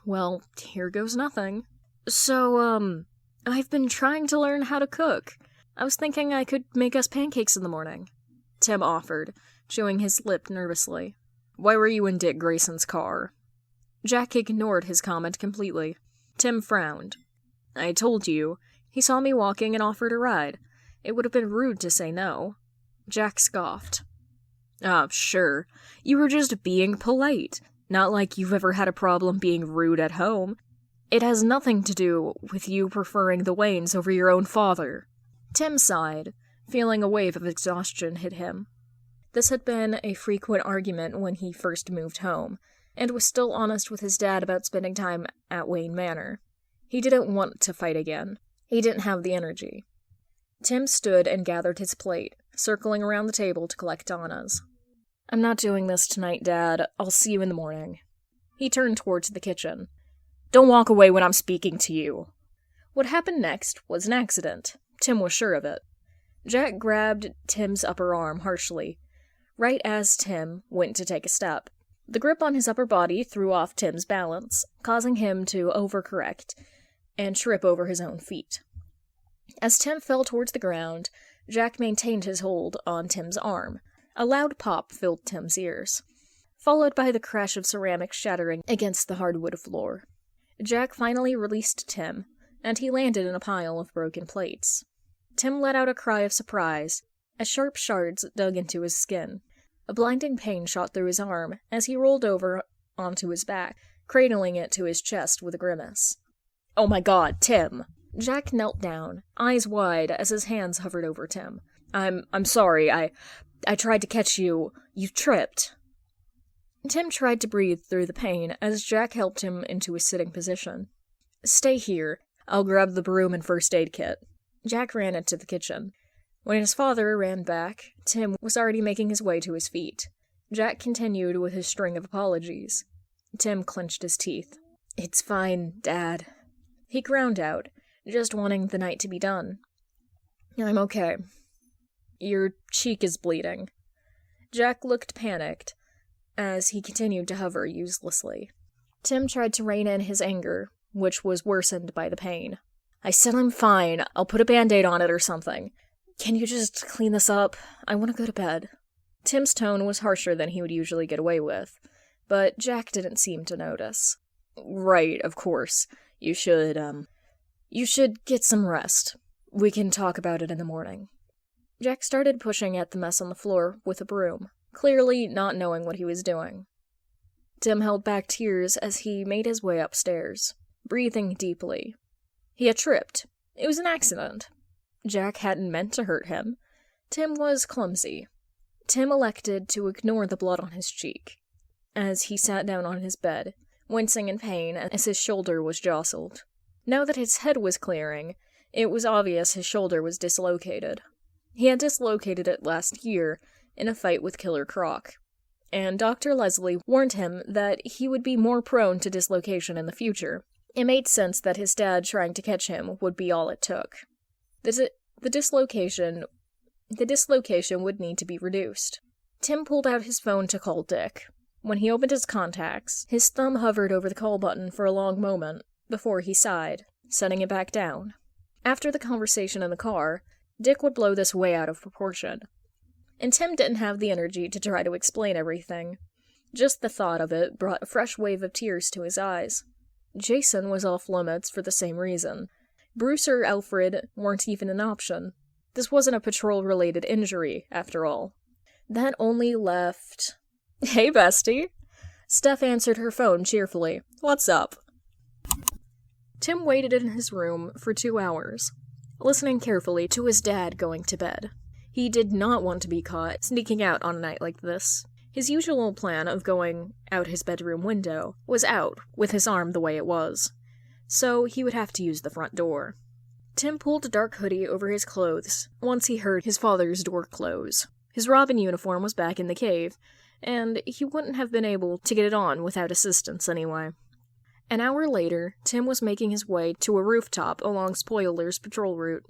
"Well, here goes nothing. So, I've been trying to learn how to cook. I was thinking I could make us pancakes in the morning," Tim offered, chewing his lip nervously. "Why were you in Dick Grayson's car?" Jack ignored his comment completely. Tim frowned. "I told you. He saw me walking and offered a ride. It would have been rude to say no." Jack scoffed. "Ah, sure. You were just being polite. Not like you've ever had a problem being rude at home. It has nothing to do with you preferring the Waynes over your own father." Tim sighed, feeling a wave of exhaustion hit him. This had been a frequent argument when he first moved home, and was still honest with his dad about spending time at Wayne Manor. He didn't want to fight again. He didn't have the energy. Tim stood and gathered his plate, circling around the table to collect Donna's. "I'm not doing this tonight, Dad. I'll see you in the morning." He turned towards the kitchen. "Don't walk away when I'm speaking to you." What happened next was an accident. Tim was sure of it. Jack grabbed Tim's upper arm harshly, right as Tim went to take a step. The grip on his upper body threw off Tim's balance, causing him to overcorrect and trip over his own feet. As Tim fell towards the ground, Jack maintained his hold on Tim's arm. A loud pop filled Tim's ears, followed by the crash of ceramics shattering against the hardwood floor. Jack finally released Tim, and he landed in a pile of broken plates. Tim let out a cry of surprise, as sharp shards dug into his skin. A blinding pain shot through his arm as he rolled over onto his back, cradling it to his chest with a grimace. "Oh my God, Tim!" Jack knelt down, eyes wide as his hands hovered over Tim. I'm sorry, I tried to catch you. You tripped." Tim tried to breathe through the pain as Jack helped him into a sitting position. "Stay here. I'll grab the broom and first aid kit." Jack ran into the kitchen. When his father ran back, Tim was already making his way to his feet. Jack continued with his string of apologies. Tim clenched his teeth. "It's fine, Dad." He ground out, just wanting the night to be done. "I'm okay. Your cheek is bleeding." Jack looked panicked as he continued to hover uselessly. Tim tried to rein in his anger, which was worsened by the pain. "I said I'm fine. I'll put a Band-Aid on it or something. Can you just clean this up? I want to go to bed." Tim's tone was harsher than he would usually get away with, but Jack didn't seem to notice. "Right, of course. You should get some rest. We can talk about it in the morning." Jack started pushing at the mess on the floor with a broom, clearly not knowing what he was doing. Tim held back tears as he made his way upstairs, breathing deeply. He had tripped. It was an accident. Jack hadn't meant to hurt him. Tim was clumsy. Tim elected to ignore the blood on his cheek, as he sat down on his bed, wincing in pain as his shoulder was jostled. Now that his head was clearing, it was obvious his shoulder was dislocated. He had dislocated it last year in a fight with Killer Croc, and Dr. Leslie warned him that he would be more prone to dislocation in the future. It made sense that his dad trying to catch him would be all it took. The dislocation would need to be reduced. Tim pulled out his phone to call Dick. When he opened his contacts, his thumb hovered over the call button for a long moment before he sighed, setting it back down. After the conversation in the car, Dick would blow this way out of proportion. And Tim didn't have the energy to try to explain everything. Just the thought of it brought a fresh wave of tears to his eyes. Jason was off limits for the same reason. Bruce or Alfred weren't even an option. This wasn't a patrol-related injury, after all. That only left... "Hey, bestie!" Steph answered her phone cheerfully. "What's up?" Tim waited in his room for 2 hours, listening carefully to his dad going to bed. He did not want to be caught sneaking out on a night like this. His usual plan of going out his bedroom window was out, with his arm the way it was, so he would have to use the front door. Tim pulled a dark hoodie over his clothes once he heard his father's door close. His Robin uniform was back in the cave, and he wouldn't have been able to get it on without assistance anyway. An hour later, Tim was making his way to a rooftop along Spoiler's patrol route.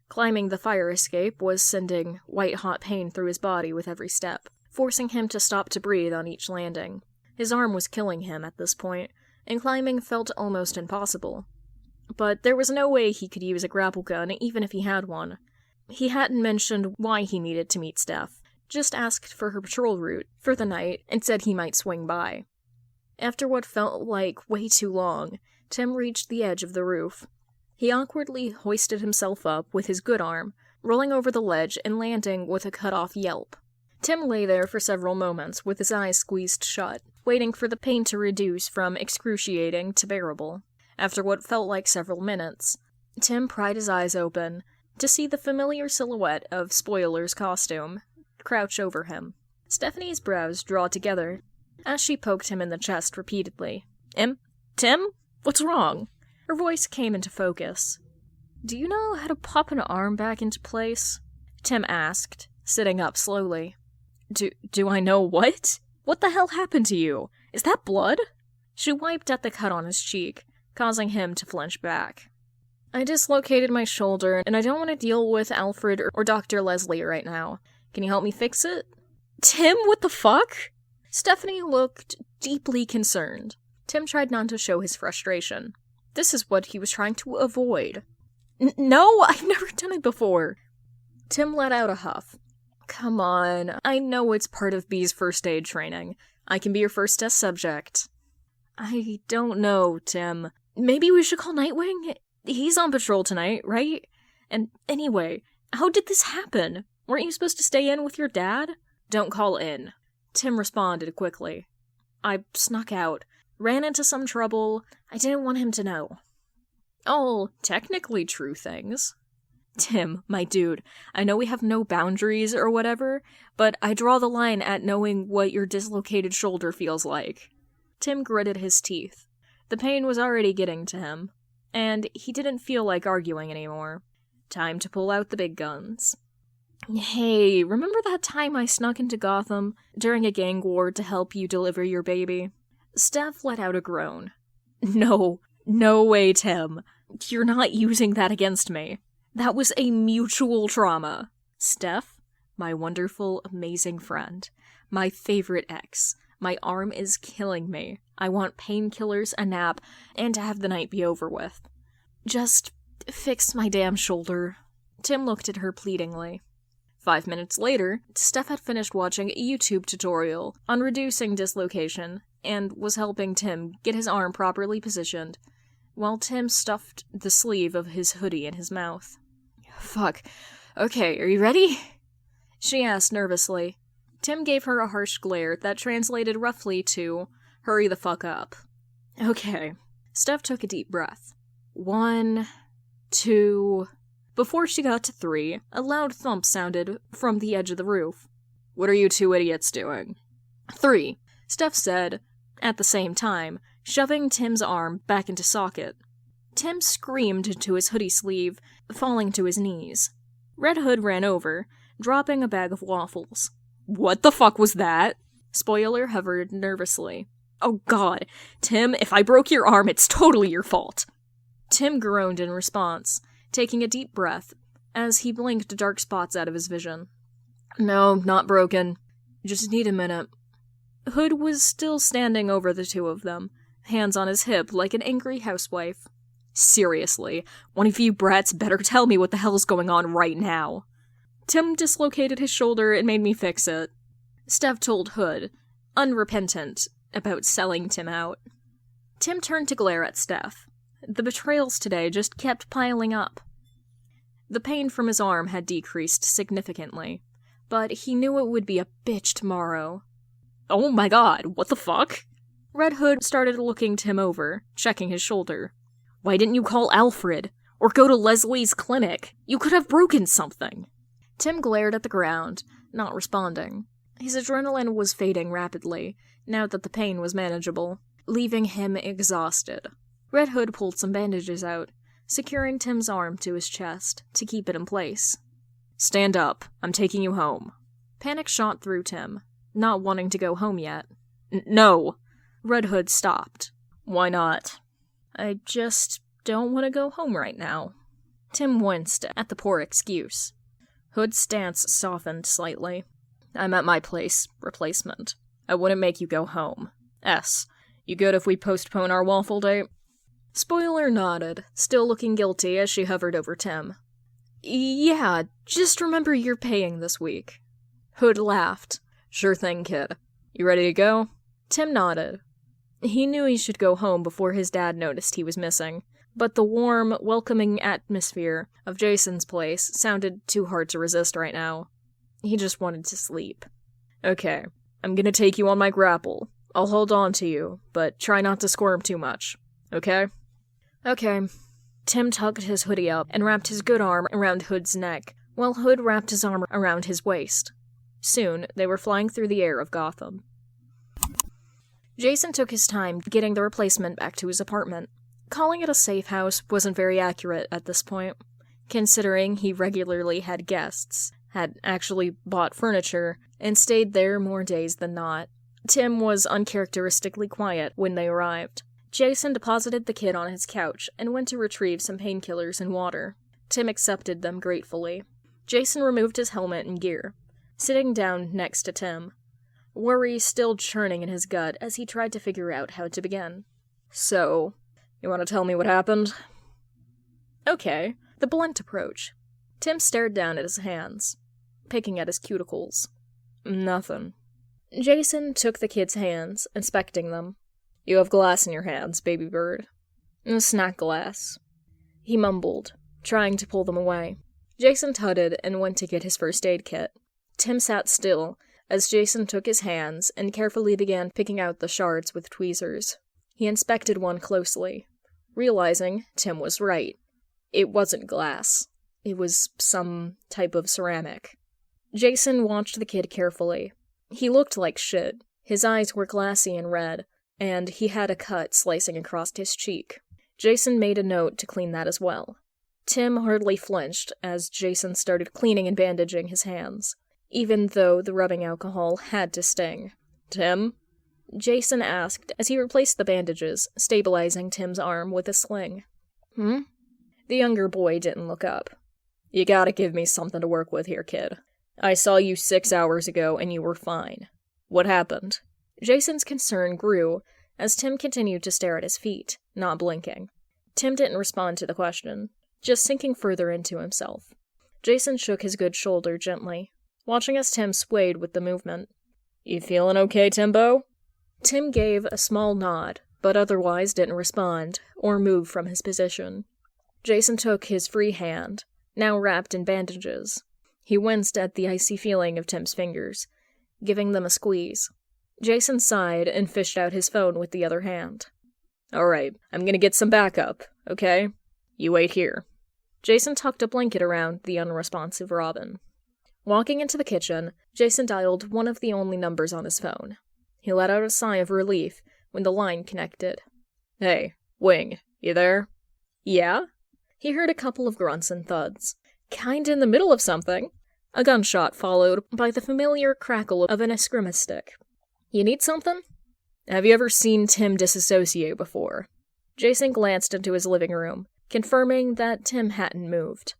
Climbing the fire escape was sending white-hot pain through his body with every step, forcing him to stop to breathe on each landing. His arm was killing him at this point, and climbing felt almost impossible. But there was no way he could use a grapple gun, even if he had one. He hadn't mentioned why he needed to meet Steph, just asked for her patrol route for the night and said he might swing by. After what felt like way too long, Tim reached the edge of the roof. He awkwardly hoisted himself up with his good arm, rolling over the ledge and landing with a cut-off yelp. Tim lay there for several moments with his eyes squeezed shut, waiting for the pain to reduce from excruciating to bearable. After what felt like several minutes, Tim pried his eyes open to see the familiar silhouette of Spoiler's costume crouch over him. Stephanie's brows draw together as she poked him in the chest repeatedly. Tim? What's wrong?" Her voice came into focus. "Do you know how to pop an arm back into place?" Tim asked, sitting up slowly. Do I know what? What the hell happened to you? Is that blood?" She wiped at the cut on his cheek, causing him to flinch back. "I dislocated my shoulder, and I don't want to deal with Alfred or Dr. Leslie right now. Can you help me fix it?" "Tim, what the fuck?" Stephanie looked deeply concerned. Tim tried not to show his frustration. This is what he was trying to avoid. No, I've never done it before." Tim let out a huff. "Come on, I know it's part of B's first aid training. I can be your first test subject." "I don't know, Tim. Maybe we should call Nightwing? He's on patrol tonight, right? And anyway, how did this happen? Weren't you supposed to stay in with your dad?" "Don't call in," Tim responded quickly. "I snuck out. Ran into some trouble. I didn't want him to know." "All technically true things." "Tim, my dude, I know we have no boundaries or whatever, but I draw the line at knowing what your dislocated shoulder feels like." Tim gritted his teeth. The pain was already getting to him, and he didn't feel like arguing anymore. Time to pull out the big guns. Hey, remember that time I snuck into Gotham during a gang war to help you deliver your baby? Steph let out a groan. No way, Tim. You're not using that against me. That was a mutual trauma. Steph, my wonderful, amazing friend. My favorite ex. My arm is killing me. I want painkillers, a nap, and to have the night be over with. Just fix my damn shoulder. Tim looked at her pleadingly. 5 minutes later, Steph had finished watching a YouTube tutorial on reducing dislocation and was helping Tim get his arm properly positioned, while Tim stuffed the sleeve of his hoodie in his mouth. Fuck. Okay, are you ready? She asked nervously. Tim gave her a harsh glare that translated roughly to, hurry the fuck up. Okay. Steph took a deep breath. 1, 2... Before she got to 3, a loud thump sounded from the edge of the roof. What are you two idiots doing? 3, Steph said, at the same time, shoving Tim's arm back into socket. Tim screamed into his hoodie sleeve, falling to his knees. Red Hood ran over, dropping a bag of waffles. What the fuck was that? Spoiler hovered nervously. Oh god, Tim, if I broke your arm, it's totally your fault. Tim groaned in response, taking a deep breath, as he blinked dark spots out of his vision. No, not broken. Just need a minute. Hood was still standing over the two of them, hands on his hip like an angry housewife. Seriously, one of you brats better tell me what the hell's going on right now. Tim dislocated his shoulder and made me fix it. Steph told Hood, unrepentant, about selling Tim out. Tim turned to glare at Steph. The betrayals today just kept piling up. The pain from his arm had decreased significantly, but he knew it would be a bitch tomorrow. Oh my god, what the fuck? Red Hood started looking Tim over, checking his shoulder. Why didn't you call Alfred? Or go to Leslie's clinic? You could have broken something. Tim glared at the ground, not responding. His adrenaline was fading rapidly, now that the pain was manageable, leaving him exhausted. Red Hood pulled some bandages out, securing Tim's arm to his chest to keep it in place. Stand up. I'm taking you home. Panic shot through Tim, not wanting to go home yet. No! Red Hood stopped. Why not? I just don't want to go home right now. Tim winced at the poor excuse. Hood's stance softened slightly. I'm at my place, replacement. I wouldn't make you go home. S. You good if we postpone our waffle date? Spoiler nodded, still looking guilty as she hovered over Tim. Yeah, just remember you're paying this week. Hood laughed. Sure thing, kid. You ready to go? Tim nodded. He knew he should go home before his dad noticed he was missing, but the warm, welcoming atmosphere of Jason's place sounded too hard to resist right now. He just wanted to sleep. Okay, I'm gonna take you on my grapple. I'll hold on to you, but try not to squirm too much. Okay? Okay. Tim tugged his hoodie up and wrapped his good arm around Hood's neck, while Hood wrapped his arm around his waist. Soon, they were flying through the air of Gotham. Jason took his time getting the replacement back to his apartment. Calling it a safe house wasn't very accurate at this point, considering he regularly had guests, had actually bought furniture, and stayed there more days than not. Tim was uncharacteristically quiet when they arrived. Jason deposited the kid on his couch and went to retrieve some painkillers and water. Tim accepted them gratefully. Jason removed his helmet and gear, sitting down next to Tim, worry still churning in his gut as he tried to figure out how to begin. So, you want to tell me what happened? Okay, the blunt approach. Tim stared down at his hands, picking at his cuticles. Nothing. Jason took the kid's hands, inspecting them. You have glass in your hands, baby bird. A snack glass. He mumbled, trying to pull them away. Jason tutted and went to get his first aid kit. Tim sat still, as Jason took his hands and carefully began picking out the shards with tweezers. He inspected one closely, realizing Tim was right. It wasn't glass. It was some type of ceramic. Jason watched the kid carefully. He looked like shit. His eyes were glassy and red, and he had a cut slicing across his cheek. Jason made a note to clean that as well. Tim hardly flinched as Jason started cleaning and bandaging his hands, even though the rubbing alcohol had to sting. "Tim?" Jason asked as he replaced the bandages, stabilizing Tim's arm with a sling. "Hmm?" The younger boy didn't look up. "You gotta give me something to work with here, kid. I saw you 6 hours ago and you were fine. What happened?" Jason's concern grew as Tim continued to stare at his feet, not blinking. Tim didn't respond to the question, just sinking further into himself. Jason shook his good shoulder gently, watching as Tim swayed with the movement. "You feeling okay, Timbo?" Tim gave a small nod, but otherwise didn't respond or move from his position. Jason took his free hand, now wrapped in bandages. He winced at the icy feeling of Tim's fingers, giving them a squeeze. Jason sighed and fished out his phone with the other hand. "All right, I'm gonna get some backup, okay? You wait here." Jason tucked a blanket around the unresponsive Robin. Walking into the kitchen, Jason dialed one of the only numbers on his phone. He let out a sigh of relief when the line connected. "Hey, Wing, you there?" "Yeah?" He heard a couple of grunts and thuds. "Kinda in the middle of something." A gunshot followed by the familiar crackle of an eskrima stick. "You need something?" "Have you ever seen Tim disassociate before?" Jason glanced into his living room, confirming that Tim hadn't moved.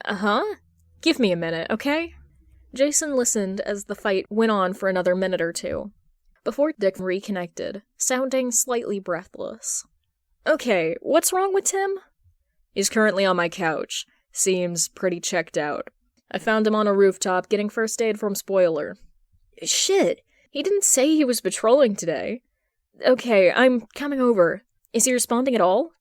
"Uh-huh? Give me a minute, okay?" Jason listened as the fight went on for another minute or two, before Dick reconnected, sounding slightly breathless. "Okay, what's wrong with Tim?" "He's currently on my couch. Seems pretty checked out. I found him on a rooftop getting first aid from Spoiler." "Shit! He didn't say he was patrolling today." "Okay, I'm coming over. Is he responding at all?"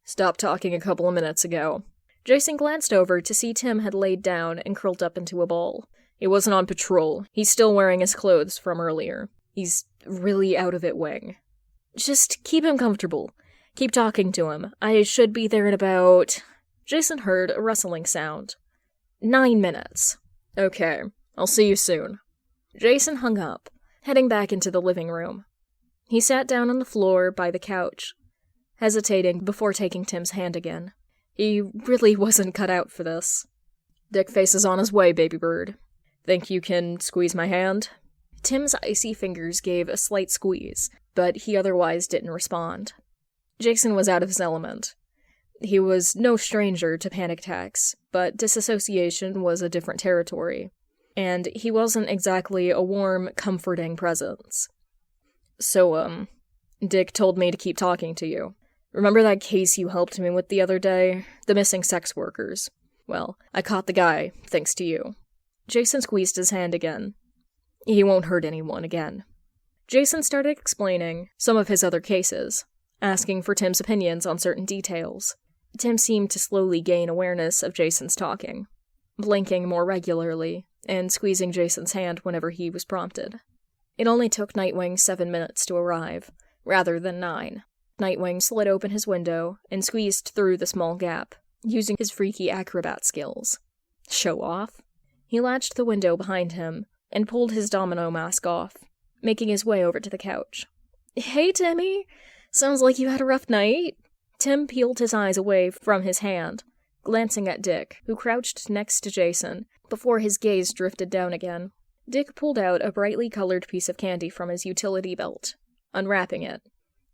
"Stopped talking a couple of minutes ago." Jason glanced over to see Tim had laid down and curled up into a ball. "He wasn't on patrol. He's still wearing his clothes from earlier. He's really out of it, Wing." "Just keep him comfortable. Keep talking to him. I should be there in about..." Jason heard a rustling sound. 9 minutes. "Okay, I'll see you soon." Jason hung up, heading back into the living room. He sat down on the floor by the couch, hesitating before taking Tim's hand again. He really wasn't cut out for this. "Dick Face is on his way, baby bird. Think you can squeeze my hand?" Tim's icy fingers gave a slight squeeze, but he otherwise didn't respond. Jason was out of his element. He was no stranger to panic attacks, but disassociation was a different territory, and he wasn't exactly a warm, comforting presence. "So, Dick told me to keep talking to you. Remember that case you helped me with the other day? The missing sex workers? Well, I caught the guy, thanks to you." Jason squeezed his hand again. "He won't hurt anyone again." Jason started explaining some of his other cases, asking for Tim's opinions on certain details. Tim seemed to slowly gain awareness of Jason's talking, blinking more regularly, and squeezing Jason's hand whenever he was prompted. It only took Nightwing 7 minutes to arrive, rather than 9. Nightwing slid open his window and squeezed through the small gap, using his freaky acrobat skills. Show off? He latched the window behind him and pulled his domino mask off, making his way over to the couch. "Hey, Timmy! Sounds like you had a rough night." Tim peeled his eyes away from his hand, glancing at Dick, who crouched next to Jason, before his gaze drifted down again. Dick pulled out a brightly colored piece of candy from his utility belt, unwrapping it.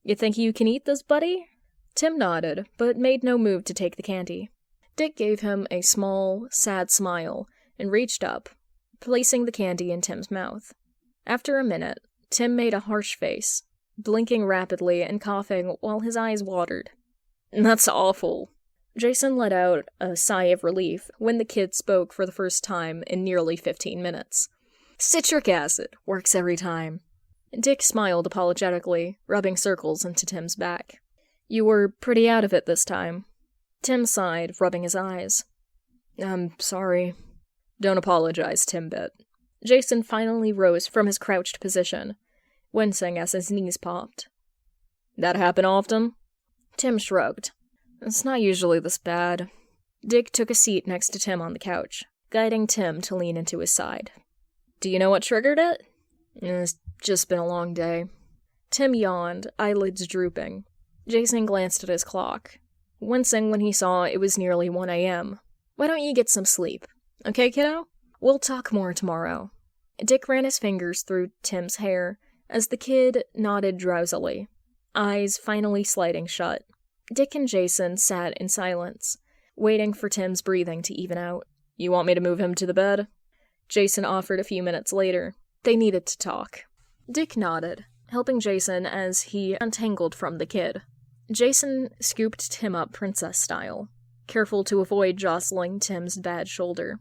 "You think you can eat this, buddy?" Tim nodded, but made no move to take the candy. Dick gave him a small, sad smile and reached up, placing the candy in Tim's mouth. After a minute, Tim made a harsh face, blinking rapidly and coughing while his eyes watered. "That's awful." Jason let out a sigh of relief when the kid spoke for the first time in nearly 15 minutes. "Citric acid. Works every time." Dick smiled apologetically, rubbing circles into Tim's back. "You were pretty out of it this time." Tim sighed, rubbing his eyes. "I'm sorry." "Don't apologize, Timbit." Jason finally rose from his crouched position, wincing as his knees popped. "That happen often?" Tim shrugged. "It's not usually this bad." Dick took a seat next to Tim on the couch, guiding Tim to lean into his side. "Do you know what triggered it?" "It's just been a long day." Tim yawned, eyelids drooping. Jason glanced at his clock. wincing when he saw it was nearly 1 a.m. "Why don't you get some sleep? Okay, kiddo? We'll talk more tomorrow." Dick ran his fingers through Tim's hair as the kid nodded drowsily, eyes finally sliding shut. Dick and Jason sat in silence, waiting for Tim's breathing to even out. "You want me to move him to the bed?" Jason offered a few minutes later. They needed to talk. Dick nodded, helping Jason as he untangled from the kid. Jason scooped Tim up princess style, careful to avoid jostling Tim's bad shoulder.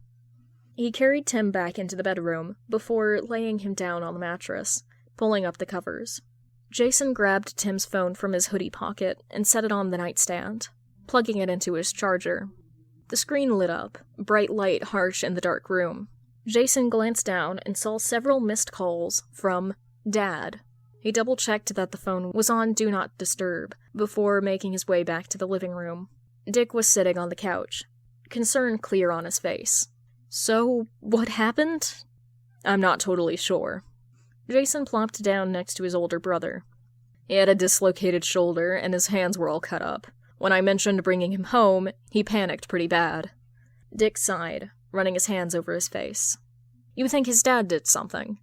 He carried Tim back into the bedroom before laying him down on the mattress, pulling up the covers. Jason grabbed Tim's phone from his hoodie pocket and set it on the nightstand, plugging it into his charger. The screen lit up, bright light harsh in the dark room. Jason glanced down and saw several missed calls from Dad. He double-checked that the phone was on Do Not Disturb before making his way back to the living room. Dick was sitting on the couch, concern clear on his face. "So, what happened?" "I'm not totally sure." Jason plopped down next to his older brother. "He had a dislocated shoulder, and his hands were all cut up. When I mentioned bringing him home, he panicked pretty bad." Dick sighed, running his hands over his face. "You think his dad did something?"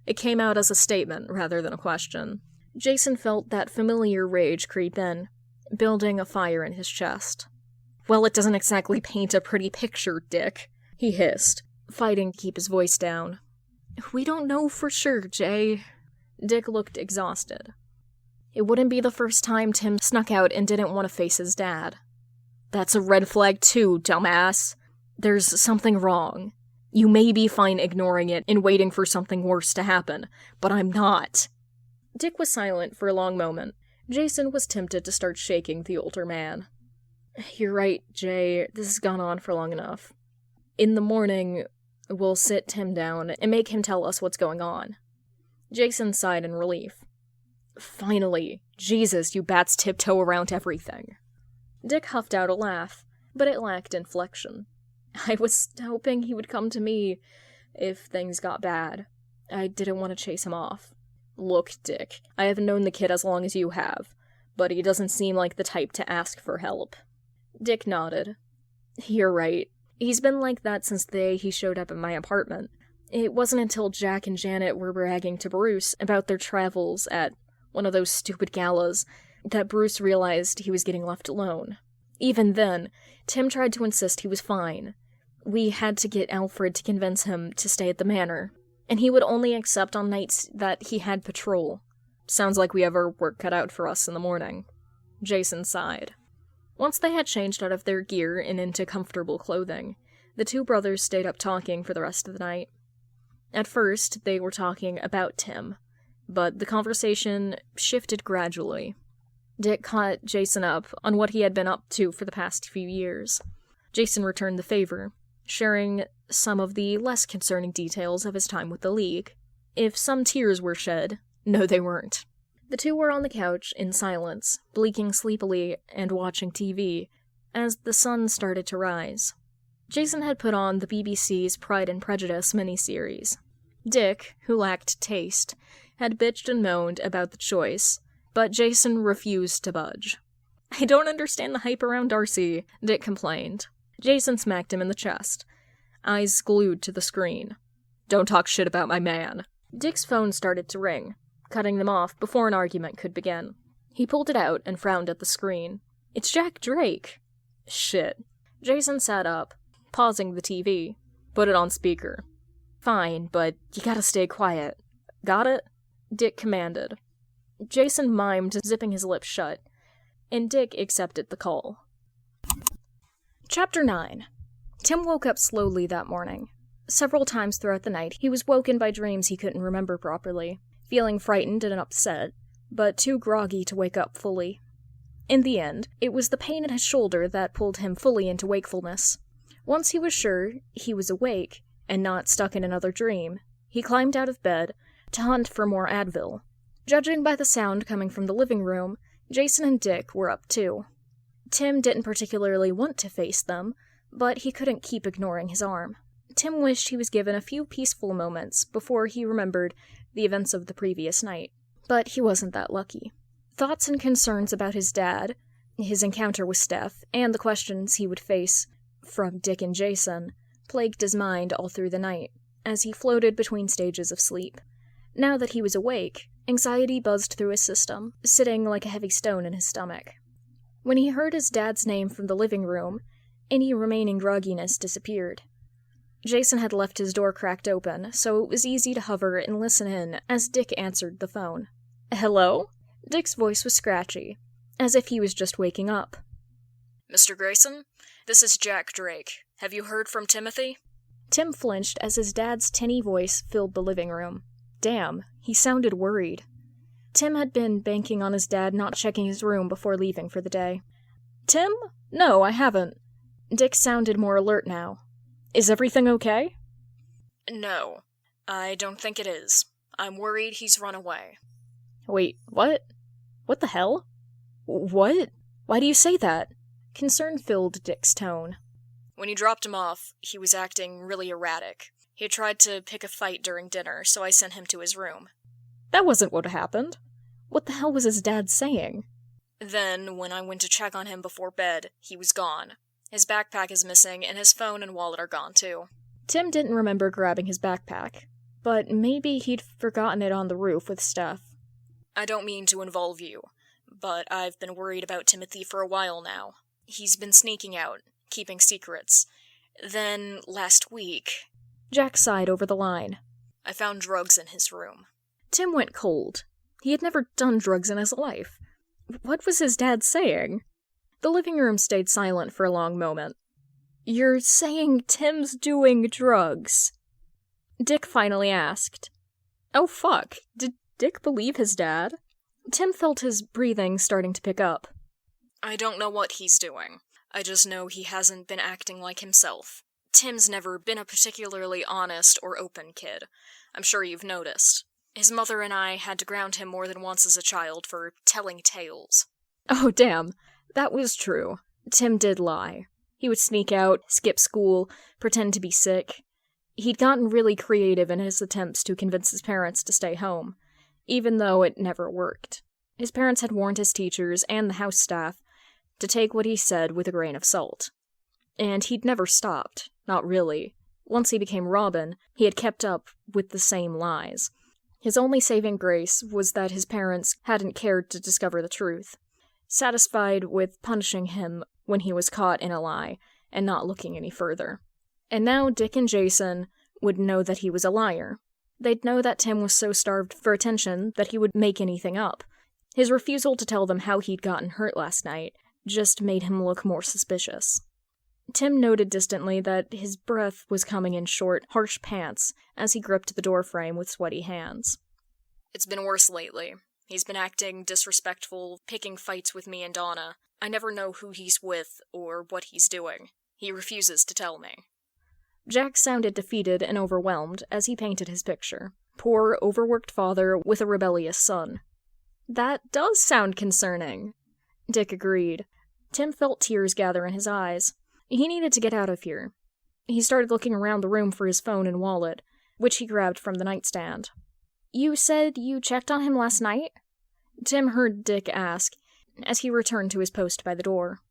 It came out as a statement rather than a question. Jason felt that familiar rage creep in, building a fire in his chest. "Well, it doesn't exactly paint a pretty picture, Dick," he hissed, fighting to keep his voice down. "We don't know for sure, Jay." Dick looked exhausted. It wouldn't be the first time Tim snuck out and didn't want to face his dad. "That's a red flag too, dumbass. There's something wrong. You may be fine ignoring it and waiting for something worse to happen, but I'm not." Dick was silent for a long moment. Jason was tempted to start shaking the older man. "You're right, Jay. This has gone on for long enough. In the morning, we'll sit Tim down and make him tell us what's going on." Jason sighed in relief. "Finally. Jesus, you bats tiptoe around everything." Dick huffed out a laugh, but it lacked inflection. "I was hoping he would come to me if things got bad. I didn't want to chase him off." "Look, Dick, I haven't known the kid as long as you have, but he doesn't seem like the type to ask for help." Dick nodded. "You're right. He's been like that since the day he showed up at my apartment. It wasn't until Jack and Janet were bragging to Bruce about their travels at one of those stupid galas that Bruce realized he was getting left alone. Even then, Tim tried to insist he was fine. We had to get Alfred to convince him to stay at the manor, and he would only accept on nights that he had patrol. Sounds like we have our work cut out for us in the morning." Jason sighed. Once they had changed out of their gear and into comfortable clothing, the two brothers stayed up talking for the rest of the night. At first, they were talking about Tim, but the conversation shifted gradually. Dick caught Jason up on what he had been up to for the past few years. Jason returned the favor, sharing some of the less concerning details of his time with the League. If some tears were shed, no they weren't. The two were on the couch in silence, blinking sleepily and watching TV, as the sun started to rise. Jason had put on the BBC's Pride and Prejudice miniseries. Dick, who lacked taste, had bitched and moaned about the choice, but Jason refused to budge. "I don't understand the hype around Darcy," Dick complained. Jason smacked him in the chest, eyes glued to the screen. "Don't talk shit about my man." Dick's phone started to ring, cutting them off before an argument could begin. He pulled it out and frowned at the screen. "It's Jack Drake." "Shit." Jason sat up, pausing the TV. "Put it on speaker." "Fine, but you gotta stay quiet. Got it?" Dick commanded. Jason mimed, zipping his lips shut, and Dick accepted the call. Chapter 9. Tim woke up slowly that morning. Several times throughout the night, he was woken by dreams he couldn't remember properly, feeling frightened and upset, but too groggy to wake up fully. In the end, it was the pain in his shoulder that pulled him fully into wakefulness. Once he was sure he was awake, and not stuck in another dream, he climbed out of bed to hunt for more Advil. Judging by the sound coming from the living room, Jason and Dick were up too. Tim didn't particularly want to face them, but he couldn't keep ignoring his arm. Tim wished he was given a few peaceful moments before he remembered the events of the previous night, but he wasn't that lucky. Thoughts and concerns about his dad, His encounter with Steph, and the questions he would face from Dick and Jason, plagued his mind all through the night, as he floated between stages of sleep. Now that he was awake, anxiety buzzed through his system, sitting like a heavy stone in his stomach. When he heard his dad's name from the living room, any remaining grogginess disappeared. Jason had left his door cracked open, so it was easy to hover and listen in as Dick answered the phone. "Hello?" Dick's voice was scratchy, as if he was just waking up. "Mr. Grayson, this is Jack Drake. Have you heard from Timothy?" Tim flinched as his dad's tinny voice filled the living room. Damn, he sounded worried. Tim had been banking on his dad not checking his room before leaving for the day. "Tim? No, I haven't." Dick sounded more alert now. "Is everything okay?" "No, I don't think it is. I'm worried he's run away." "Wait, what? What the hell? What? Why do you say that?" Concern filled Dick's tone. "When you dropped him off, he was acting really erratic. He had tried to pick a fight during dinner, so I sent him to his room." "That wasn't what happened. What the hell was his dad saying?" "Then, when I went to check on him before bed, he was gone. His backpack is missing, and his phone and wallet are gone, too." Tim didn't remember grabbing his backpack, but maybe he'd forgotten it on the roof with Steph. "I don't mean to involve you, but I've been worried about Timothy for a while now. He's been sneaking out, keeping secrets. Then, last week..." Jack sighed over the line. "I found drugs in his room." Tim went cold. He had never done drugs in his life. What was his dad saying? The living room stayed silent for a long moment. "You're saying Tim's doing drugs?" Dick finally asked. Oh fuck, did Dick believe his dad? Tim felt his breathing starting to pick up. "I don't know what he's doing. I just know he hasn't been acting like himself. Tim's never been a particularly honest or open kid. I'm sure you've noticed. His mother and I had to ground him more than once as a child for telling tales." Oh damn, that was true. Tim did lie. He would sneak out, skip school, pretend to be sick. He'd gotten really creative in his attempts to convince his parents to stay home, even though it never worked. His parents had warned his teachers and the house staff to take what he said with a grain of salt. And he'd never stopped, not really. Once he became Robin, he had kept up with the same lies. His only saving grace was that his parents hadn't cared to discover the truth, satisfied with punishing him when he was caught in a lie and not looking any further. And now Dick and Jason would know that he was a liar. They'd know that Tim was so starved for attention that he would make anything up. His refusal to tell them how he'd gotten hurt last night just made him look more suspicious. Tim noted distantly that his breath was coming in short, harsh pants as he gripped the doorframe with sweaty hands. "It's been worse lately. He's been acting disrespectful, picking fights with me and Donna. I never know who he's with or what he's doing. He refuses to tell me." Jack sounded defeated and overwhelmed as he painted his picture. Poor, overworked father with a rebellious son. That does sound concerning. Dick agreed. Tim felt tears gather in his eyes. He needed to get out of here. He started looking around the room for his phone and wallet, which he grabbed from the nightstand. "You said you checked on him last night?" Tim heard Dick ask, as he returned to his post by the door.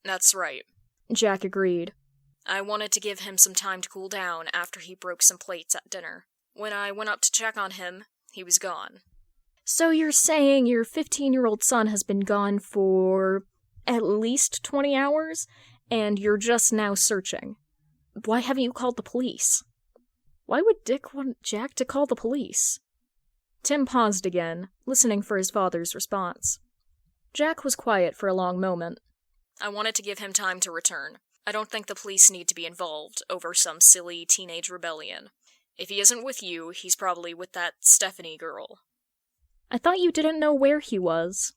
"That's right." Jack agreed. "I wanted to give him some time to cool down after he broke some plates at dinner. When I went up to check on him, he was gone." "So you're saying your 15-year-old son has been gone for at least 20 hours, and you're just now searching? Why haven't you called the police?" Why would Dick want Jack to call the police? Tim paused again, listening for his father's response. Jack was quiet for a long moment. "I wanted to give him time to return. I don't think the police need to be involved over some silly teenage rebellion. If he isn't with you, he's probably with that Stephanie girl." "I thought you didn't know where he was."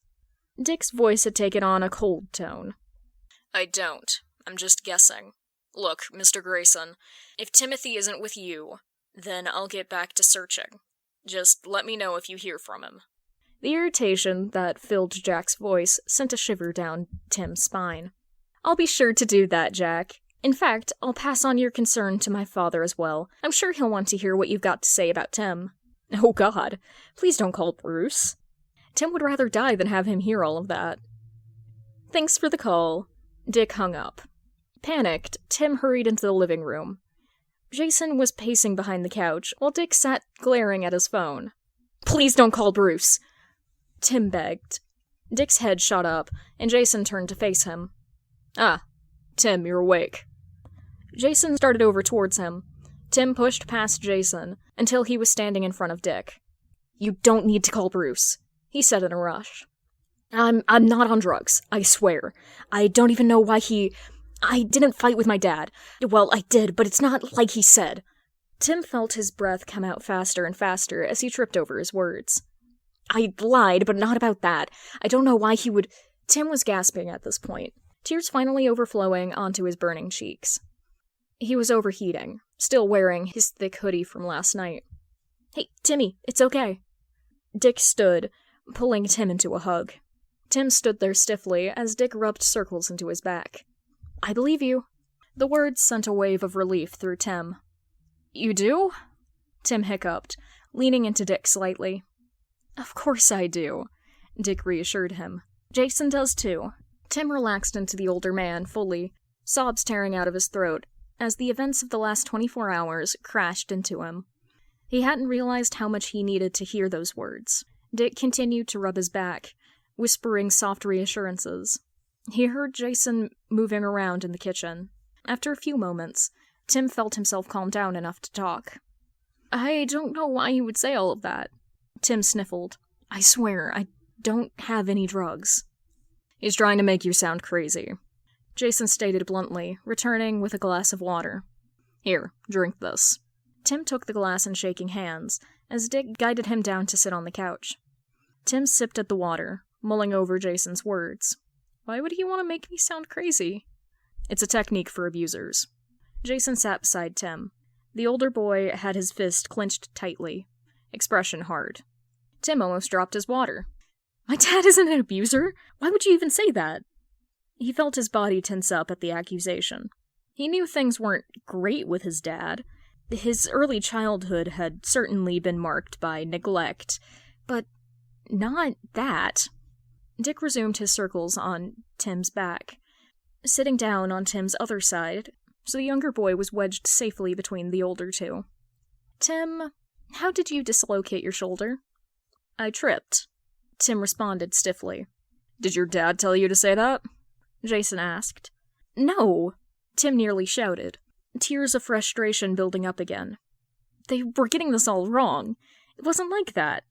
Dick's voice had taken on a cold tone. "I don't. I'm just guessing. Look, Mr. Grayson, if Timothy isn't with you, then I'll get back to searching. Just let me know if you hear from him." The irritation that filled Jack's voice sent a shiver down Tim's spine. "I'll be sure to do that, Jack. In fact, I'll pass on your concern to my father as well. I'm sure he'll want to hear what you've got to say about Tim." Oh God, please don't call Bruce. Tim would rather die than have him hear all of that. Thanks for the call. Dick hung up. Panicked, Tim hurried into the living room. Jason was pacing behind the couch, while Dick sat glaring at his phone. Please don't call Bruce, Tim begged. Dick's head shot up, and Jason turned to face him. Ah, Tim, you're awake. Jason started over towards him. Tim pushed past Jason until he was standing in front of Dick. You don't need to call Bruce, he said in a rush. I'm not on drugs, I swear. I don't even know why I didn't fight with my dad. Well, I did, but it's not like he said. Tim felt his breath come out faster and faster as he tripped over his words. I lied, but not about that. I don't know why he would... Tim was gasping at this point, tears finally overflowing onto his burning cheeks. He was overheating, still wearing his thick hoodie from last night. Hey, Timmy, it's okay. Dick stood, pulling Tim into a hug. Tim stood there stiffly as Dick rubbed circles into his back. I believe you. The words sent a wave of relief through Tim. You do? Tim hiccuped, leaning into Dick slightly. Of course I do, Dick reassured him. Jason does too. Tim relaxed into the older man fully, sobs tearing out of his throat, as the events of the last 24 hours crashed into him. He hadn't realized how much he needed to hear those words. Dick continued to rub his back, whispering soft reassurances. He heard Jason moving around in the kitchen. After a few moments, Tim felt himself calm down enough to talk. I don't know why you would say all of that. Tim sniffled. I swear, I don't have any drugs. He's trying to make you sound crazy, Jason stated bluntly, returning with a glass of water. Here, drink this. Tim took the glass in shaking hands, as Dick guided him down to sit on the couch. Tim sipped at the water, mulling over Jason's words. Why would he want to make me sound crazy? It's a technique for abusers. Jason sat beside Tim. The older boy had his fist clenched tightly, expression hard. Tim almost dropped his water. My dad isn't an abuser. Why would you even say that? He felt his body tense up at the accusation. He knew things weren't great with his dad. His early childhood had certainly been marked by neglect, but not that. Dick resumed his circles on Tim's back, sitting down on Tim's other side, so the younger boy was wedged safely between the older two. Tim, how did you dislocate your shoulder? I tripped. Tim responded stiffly. Did your dad tell you to say that? Jason asked. No, Tim nearly shouted, tears of frustration building up again. They were getting this all wrong. It wasn't like that.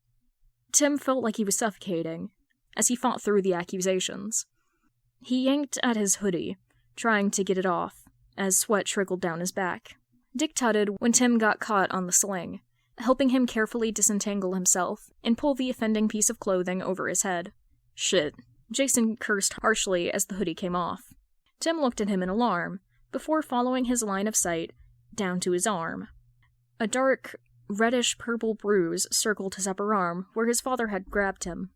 Tim felt like he was suffocating as he fought through the accusations. He yanked at his hoodie, trying to get it off, as sweat trickled down his back. Dick tutted when Tim got caught on the sling, helping him carefully disentangle himself and pull the offending piece of clothing over his head. Shit. Jason cursed harshly as the hoodie came off. Tim looked at him in alarm, before following his line of sight down to his arm. A dark, reddish-purple bruise circled his upper arm where his father had grabbed him.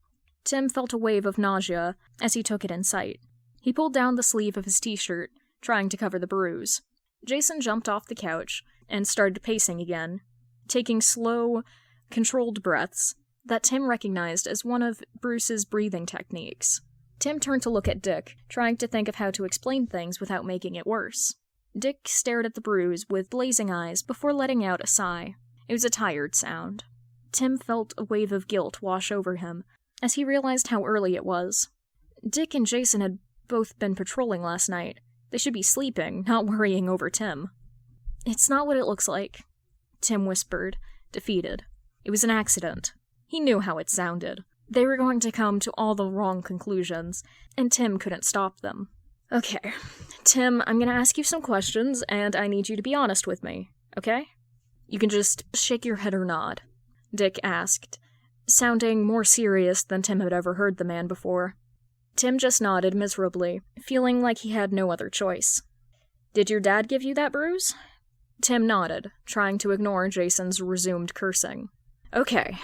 Tim felt a wave of nausea as he took it in sight. He pulled down the sleeve of his t-shirt, trying to cover the bruise. Jason jumped off the couch and started pacing again, taking slow, controlled breaths that Tim recognized as one of Bruce's breathing techniques. Tim turned to look at Dick, trying to think of how to explain things without making it worse. Dick stared at the bruise with blazing eyes before letting out a sigh. It was a tired sound. Tim felt a wave of guilt wash over him as he realized how early it was. Dick and Jason had both been patrolling last night. They should be sleeping, not worrying over Tim. It's not what it looks like, Tim whispered, defeated. It was an accident. He knew how it sounded. They were going to come to all the wrong conclusions, and Tim couldn't stop them. Okay, Tim, I'm gonna ask you some questions, and I need you to be honest with me, okay? You can just shake your head or nod, Dick asked, sounding more serious than Tim had ever heard the man before. Tim just nodded miserably, feeling like he had no other choice. Did your dad give you that bruise? Tim nodded, trying to ignore Jason's resumed cursing. Okay.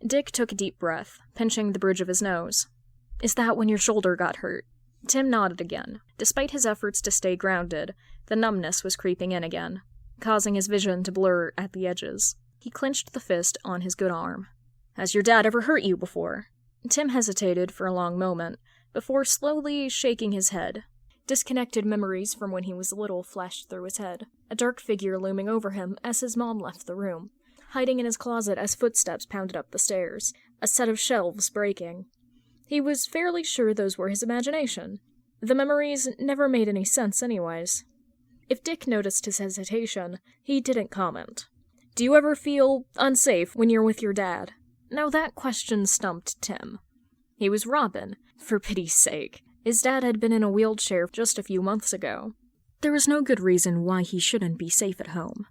Dick took a deep breath, pinching the bridge of his nose. Is that when your shoulder got hurt? Tim nodded again. Despite his efforts to stay grounded, the numbness was creeping in again, causing his vision to blur at the edges. He clenched the fist on his good arm. Has your dad ever hurt you before? Tim hesitated for a long moment, before slowly shaking his head. Disconnected memories from when he was little flashed through his head, a dark figure looming over him as his mom left the room, hiding in his closet as footsteps pounded up the stairs, a set of shelves breaking. He was fairly sure those were his imagination. The memories never made any sense anyways. If Dick noticed his hesitation, he didn't comment. Do you ever feel unsafe when you're with your dad? Now that question stumped Tim. He was Robin, for pity's sake. His dad had been in a wheelchair just a few months ago. There was no good reason why he shouldn't be safe at home.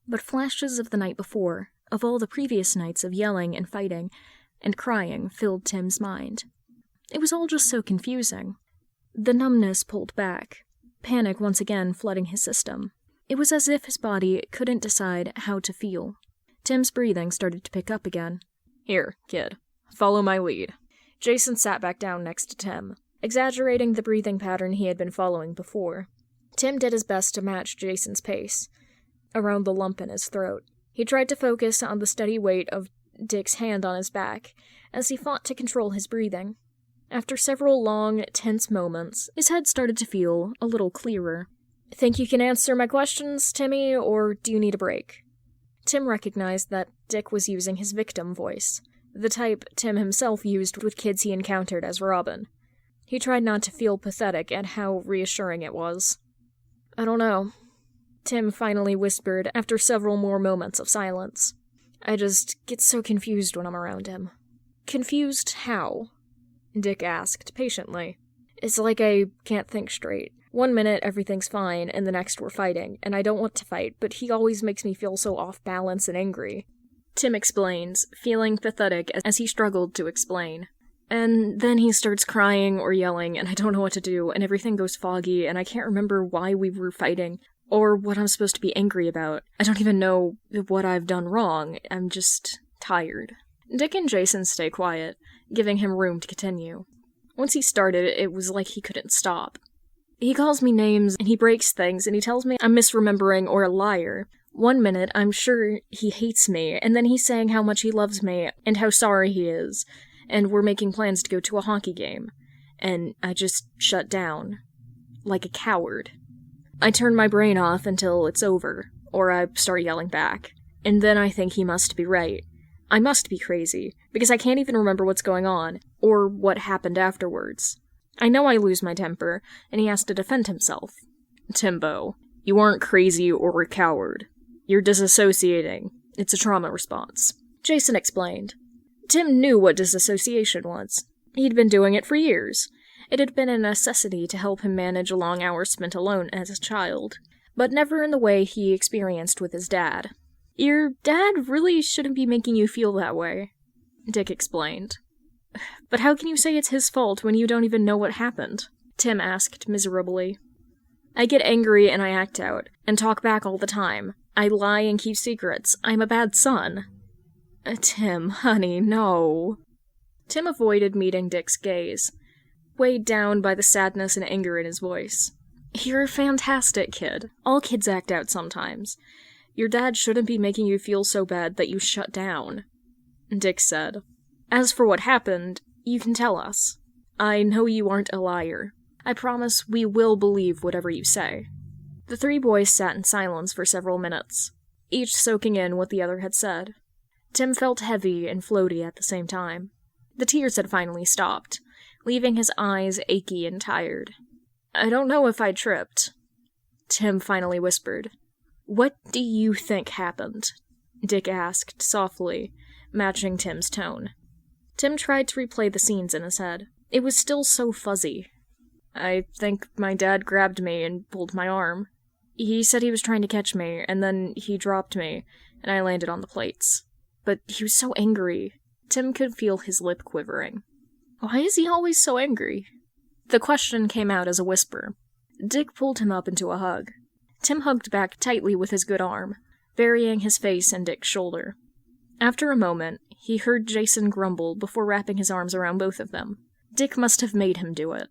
But flashes of the night before, of all the previous nights of yelling and fighting and crying, filled Tim's mind. It was all just so confusing. The numbness pulled back, panic once again flooding his system. It was as if his body couldn't decide how to feel. Tim's breathing started to pick up again. Here, kid. Follow my lead. Jason sat back down next to Tim, exaggerating the breathing pattern he had been following before. Tim did his best to match Jason's pace, around the lump in his throat. He tried to focus on the steady weight of Dick's hand on his back, as he fought to control his breathing. After several long, tense moments, his head started to feel a little clearer. Think you can answer my questions, Timmy, or do you need a break? Tim recognized that Dick was using his victim voice, the type Tim himself used with kids he encountered as Robin. He tried not to feel pathetic at how reassuring it was. I don't know, Tim finally whispered after several more moments of silence. I just get so confused when I'm around him. Confused how? Dick asked, patiently. It's like I can't think straight. One minute everything's fine, and the next we're fighting, and I don't want to fight, but he always makes me feel so off balance and angry. Tim explains, feeling pathetic as he struggled to explain. And then he starts crying or yelling, and I don't know what to do, and everything goes foggy, and I can't remember why we were fighting, or what I'm supposed to be angry about. I don't even know what I've done wrong. I'm just tired. Dick and Jason stay quiet, giving him room to continue. Once he started, it was like he couldn't stop. He calls me names, and he breaks things, and he tells me I'm misremembering or a liar. One minute, I'm sure he hates me, and then he's saying how much he loves me, and how sorry he is, and we're making plans to go to a hockey game. And I just shut down. Like a coward. I turn my brain off until it's over, or I start yelling back. And then I think he must be right. I must be crazy, because I can't even remember what's going on, or what happened afterwards. I know I lose my temper, and he has to defend himself. Timbo, you aren't crazy or a coward. You're disassociating. It's a trauma response. Jason explained. Tim knew what disassociation was. He'd been doing it for years. It had been a necessity to help him manage long hours spent alone as a child, but never in the way he experienced with his dad. Your dad really shouldn't be making you feel that way, Dick explained. But how can you say it's his fault when you don't even know what happened? Tim asked miserably. I get angry and I act out, and talk back all the time. I lie and keep secrets. I'm a bad son. Tim, honey, no. Tim avoided meeting Dick's gaze, weighed down by the sadness and anger in his voice. You're a fantastic kid. All kids act out sometimes. Your dad shouldn't be making you feel so bad that you shut down, Dick said. As for what happened, you can tell us. I know you aren't a liar. I promise we will believe whatever you say. The three boys sat in silence for several minutes, each soaking in what the other had said. Tim felt heavy and floaty at the same time. The tears had finally stopped, leaving his eyes achy and tired. I don't know if I tripped, Tim finally whispered. What do you think happened? Dick asked softly, matching Tim's tone. Tim tried to replay the scenes in his head. It was still so fuzzy. I think my dad grabbed me and pulled my arm. He said he was trying to catch me, and then he dropped me, and I landed on the plates. But he was so angry. Tim could feel his lip quivering. Why is he always so angry? The question came out as a whisper. Dick pulled him up into a hug. Tim hugged back tightly with his good arm, burying his face in Dick's shoulder. After a moment, he heard Jason grumble before wrapping his arms around both of them. Dick must have made him do it.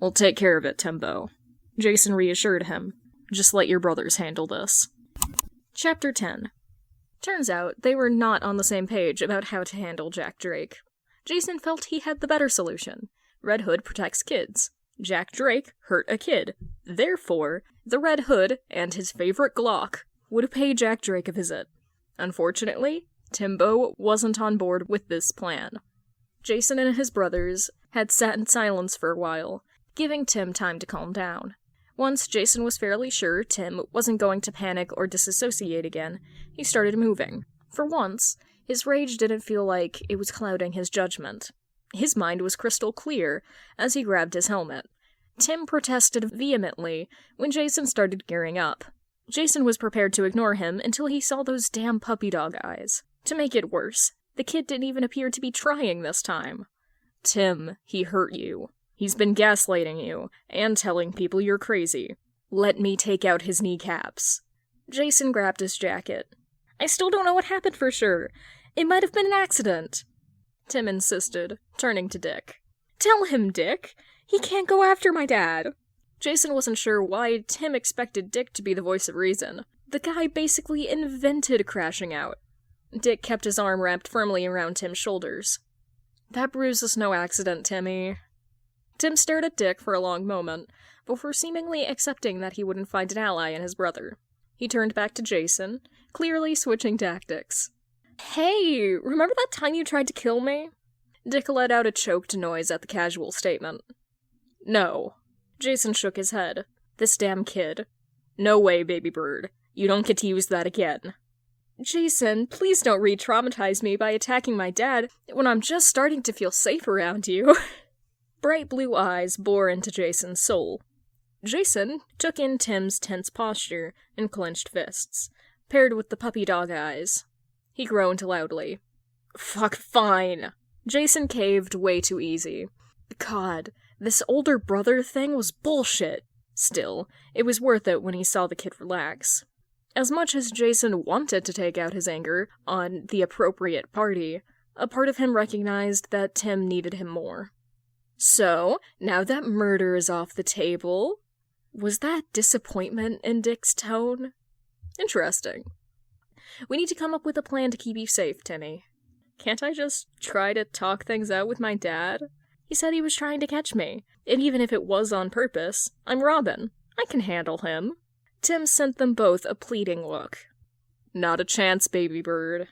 We'll take care of it, Timbo. Jason reassured him. Just let your brothers handle this. Chapter 10. Turns out they were not on the same page about how to handle Jack Drake. Jason felt he had the better solution. Red Hood protects kids. Jack Drake hurt a kid. Therefore, the Red Hood and his favorite Glock would pay Jack Drake a visit. Unfortunately, Timbo wasn't on board with this plan. Jason and his brothers had sat in silence for a while, giving Tim time to calm down. Once Jason was fairly sure Tim wasn't going to panic or disassociate again, he started moving. For once, his rage didn't feel like it was clouding his judgment. His mind was crystal clear as he grabbed his helmet. Tim protested vehemently when Jason started gearing up. Jason was prepared to ignore him until he saw those damn puppy dog eyes. To make it worse, the kid didn't even appear to be trying this time. Tim, he hurt you. He's been gaslighting you, and telling people you're crazy. Let me take out his kneecaps. Jason grabbed his jacket. I still don't know what happened for sure. It might have been an accident. Tim insisted, turning to Dick. Tell him, Dick. He can't go after my dad. Jason wasn't sure why Tim expected Dick to be the voice of reason. The guy basically invented crashing out. Dick kept his arm wrapped firmly around Tim's shoulders. That bruise is no accident, Timmy. Tim stared at Dick for a long moment, before seemingly accepting that he wouldn't find an ally in his brother. He turned back to Jason, clearly switching tactics. Hey, remember that time you tried to kill me? Dick let out a choked noise at the casual statement. No. Jason shook his head. This damn kid. No way, baby bird. You don't get to use that again. Jason, please don't re-traumatize me by attacking my dad when I'm just starting to feel safe around you. Bright blue eyes bore into Jason's soul. Jason took in Tim's tense posture and clenched fists, paired with the puppy dog eyes. He groaned loudly. Fuck, fine. Jason caved way too easy. God, this older brother thing was bullshit. Still, it was worth it when he saw the kid relax. As much as Jason wanted to take out his anger on the appropriate party, a part of him recognized that Tim needed him more. So, now that murder is off the table, was that disappointment in Dick's tone? Interesting. We need to come up with a plan to keep you safe, Timmy. Can't I just try to talk things out with my dad? He said he was trying to catch me, and even if it was on purpose, I'm Robin. I can handle him. Tim sent them both a pleading look. Not a chance, baby bird.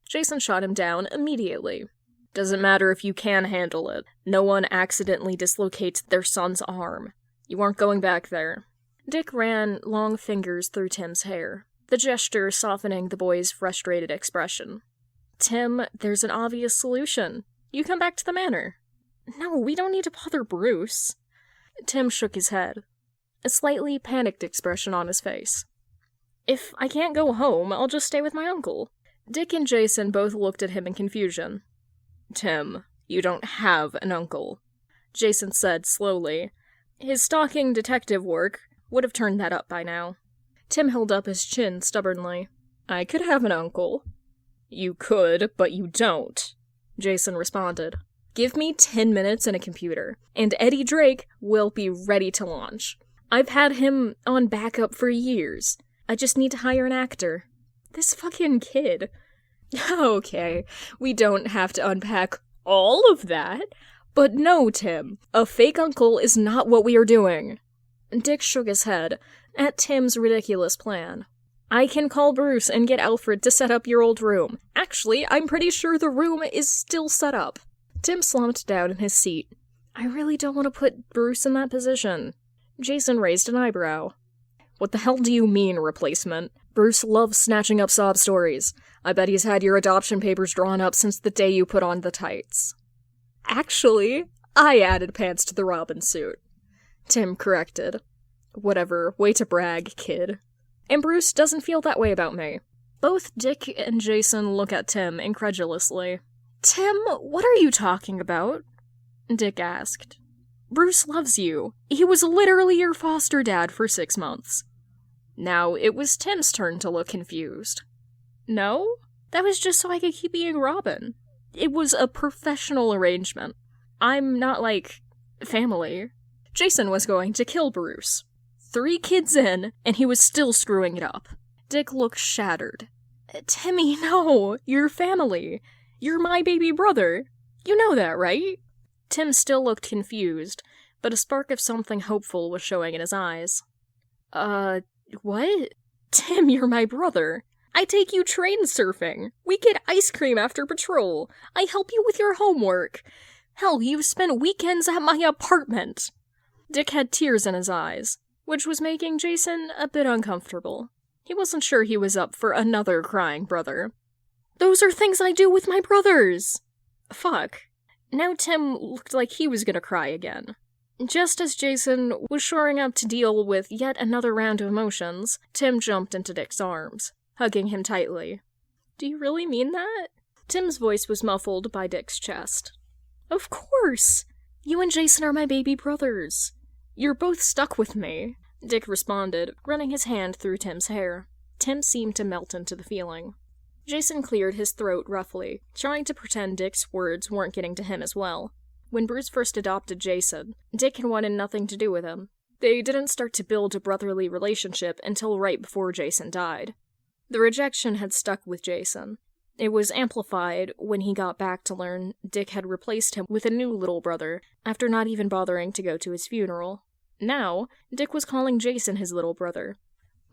Jason shot him down immediately. Doesn't matter if you can handle it. No one accidentally dislocates their son's arm. You aren't going back there. Dick ran long fingers through Tim's hair, the gesture softening the boy's frustrated expression. Tim, there's an obvious solution. You come back to the manor. No, we don't need to bother Bruce. Tim shook his head, a slightly panicked expression on his face. If I can't go home, I'll just stay with my uncle. Dick and Jason both looked at him in confusion. Tim, you don't have an uncle, Jason said slowly. His stalking detective work would have turned that up by now. Tim held up his chin stubbornly. I could have an uncle. You could, but you don't, Jason responded. Give me 10 minutes and a computer, and Eddie Drake will be ready to launch. I've had him on backup for years. I just need to hire an actor. This fucking kid. Okay, we don't have to unpack all of that, but no, Tim, a fake uncle is not what we are doing. Dick shook his head at Tim's ridiculous plan. I can call Bruce and get Alfred to set up your old room. Actually, I'm pretty sure the room is still set up. Tim slumped down in his seat. I really don't want to put Bruce in that position. Jason raised an eyebrow. What the hell do you mean, replacement? Bruce loves snatching up sob stories. I bet he's had your adoption papers drawn up since the day you put on the tights. Actually, I added pants to the Robin suit. Tim corrected. Whatever, way to brag, kid. And Bruce doesn't feel that way about me. Both Dick and Jason look at Tim incredulously. Tim, what are you talking about? Dick asked. Bruce loves you. He was literally your foster dad for 6 months. Now it was Tim's turn to look confused. No? That was just so I could keep being Robin. It was a professional arrangement. I'm not like family. Jason was going to kill Bruce. 3 kids in, and he was still screwing it up. Dick looked shattered. Timmy, no! You're family. You're my baby brother. You know that, right? Tim still looked confused, but a spark of something hopeful was showing in his eyes. What? Tim, you're my brother. I take you train surfing. We get ice cream after patrol. I help you with your homework. Hell, you've spent weekends at my apartment. Dick had tears in his eyes, which was making Jason a bit uncomfortable. He wasn't sure he was up for another crying brother. Those are things I do with my brothers! Fuck. Now Tim looked like he was gonna cry again. Just as Jason was shoring up to deal with yet another round of emotions, Tim jumped into Dick's arms, hugging him tightly. Do you really mean that? Tim's voice was muffled by Dick's chest. Of course! You and Jason are my baby brothers. You're both stuck with me, Dick responded, running his hand through Tim's hair. Tim seemed to melt into the feeling. Jason cleared his throat roughly, trying to pretend Dick's words weren't getting to him as well. When Bruce first adopted Jason, Dick had wanted nothing to do with him. They didn't start to build a brotherly relationship until right before Jason died. The rejection had stuck with Jason. It was amplified when he got back to learn Dick had replaced him with a new little brother, after not even bothering to go to his funeral. Now, Dick was calling Jason his little brother,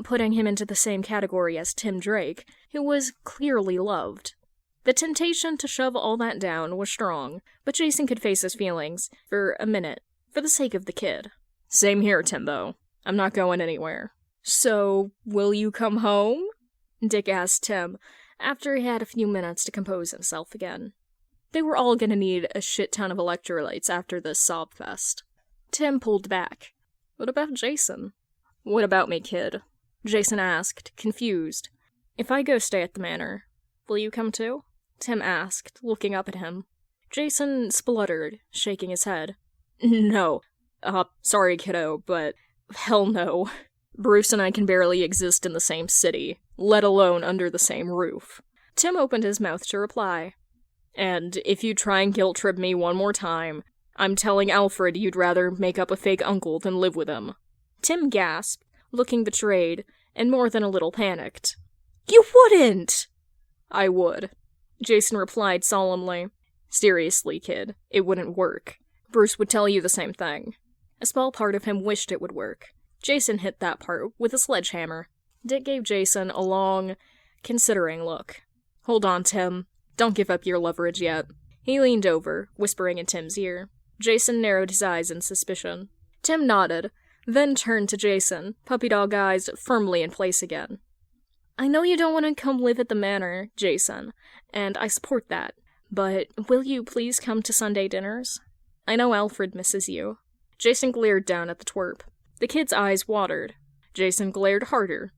putting him into the same category as Tim Drake, who was clearly loved. The temptation to shove all that down was strong, but Jason could face his feelings for a minute, for the sake of the kid. Same here, Timbo. I'm not going anywhere. So, will you come home? Dick asked Tim, after he had a few minutes to compose himself again. They were all gonna need a shit ton of electrolytes after this sob fest. Tim pulled back. What about Jason? What about me, kid? Jason asked, confused. If I go stay at the manor, will you come too? Tim asked, looking up at him. Jason spluttered, shaking his head. No. Sorry, kiddo, but hell no. Bruce and I can barely exist in the same city, let alone under the same roof. Tim opened his mouth to reply. And if you try and guilt-trip me one more time, I'm telling Alfred you'd rather make up a fake uncle than live with him. Tim gasped, looking betrayed, and more than a little panicked. You wouldn't! I would. Jason replied solemnly. Seriously, kid, it wouldn't work. Bruce would tell you the same thing. A small part of him wished it would work. Jason hit that part with a sledgehammer. Dick gave Jason a long, considering look. Hold on, Tim. Don't give up your leverage yet. He leaned over, whispering in Tim's ear. Jason narrowed his eyes in suspicion. Tim nodded, then turned to Jason, puppy dog eyes firmly in place again. I know you don't want to come live at the manor, Jason, and I support that, but will you please come to Sunday dinners? I know Alfred misses you. Jason glared down at the twerp. The kid's eyes watered. Jason glared harder.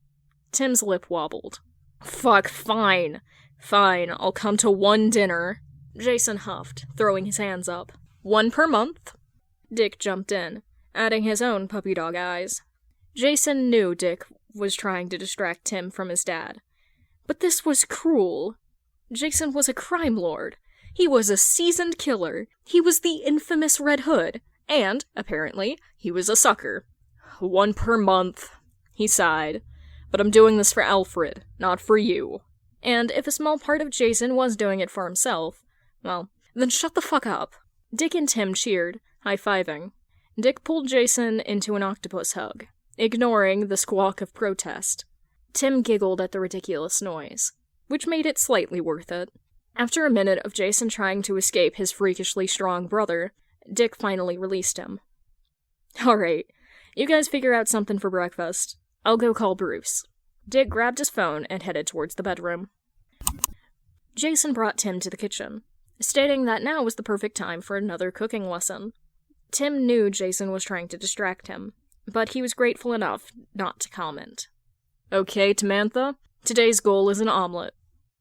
Tim's lip wobbled. Fuck, fine. Fine, I'll come to one dinner. Jason huffed, throwing his hands up. 1 per month? Dick jumped in, adding his own puppy dog eyes. Jason knew Dick was trying to distract Tim from his dad. But this was cruel. Jason was a crime lord. He was a seasoned killer. He was the infamous Red Hood. And, apparently, he was a sucker. 1 per month, he sighed. But I'm doing this for Alfred, not for you. And if a small part of Jason was doing it for himself, well, then shut the fuck up. Dick and Tim cheered, high-fiving. Dick pulled Jason into an octopus hug, ignoring the squawk of protest. Tim giggled at the ridiculous noise, which made it slightly worth it. After a minute of Jason trying to escape his freakishly strong brother, Dick finally released him. Alright, you guys figure out something for breakfast. I'll go call Bruce. Dick grabbed his phone and headed towards the bedroom. Jason brought Tim to the kitchen, stating that now was the perfect time for another cooking lesson. Tim knew Jason was trying to distract him, but he was grateful enough not to comment. Okay, Tamantha, today's goal is an omelet.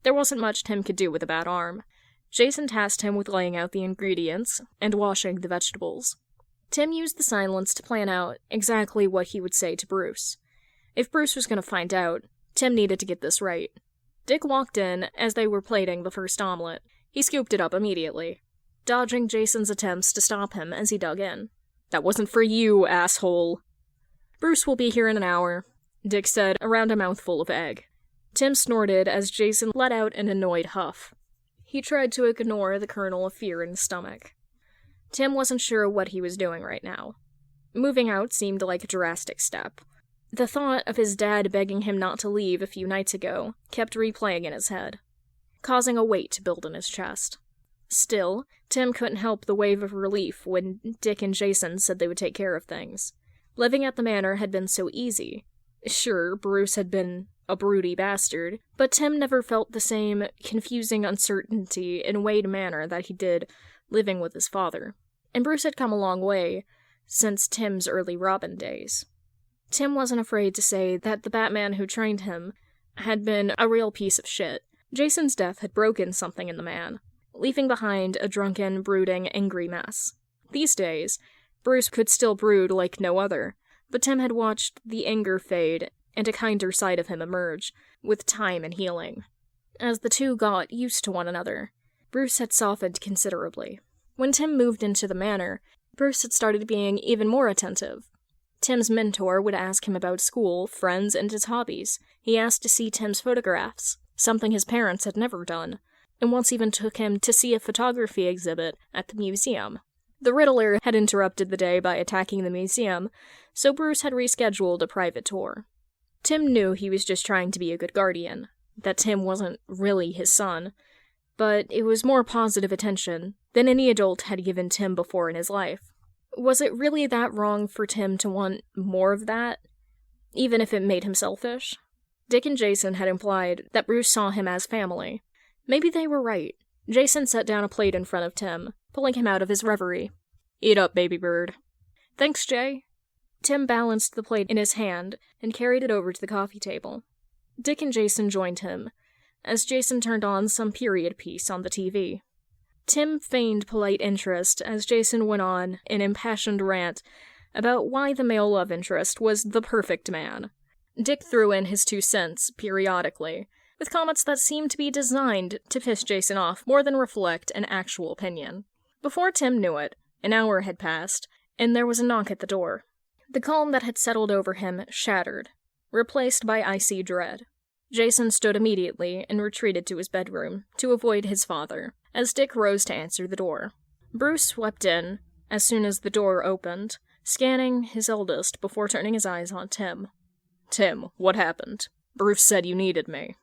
There wasn't much Tim could do with a bad arm. Jason tasked him with laying out the ingredients and washing the vegetables. Tim used the silence to plan out exactly what he would say to Bruce. If Bruce was going to find out, Tim needed to get this right. Dick walked in as they were plating the first omelet. He scooped it up immediately, dodging Jason's attempts to stop him as he dug in. That wasn't for you, asshole. Bruce will be here in an hour, Dick said around a mouthful of egg. Tim snorted as Jason let out an annoyed huff. He tried to ignore the kernel of fear in his stomach. Tim wasn't sure what he was doing right now. Moving out seemed like a drastic step. The thought of his dad begging him not to leave a few nights ago kept replaying in his head, causing a weight to build in his chest. Still, Tim couldn't help the wave of relief when Dick and Jason said they would take care of things. Living at the manor had been so easy. Sure, Bruce had been a broody bastard, but Tim never felt the same confusing uncertainty in Wade Manor that he did living with his father. And Bruce had come a long way since Tim's early Robin days. Tim wasn't afraid to say that the Batman who trained him had been a real piece of shit. Jason's death had broken something in the man, leaving behind a drunken, brooding, angry mess. These days, Bruce could still brood like no other, but Tim had watched the anger fade and a kinder side of him emerge, with time and healing. As the two got used to one another, Bruce had softened considerably. When Tim moved into the manor, Bruce had started being even more attentive. Tim's mentor would ask him about school, friends, and his hobbies. He asked to see Tim's photographs, something his parents had never done, and once even took him to see a photography exhibit at the museum. The Riddler had interrupted the day by attacking the museum, so Bruce had rescheduled a private tour. Tim knew he was just trying to be a good guardian, that Tim wasn't really his son, but it was more positive attention than any adult had given Tim before in his life. Was it really that wrong for Tim to want more of that, even if it made him selfish? Dick and Jason had implied that Bruce saw him as family. Maybe they were right. Jason set down a plate in front of Tim, pulling him out of his reverie. "Eat up, baby bird." "Thanks, Jay." Tim balanced the plate in his hand and carried it over to the coffee table. Dick and Jason joined him, as Jason turned on some period piece on the TV. Tim feigned polite interest as Jason went on an impassioned rant about why the male love interest was the perfect man. Dick threw in his 2 cents periodically, with comments that seemed to be designed to piss Jason off more than reflect an actual opinion. Before Tim knew it, an hour had passed, and there was a knock at the door. The calm that had settled over him shattered, replaced by icy dread. Jason stood immediately and retreated to his bedroom to avoid his father, as Dick rose to answer the door. Bruce swept in as soon as the door opened, scanning his eldest before turning his eyes on Tim. "Tim, what happened? Bruce said you needed me."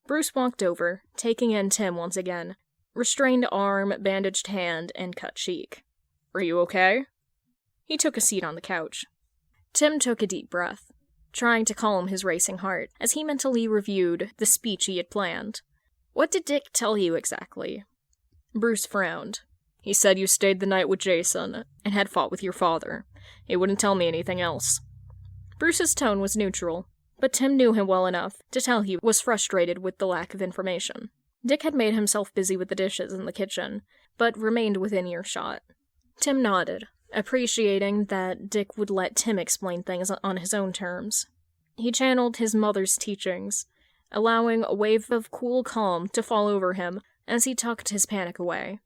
Bruce walked over, taking in Tim once again. Restrained arm, bandaged hand, and cut cheek. "Are you okay?" He took a seat on the couch. Tim took a deep breath, trying to calm his racing heart, as he mentally reviewed the speech he had planned. "What did Dick tell you exactly?" Bruce frowned. "He said you stayed the night with Jason, and had fought with your father. He wouldn't tell me anything else." Bruce's tone was neutral, but Tim knew him well enough to tell he was frustrated with the lack of information. Dick had made himself busy with the dishes in the kitchen, but remained within earshot. Tim nodded, appreciating that Dick would let Tim explain things on his own terms. He channeled his mother's teachings, allowing a wave of cool calm to fall over him as he tucked his panic away.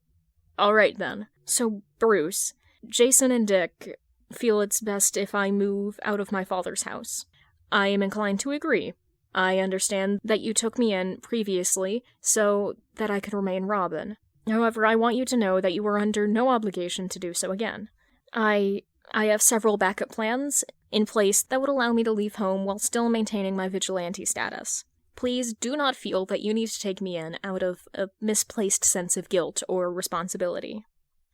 "All right, then. So, Bruce, Jason and Dick feel it's best if I move out of my father's house. I am inclined to agree. I understand that you took me in previously so that I could remain Robin. However, I want you to know that you are under no obligation to do so again. I have several backup plans in place that would allow me to leave home while still maintaining my vigilante status. Please do not feel that you need to take me in out of a misplaced sense of guilt or responsibility."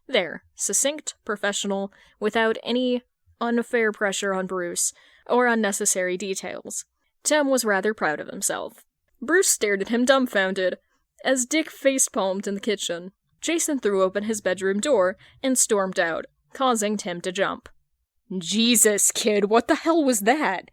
There, succinct, professional, without any unfair pressure on Bruce or unnecessary details. Tim was rather proud of himself. Bruce stared at him dumbfounded, as Dick facepalmed in the kitchen. Jason threw open his bedroom door and stormed out, causing Tim to jump. "Jesus, kid, what the hell was that?"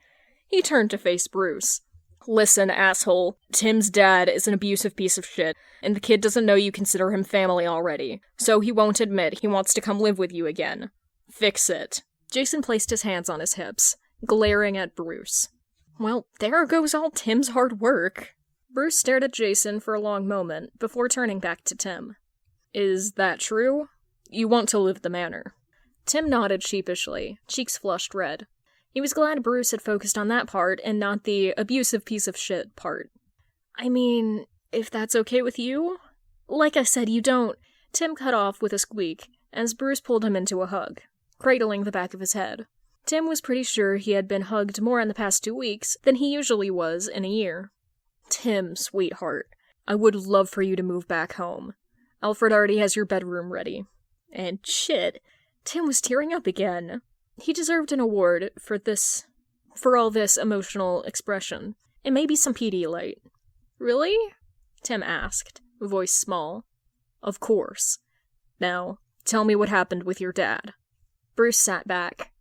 He turned to face Bruce. "Listen, asshole, Tim's dad is an abusive piece of shit, and the kid doesn't know you consider him family already, so he won't admit he wants to come live with you again. Fix it." Jason placed his hands on his hips, glaring at Bruce. "Well, there goes all Tim's hard work." Bruce stared at Jason for a long moment before turning back to Tim. "Is that true? You want to live the manor?" Tim nodded sheepishly, cheeks flushed red. He was glad Bruce had focused on that part and not the abusive piece of shit part. "I mean, if that's okay with you?" "Like I said, you don't—" Tim cut off with a squeak, as Bruce pulled him into a hug, cradling the back of his head. Tim was pretty sure he had been hugged more in the past 2 weeks than he usually was in a year. Tim, sweetheart, I would love for you to move back home. Alfred already has your bedroom ready. And shit, Tim was tearing up again. He deserved an award for all this emotional expression, and maybe some Pedialyte. Really? Tim asked, voice small. Of course. Now, tell me what happened with your dad. Bruce sat back.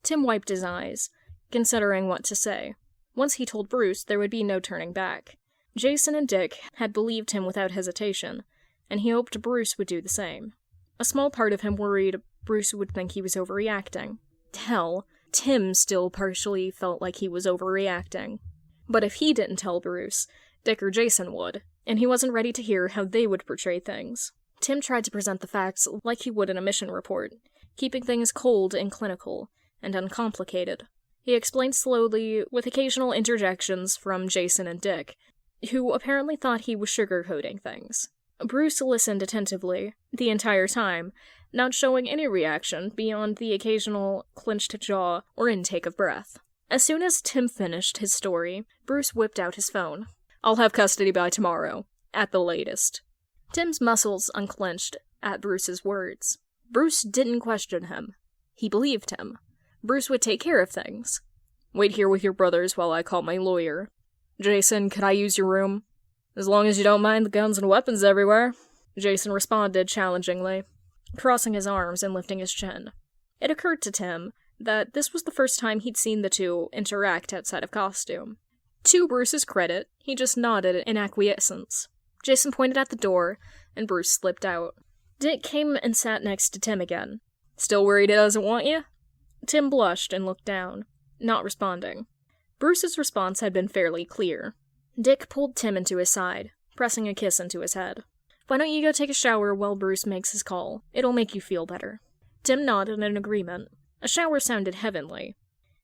Tim wiped his eyes, considering what to say. Once he told Bruce, there would be no turning back. Jason and Dick had believed him without hesitation, and he hoped Bruce would do the same. A small part of him worried Bruce would think he was overreacting. Hell, Tim still partially felt like he was overreacting. But if he didn't tell Bruce, Dick or Jason would, and he wasn't ready to hear how they would portray things. Tim tried to present the facts like he would in a mission report, keeping things cold and clinical, and uncomplicated. He explained slowly, with occasional interjections from Jason and Dick, who apparently thought he was sugarcoating things. Bruce listened attentively, the entire time, not showing any reaction beyond the occasional clenched jaw or intake of breath. As soon as Tim finished his story, Bruce whipped out his phone. I'll have custody by tomorrow, at the latest. Tim's muscles unclenched at Bruce's words. Bruce didn't question him. He believed him. Bruce would take care of things. Wait here with your brothers while I call my lawyer. Jason, could I use your room? As long as you don't mind the guns and weapons everywhere, Jason responded challengingly, crossing his arms and lifting his chin. It occurred to Tim that this was the first time he'd seen the two interact outside of costume. To Bruce's credit, he just nodded in acquiescence. Jason pointed at the door, and Bruce slipped out. Dick came and sat next to Tim again. Still worried he doesn't want you? Tim blushed and looked down, not responding. Bruce's response had been fairly clear. Dick pulled Tim into his side, pressing a kiss into his head. Why don't you go take a shower while Bruce makes his call? It'll make you feel better. Tim nodded in agreement. A shower sounded heavenly.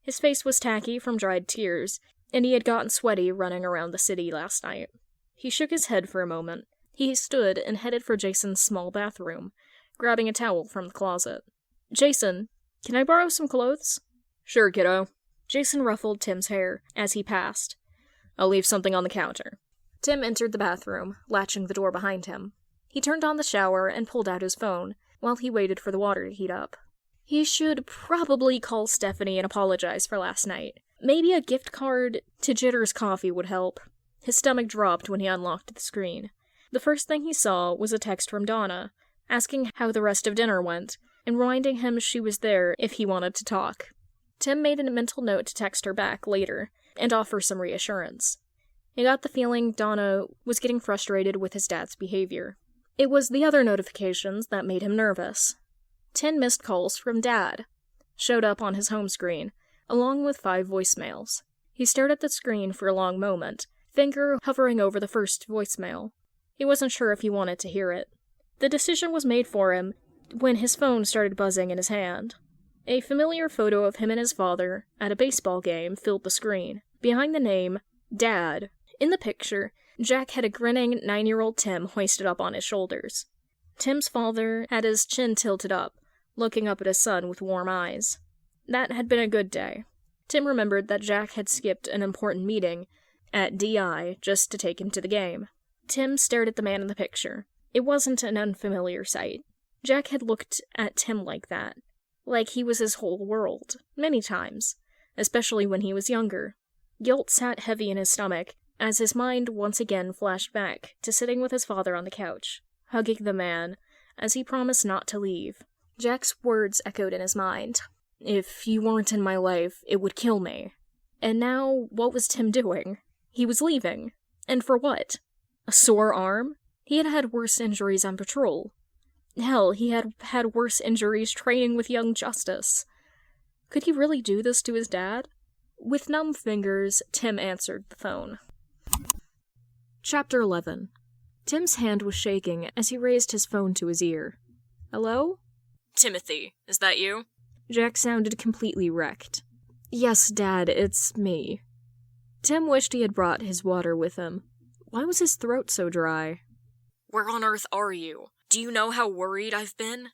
His face was tacky from dried tears, and he had gotten sweaty running around the city last night. He shook his head for a moment. He stood and headed for Jason's small bathroom, grabbing a towel from the closet. Jason, can I borrow some clothes? Sure, kiddo. Jason ruffled Tim's hair as he passed. I'll leave something on the counter. Tim entered the bathroom, latching the door behind him. He turned on the shower and pulled out his phone, while he waited for the water to heat up. He should probably call Stephanie and apologize for last night. Maybe a gift card to Jitter's Coffee would help. His stomach dropped when he unlocked the screen. The first thing he saw was a text from Donna, asking how the rest of dinner went, and reminding him she was there if he wanted to talk. Tim made a mental note to text her back later, and offer some reassurance. He got the feeling Donna was getting frustrated with his dad's behavior. It was the other notifications that made him nervous. 10 missed calls from Dad showed up on his home screen, along with 5 voicemails. He stared at the screen for a long moment, finger hovering over the first voicemail. He wasn't sure if he wanted to hear it. The decision was made for him when his phone started buzzing in his hand. A familiar photo of him and his father at a baseball game filled the screen. Behind the name, Dad, in the picture, Jack had a grinning 9-year-old Tim hoisted up on his shoulders. Tim's father had his chin tilted up, looking up at his son with warm eyes. That had been a good day. Tim remembered that Jack had skipped an important meeting at DI just to take him to the game. Tim stared at the man in the picture. It wasn't an unfamiliar sight. Jack had looked at Tim like that, like he was his whole world, many times, especially when he was younger. Guilt sat heavy in his stomach as his mind once again flashed back to sitting with his father on the couch, hugging the man, as he promised not to leave. Jack's words echoed in his mind. If you weren't in my life, it would kill me. And now, what was Tim doing? He was leaving. And for what? A sore arm? He had had worse injuries on patrol. Hell, he had had worse injuries training with young Justice. Could he really do this to his dad? With numb fingers, Tim answered the phone. Chapter 11. Tim's hand was shaking as he raised his phone to his ear. Hello? Timothy, is that you? Jack sounded completely wrecked. Yes, Dad, it's me. Tim wished he had brought his water with him. Why was his throat so dry? Where on earth are you? Do you know how worried I've been?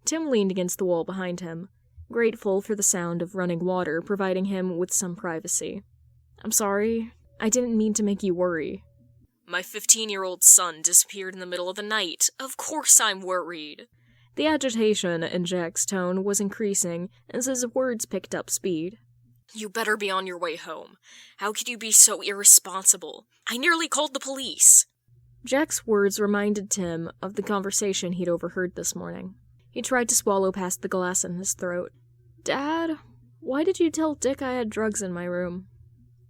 Tim leaned against the wall behind him, grateful for the sound of running water providing him with some privacy. I'm sorry. I didn't mean to make you worry. My 15-year-old son disappeared in the middle of the night. Of course I'm worried. The agitation in Jack's tone was increasing as his words picked up speed. You better be on your way home. How could you be so irresponsible? I nearly called the police. Jack's words reminded Tim of the conversation he'd overheard this morning. He tried to swallow past the glass in his throat. Dad, why did you tell Dick I had drugs in my room?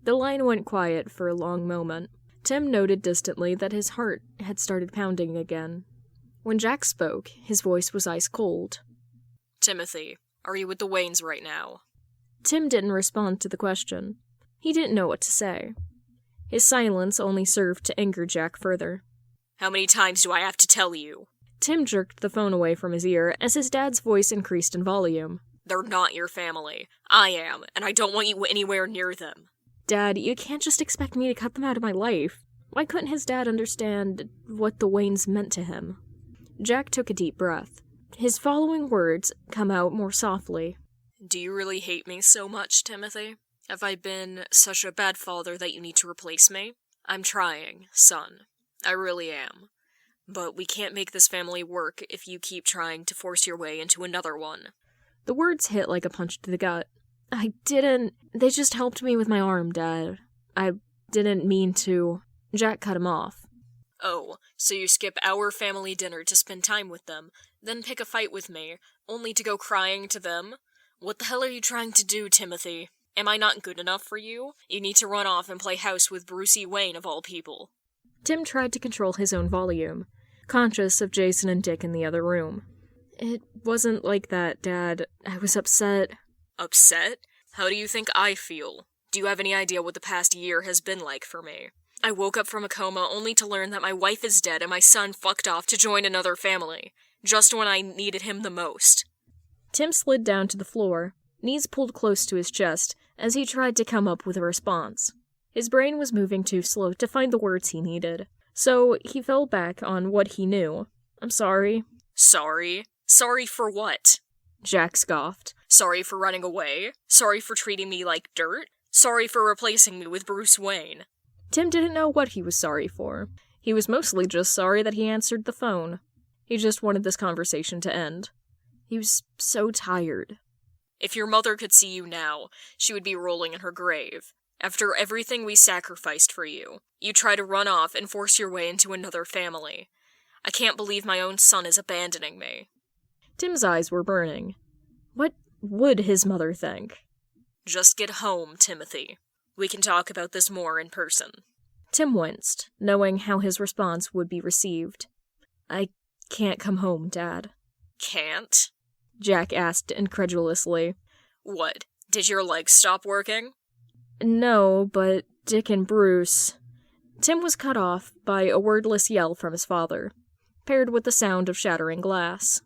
The line went quiet for a long moment. Tim noted distantly that his heart had started pounding again. When Jack spoke, his voice was ice cold. Timothy, are you with the Waynes right now? Tim didn't respond to the question. He didn't know what to say. His silence only served to anger Jack further. How many times do I have to tell you? Tim jerked the phone away from his ear as his dad's voice increased in volume. They're not your family. I am, and I don't want you anywhere near them. Dad, you can't just expect me to cut them out of my life. Why couldn't his dad understand what the Waynes meant to him? Jack took a deep breath. His following words come out more softly. Do you really hate me so much, Timothy? Have I been such a bad father that you need to replace me? I'm trying, son. I really am. But we can't make this family work if you keep trying to force your way into another one. The words hit like a punch to the gut. I didn't... They just helped me with my arm, Dad. I didn't mean to... Jack cut him off. Oh, so you skip our family dinner to spend time with them, then pick a fight with me, only to go crying to them? What the hell are you trying to do, Timothy? Am I not good enough for you? You need to run off and play house with Brucey Wayne of all people. Tim tried to control his own volume, conscious of Jason and Dick in the other room. It wasn't like that, Dad. I was upset. Upset? How do you think I feel? Do you have any idea what the past year has been like for me? I woke up from a coma only to learn that my wife is dead and my son fucked off to join another family, just when I needed him the most. Tim slid down to the floor, knees pulled close to his chest, as he tried to come up with a response. His brain was moving too slow to find the words he needed, so he fell back on what he knew. I'm sorry. Sorry? Sorry for what? Jack scoffed. Sorry for running away? Sorry for treating me like dirt? Sorry for replacing me with Bruce Wayne? Tim didn't know what he was sorry for. He was mostly just sorry that he answered the phone. He just wanted this conversation to end. He was so tired. If your mother could see you now, she would be rolling in her grave. After everything we sacrificed for you, you try to run off and force your way into another family. I can't believe my own son is abandoning me. Tim's eyes were burning. What would his mother think? Just get home, Timothy. We can talk about this more in person. Tim winced, knowing how his response would be received. I can't come home, Dad. Can't? Jack asked incredulously. What, did your legs stop working? No, but Dick and Bruce... Tim was cut off by a wordless yell from his father, paired with the sound of shattering glass.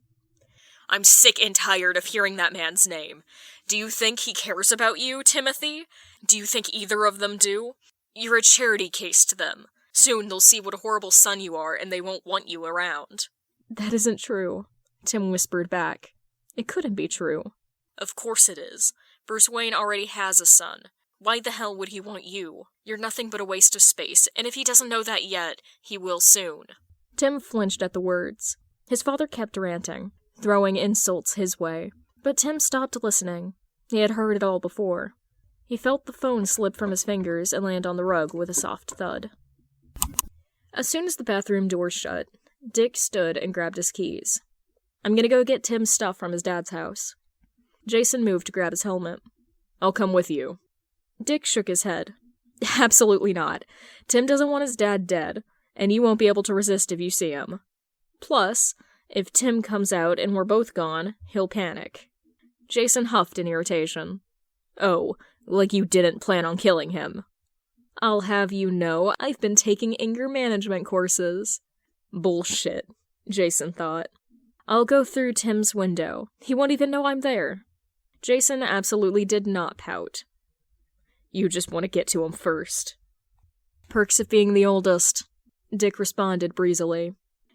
I'm sick and tired of hearing that man's name. Do you think he cares about you, Timothy? Do you think either of them do? You're a charity case to them. Soon they'll see what a horrible son you are, and they won't want you around. That isn't true, Tim whispered back. It couldn't be true. Of course it is. Bruce Wayne already has a son. Why the hell would he want you? You're nothing but a waste of space, and if he doesn't know that yet, he will soon. Tim flinched at the words. His father kept ranting, throwing insults his way, but Tim stopped listening. He had heard it all before. He felt the phone slip from his fingers and land on the rug with a soft thud. As soon as the bathroom door shut, Dick stood and grabbed his keys. I'm gonna go get Tim's stuff from his dad's house. Jason moved to grab his helmet. I'll come with you. Dick shook his head. Absolutely not. Tim doesn't want his dad dead, and you won't be able to resist if you see him. Plus, if Tim comes out and we're both gone, he'll panic. Jason huffed in irritation. Oh, like you didn't plan on killing him. I'll have you know, I've been taking anger management courses. Bullshit, Jason thought. I'll go through Tim's window. He won't even know I'm there. Jason absolutely did not pout. You just want to get to him first. Perks of being the oldest, Dick responded breezily.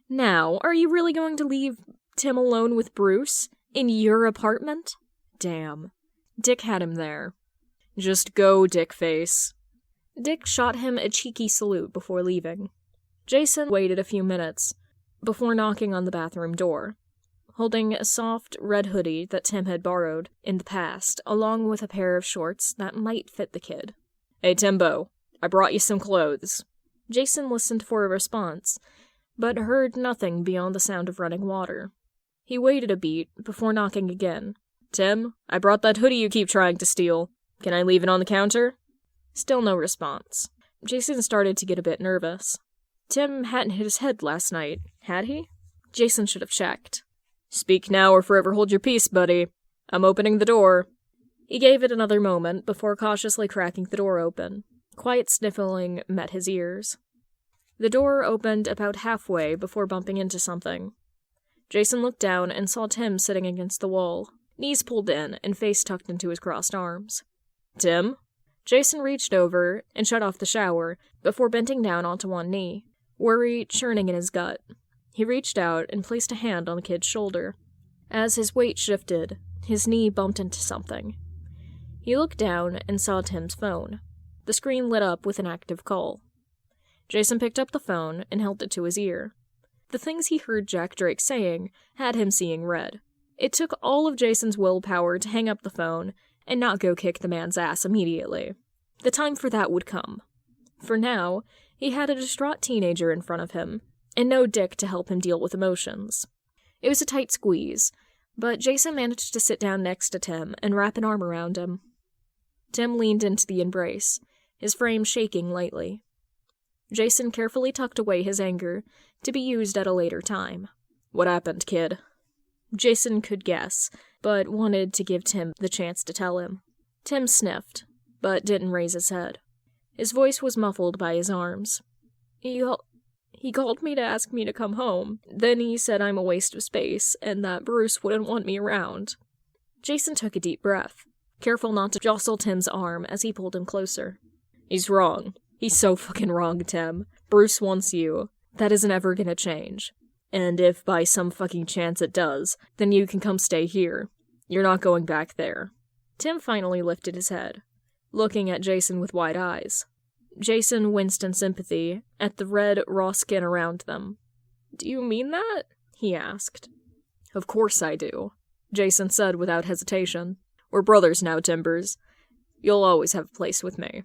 Now, are you really going to leave Tim alone with Bruce? In your apartment? Damn. Dick had him there. Just go, Dickface. Dick shot him a cheeky salute before leaving. Jason waited a few minutes before knocking on the bathroom door, holding a soft red hoodie that Tim had borrowed in the past, along with a pair of shorts that might fit the kid. Hey, Timbo, I brought you some clothes. Jason listened for a response, but heard nothing beyond the sound of running water. He waited a beat before knocking again. Tim, I brought that hoodie you keep trying to steal. Can I leave it on the counter? Still no response. Jason started to get a bit nervous. Tim hadn't hit his head last night, had he? Jason should have checked. Speak now or forever hold your peace, buddy. I'm opening the door. He gave it another moment before cautiously cracking the door open. Quiet sniffling met his ears. The door opened about halfway before bumping into something. Jason looked down and saw Tim sitting against the wall, knees pulled in and face tucked into his crossed arms. Tim? Jason reached over and shut off the shower before bending down onto one knee, worry churning in his gut. He reached out and placed a hand on the kid's shoulder. As his weight shifted, his knee bumped into something. He looked down and saw Tim's phone. The screen lit up with an active call. Jason picked up the phone and held it to his ear. The things he heard Jack Drake saying had him seeing red. It took all of Jason's willpower to hang up the phone and not go kick the man's ass immediately. The time for that would come. For now, he had a distraught teenager in front of him, and no Dick to help him deal with emotions. It was a tight squeeze, but Jason managed to sit down next to Tim and wrap an arm around him. Tim leaned into the embrace, his frame shaking lightly. Jason carefully tucked away his anger to be used at a later time. What happened, kid? Jason could guess, but wanted to give Tim the chance to tell him. Tim sniffed, but didn't raise his head. His voice was muffled by his arms. He called me to ask me to come home. Then he said I'm a waste of space, and that Bruce wouldn't want me around. Jason took a deep breath, careful not to jostle Tim's arm as he pulled him closer. He's wrong. He's so fucking wrong, Tim. Bruce wants you. That isn't ever gonna change. And if by some fucking chance it does, then you can come stay here. You're not going back there. Tim finally lifted his head, looking at Jason with wide eyes. Jason winced in sympathy at the red, raw skin around them. Do you mean that? He asked. Of course I do, Jason said without hesitation. We're brothers now, Timbers. You'll always have a place with me.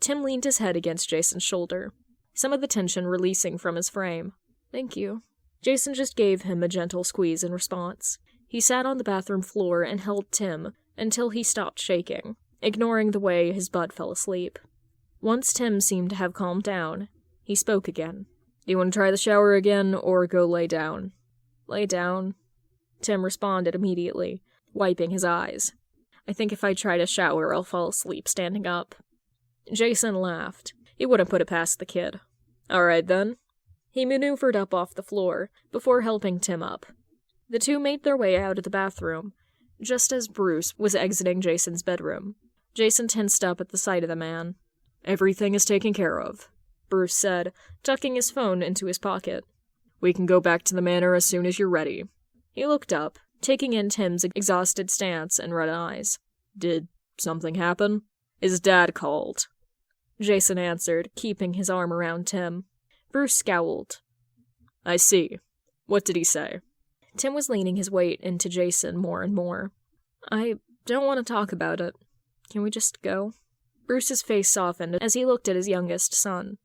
Tim leaned his head against Jason's shoulder, some of the tension releasing from his frame. Thank you. Jason just gave him a gentle squeeze in response. He sat on the bathroom floor and held Tim until he stopped shaking, ignoring the way his bud fell asleep. Once Tim seemed to have calmed down, he spoke again. Do you want to try the shower again, or go lay down? Lay down, Tim responded immediately, wiping his eyes. I think if I try to shower, I'll fall asleep standing up. Jason laughed. He wouldn't put it past the kid. All right, then. He maneuvered up off the floor before helping Tim up. The two made their way out of the bathroom, just as Bruce was exiting Jason's bedroom. Jason tensed up at the sight of the man. Everything is taken care of, Bruce said, tucking his phone into his pocket. We can go back to the manor as soon as you're ready. He looked up, taking in Tim's exhausted stance and red eyes. Did something happen? His dad called, Jason answered, keeping his arm around Tim. Bruce scowled. I see. What did he say? Tim was leaning his weight into Jason more and more. I don't want to talk about it. Can we just go? Bruce's face softened as he looked at his youngest son.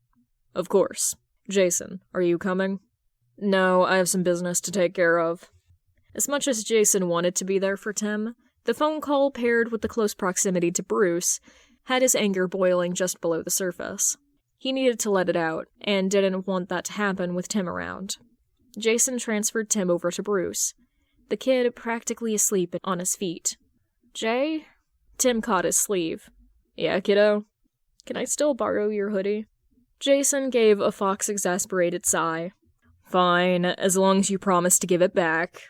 Of course. Jason, are you coming? No, I have some business to take care of. As much as Jason wanted to be there for Tim, the phone call paired with the close proximity to Bruce had his anger boiling just below the surface. He needed to let it out, and didn't want that to happen with Tim around. Jason transferred Tim over to Bruce, the kid practically asleep on his feet. Jay? Tim caught his sleeve. Yeah, kiddo? Can I still borrow your hoodie? Jason gave a fox-exasperated sigh. Fine, as long as you promise to give it back.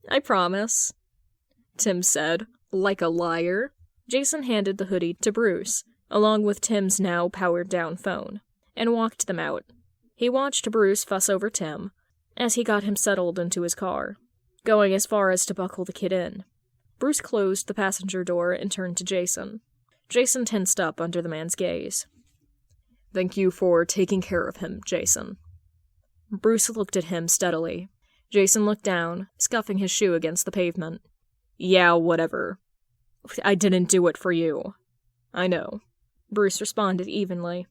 I promise, Tim said, like a liar. Jason handed the hoodie to Bruce, along with Tim's now powered-down phone, and walked them out. He watched Bruce fuss over Tim as he got him settled into his car. going as far as to buckle the kid in. Bruce closed the passenger door and turned to Jason. Jason tensed up under the man's gaze. "Thank you for taking care of him, Jason." Bruce looked at him steadily. Jason looked down, scuffing his shoe against the pavement. "Yeah, whatever. I didn't do it for you." "I know," Bruce responded evenly.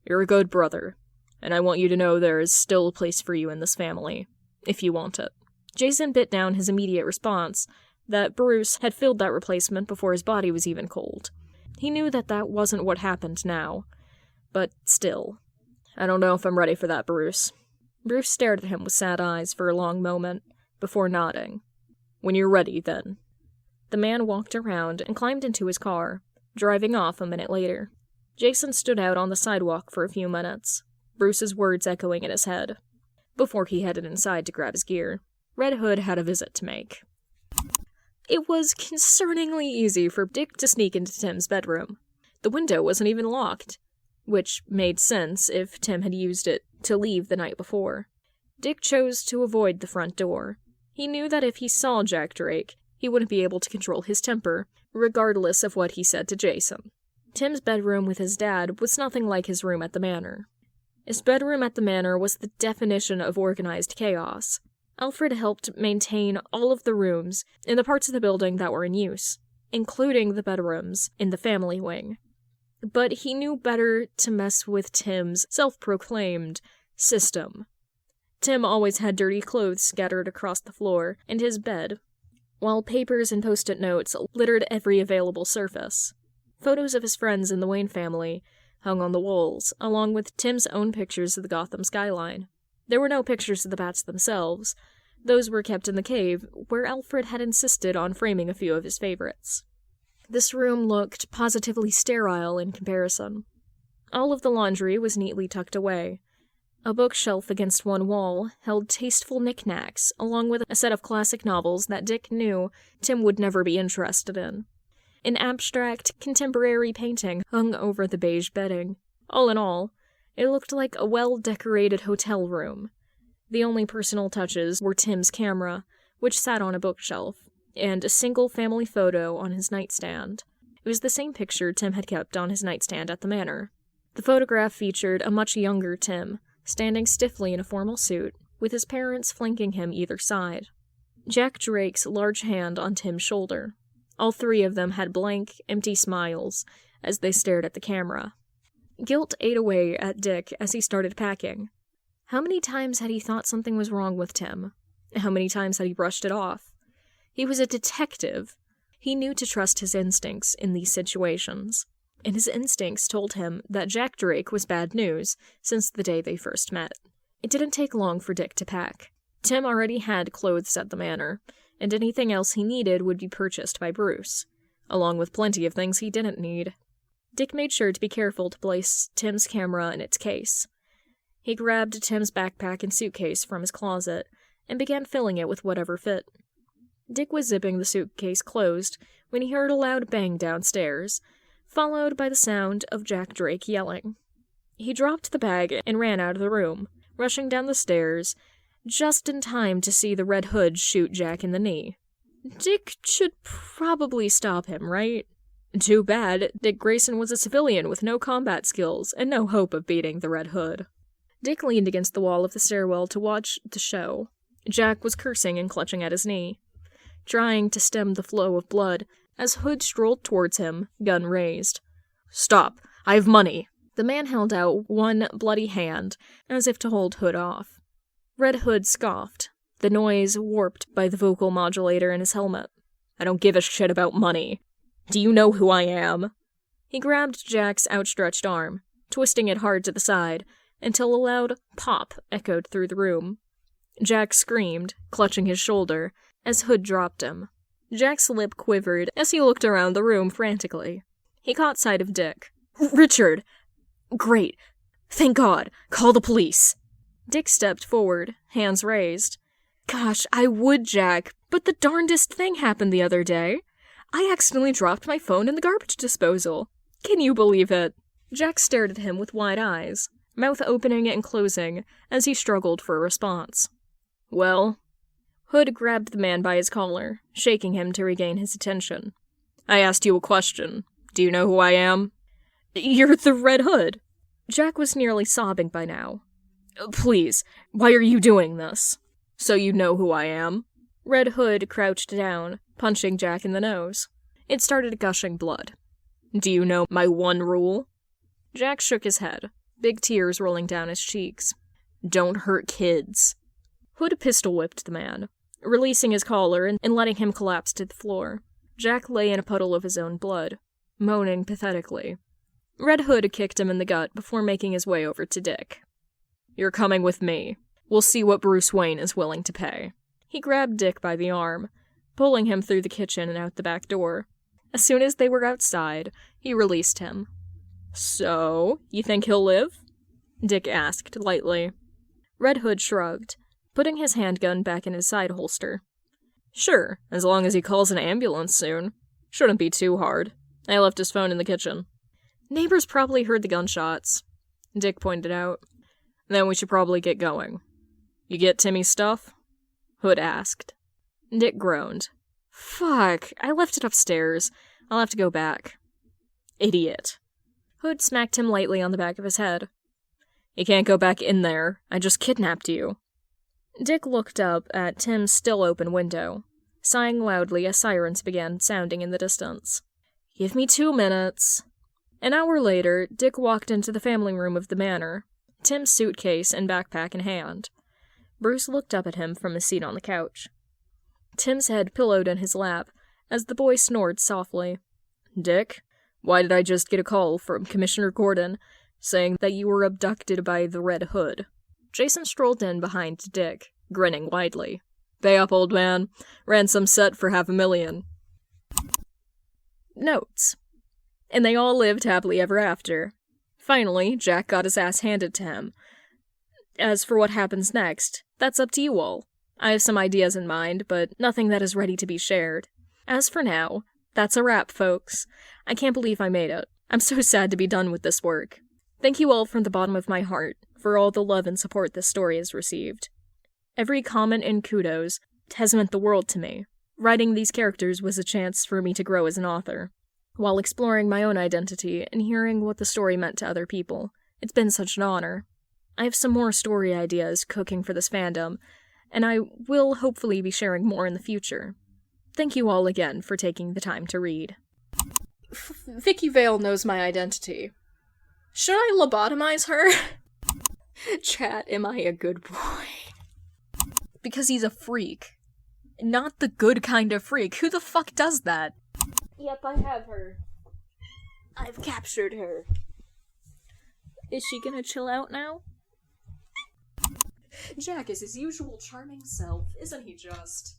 "You're a good brother, and I want you to know there is still a place for you in this family, if you want it." Jason bit down his immediate response that Bruce had filled that replacement before his body was even cold. He knew that that wasn't what happened now, but still. "I don't know if I'm ready for that, Bruce." Bruce stared at him with sad eyes for a long moment, before nodding. "When you're ready, then." The man walked around and climbed into his car, driving off a minute later. Jason stood out on the sidewalk for a few minutes, Bruce's words echoing in his head, before he headed inside to grab his gear. Red Hood had a visit to make. It was concerningly easy for Dick to sneak into Tim's bedroom. The window wasn't even locked, which made sense if Tim had used it to leave the night before. Dick chose to avoid the front door. He knew that if he saw Jack Drake, he wouldn't be able to control his temper, regardless of what he said to Jason. Tim's bedroom with his dad was nothing like his room at the manor. His bedroom at the manor was the definition of organized chaos. Alfred helped maintain all of the rooms in the parts of the building that were in use, including the bedrooms in the family wing. But he knew better to mess with Tim's self-proclaimed system. Tim always had dirty clothes scattered across the floor and his bed, while papers and post-it notes littered every available surface. Photos of his friends in the Wayne family hung on the walls, along with Tim's own pictures of the Gotham skyline. There were no pictures of the bats themselves. Those were kept in the cave, where Alfred had insisted on framing a few of his favorites. This room looked positively sterile in comparison. All of the laundry was neatly tucked away. A bookshelf against one wall held tasteful knickknacks, along with a set of classic novels that Dick knew Tim would never be interested in. An abstract, contemporary painting hung over the beige bedding. All in all, it looked like a well-decorated hotel room. The only personal touches were Tim's camera, which sat on a bookshelf, and a single family photo on his nightstand. It was the same picture Tim had kept on his nightstand at the manor. The photograph featured a much younger Tim, standing stiffly in a formal suit, with his parents flanking him either side. Jack Drake's large hand on Tim's shoulder. All three of them had blank, empty smiles as they stared at the camera. Guilt ate away at Dick as he started packing. How many times had he thought something was wrong with Tim? How many times had he brushed it off? He was a detective. He knew to trust his instincts in these situations. And his instincts told him that Jack Drake was bad news since the day they first met. It didn't take long for Dick to pack. Tim already had clothes at the manor, and anything else he needed would be purchased by Bruce, along with plenty of things he didn't need. Dick made sure to be careful to place Tim's camera in its case. He grabbed Tim's backpack and suitcase from his closet and began filling it with whatever fit. Dick was zipping the suitcase closed when he heard a loud bang downstairs, followed by the sound of Jack Drake yelling. He dropped the bag and ran out of the room, rushing down the stairs, just in time to see the Red Hood shoot Jack in the knee. Dick should probably stop him, right? Too bad, Dick Grayson was a civilian with no combat skills and no hope of beating the Red Hood. Dick leaned against the wall of the stairwell to watch the show. Jack was cursing and clutching at his knee, trying to stem the flow of blood as Hood strolled towards him, gun raised. "Stop! I have money!" The man held out one bloody hand, as if to hold Hood off. Red Hood scoffed, the noise warped by the vocal modulator in his helmet. "I don't give a shit about money. Do you know who I am?" He grabbed Jack's outstretched arm, twisting it hard to the side, until a loud pop echoed through the room. Jack screamed, clutching his shoulder, as Hood dropped him. Jack's lip quivered as he looked around the room frantically. He caught sight of Dick. "Richard! Great! Thank God! Call the police!" Dick stepped forward, hands raised. "Gosh, I would, Jack, but the darndest thing happened the other day. I accidentally dropped my phone in the garbage disposal. Can you believe it?" Jack stared at him with wide eyes, mouth opening and closing as he struggled for a response. "Well, Hood grabbed the man by his collar, shaking him to regain his attention. I asked you a question. Do you know who I am? You're the Red Hood. Jack was nearly sobbing by now. Please, why are you doing this? So you know who I am? Red Hood crouched down, punching Jack in the nose. It started gushing blood. Do you know my one rule? Jack shook his head, big tears rolling down his cheeks. Don't hurt kids. Hood pistol-whipped the man, releasing his collar and letting him collapse to the floor. Jack lay in a puddle of his own blood, moaning pathetically. Red Hood kicked him in the gut before making his way over to Dick. You're coming with me. We'll see what Bruce Wayne is willing to pay. He grabbed Dick by the arm, pulling him through the kitchen and out the back door. As soon as they were outside, he released him. So, you think he'll live? Dick asked lightly. Red Hood shrugged, putting his handgun back in his side holster. Sure, as long as he calls an ambulance soon. Shouldn't be too hard. I left his phone in the kitchen. Neighbors probably heard the gunshots, Dick pointed out. Then we should probably get going. You get Timmy's stuff? Hood asked. Dick groaned. Fuck, I left it upstairs. I'll have to go back. Idiot. Hood smacked him lightly on the back of his head. You can't go back in there. I just kidnapped you. Dick looked up at Tim's still open window, sighing loudly as sirens began sounding in the distance. Give me 2 minutes. An hour later, Dick walked into the family room of the manor, Tim's suitcase and backpack in hand. Bruce looked up at him from his seat on the couch. Tim's head pillowed in his lap as the boy snored softly. Dick, why did I just get a call from Commissioner Gordon saying that you were abducted by the Red Hood? Jason strolled in behind Dick, grinning widely. Pay up, old man. Ransom set for $500,000. Notes. And they all lived happily ever after. Finally, Jack got his ass handed to him. As for what happens next, that's up to you all. I have some ideas in mind, but nothing that is ready to be shared. As for now, that's a wrap, folks. I can't believe I made it. I'm so sad to be done with this work. Thank you all from the bottom of my heart for all the love and support this story has received. Every comment and kudos has meant the world to me. Writing these characters was a chance for me to grow as an author, while exploring my own identity and hearing what the story meant to other people. It's been such an honor. I have some more story ideas cooking for this fandom, and I will hopefully be sharing more in the future. Thank you all again for taking the time to read. Vicky Vale knows my identity. Should I lobotomize her? Chat, am I a good boy? Because he's a freak. Not the good kind of freak. Who the fuck does that? Yep, I have her. I've captured her. Is she gonna chill out now? Jack is his usual charming self, isn't he just?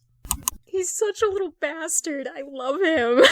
He's such a little bastard. I love him.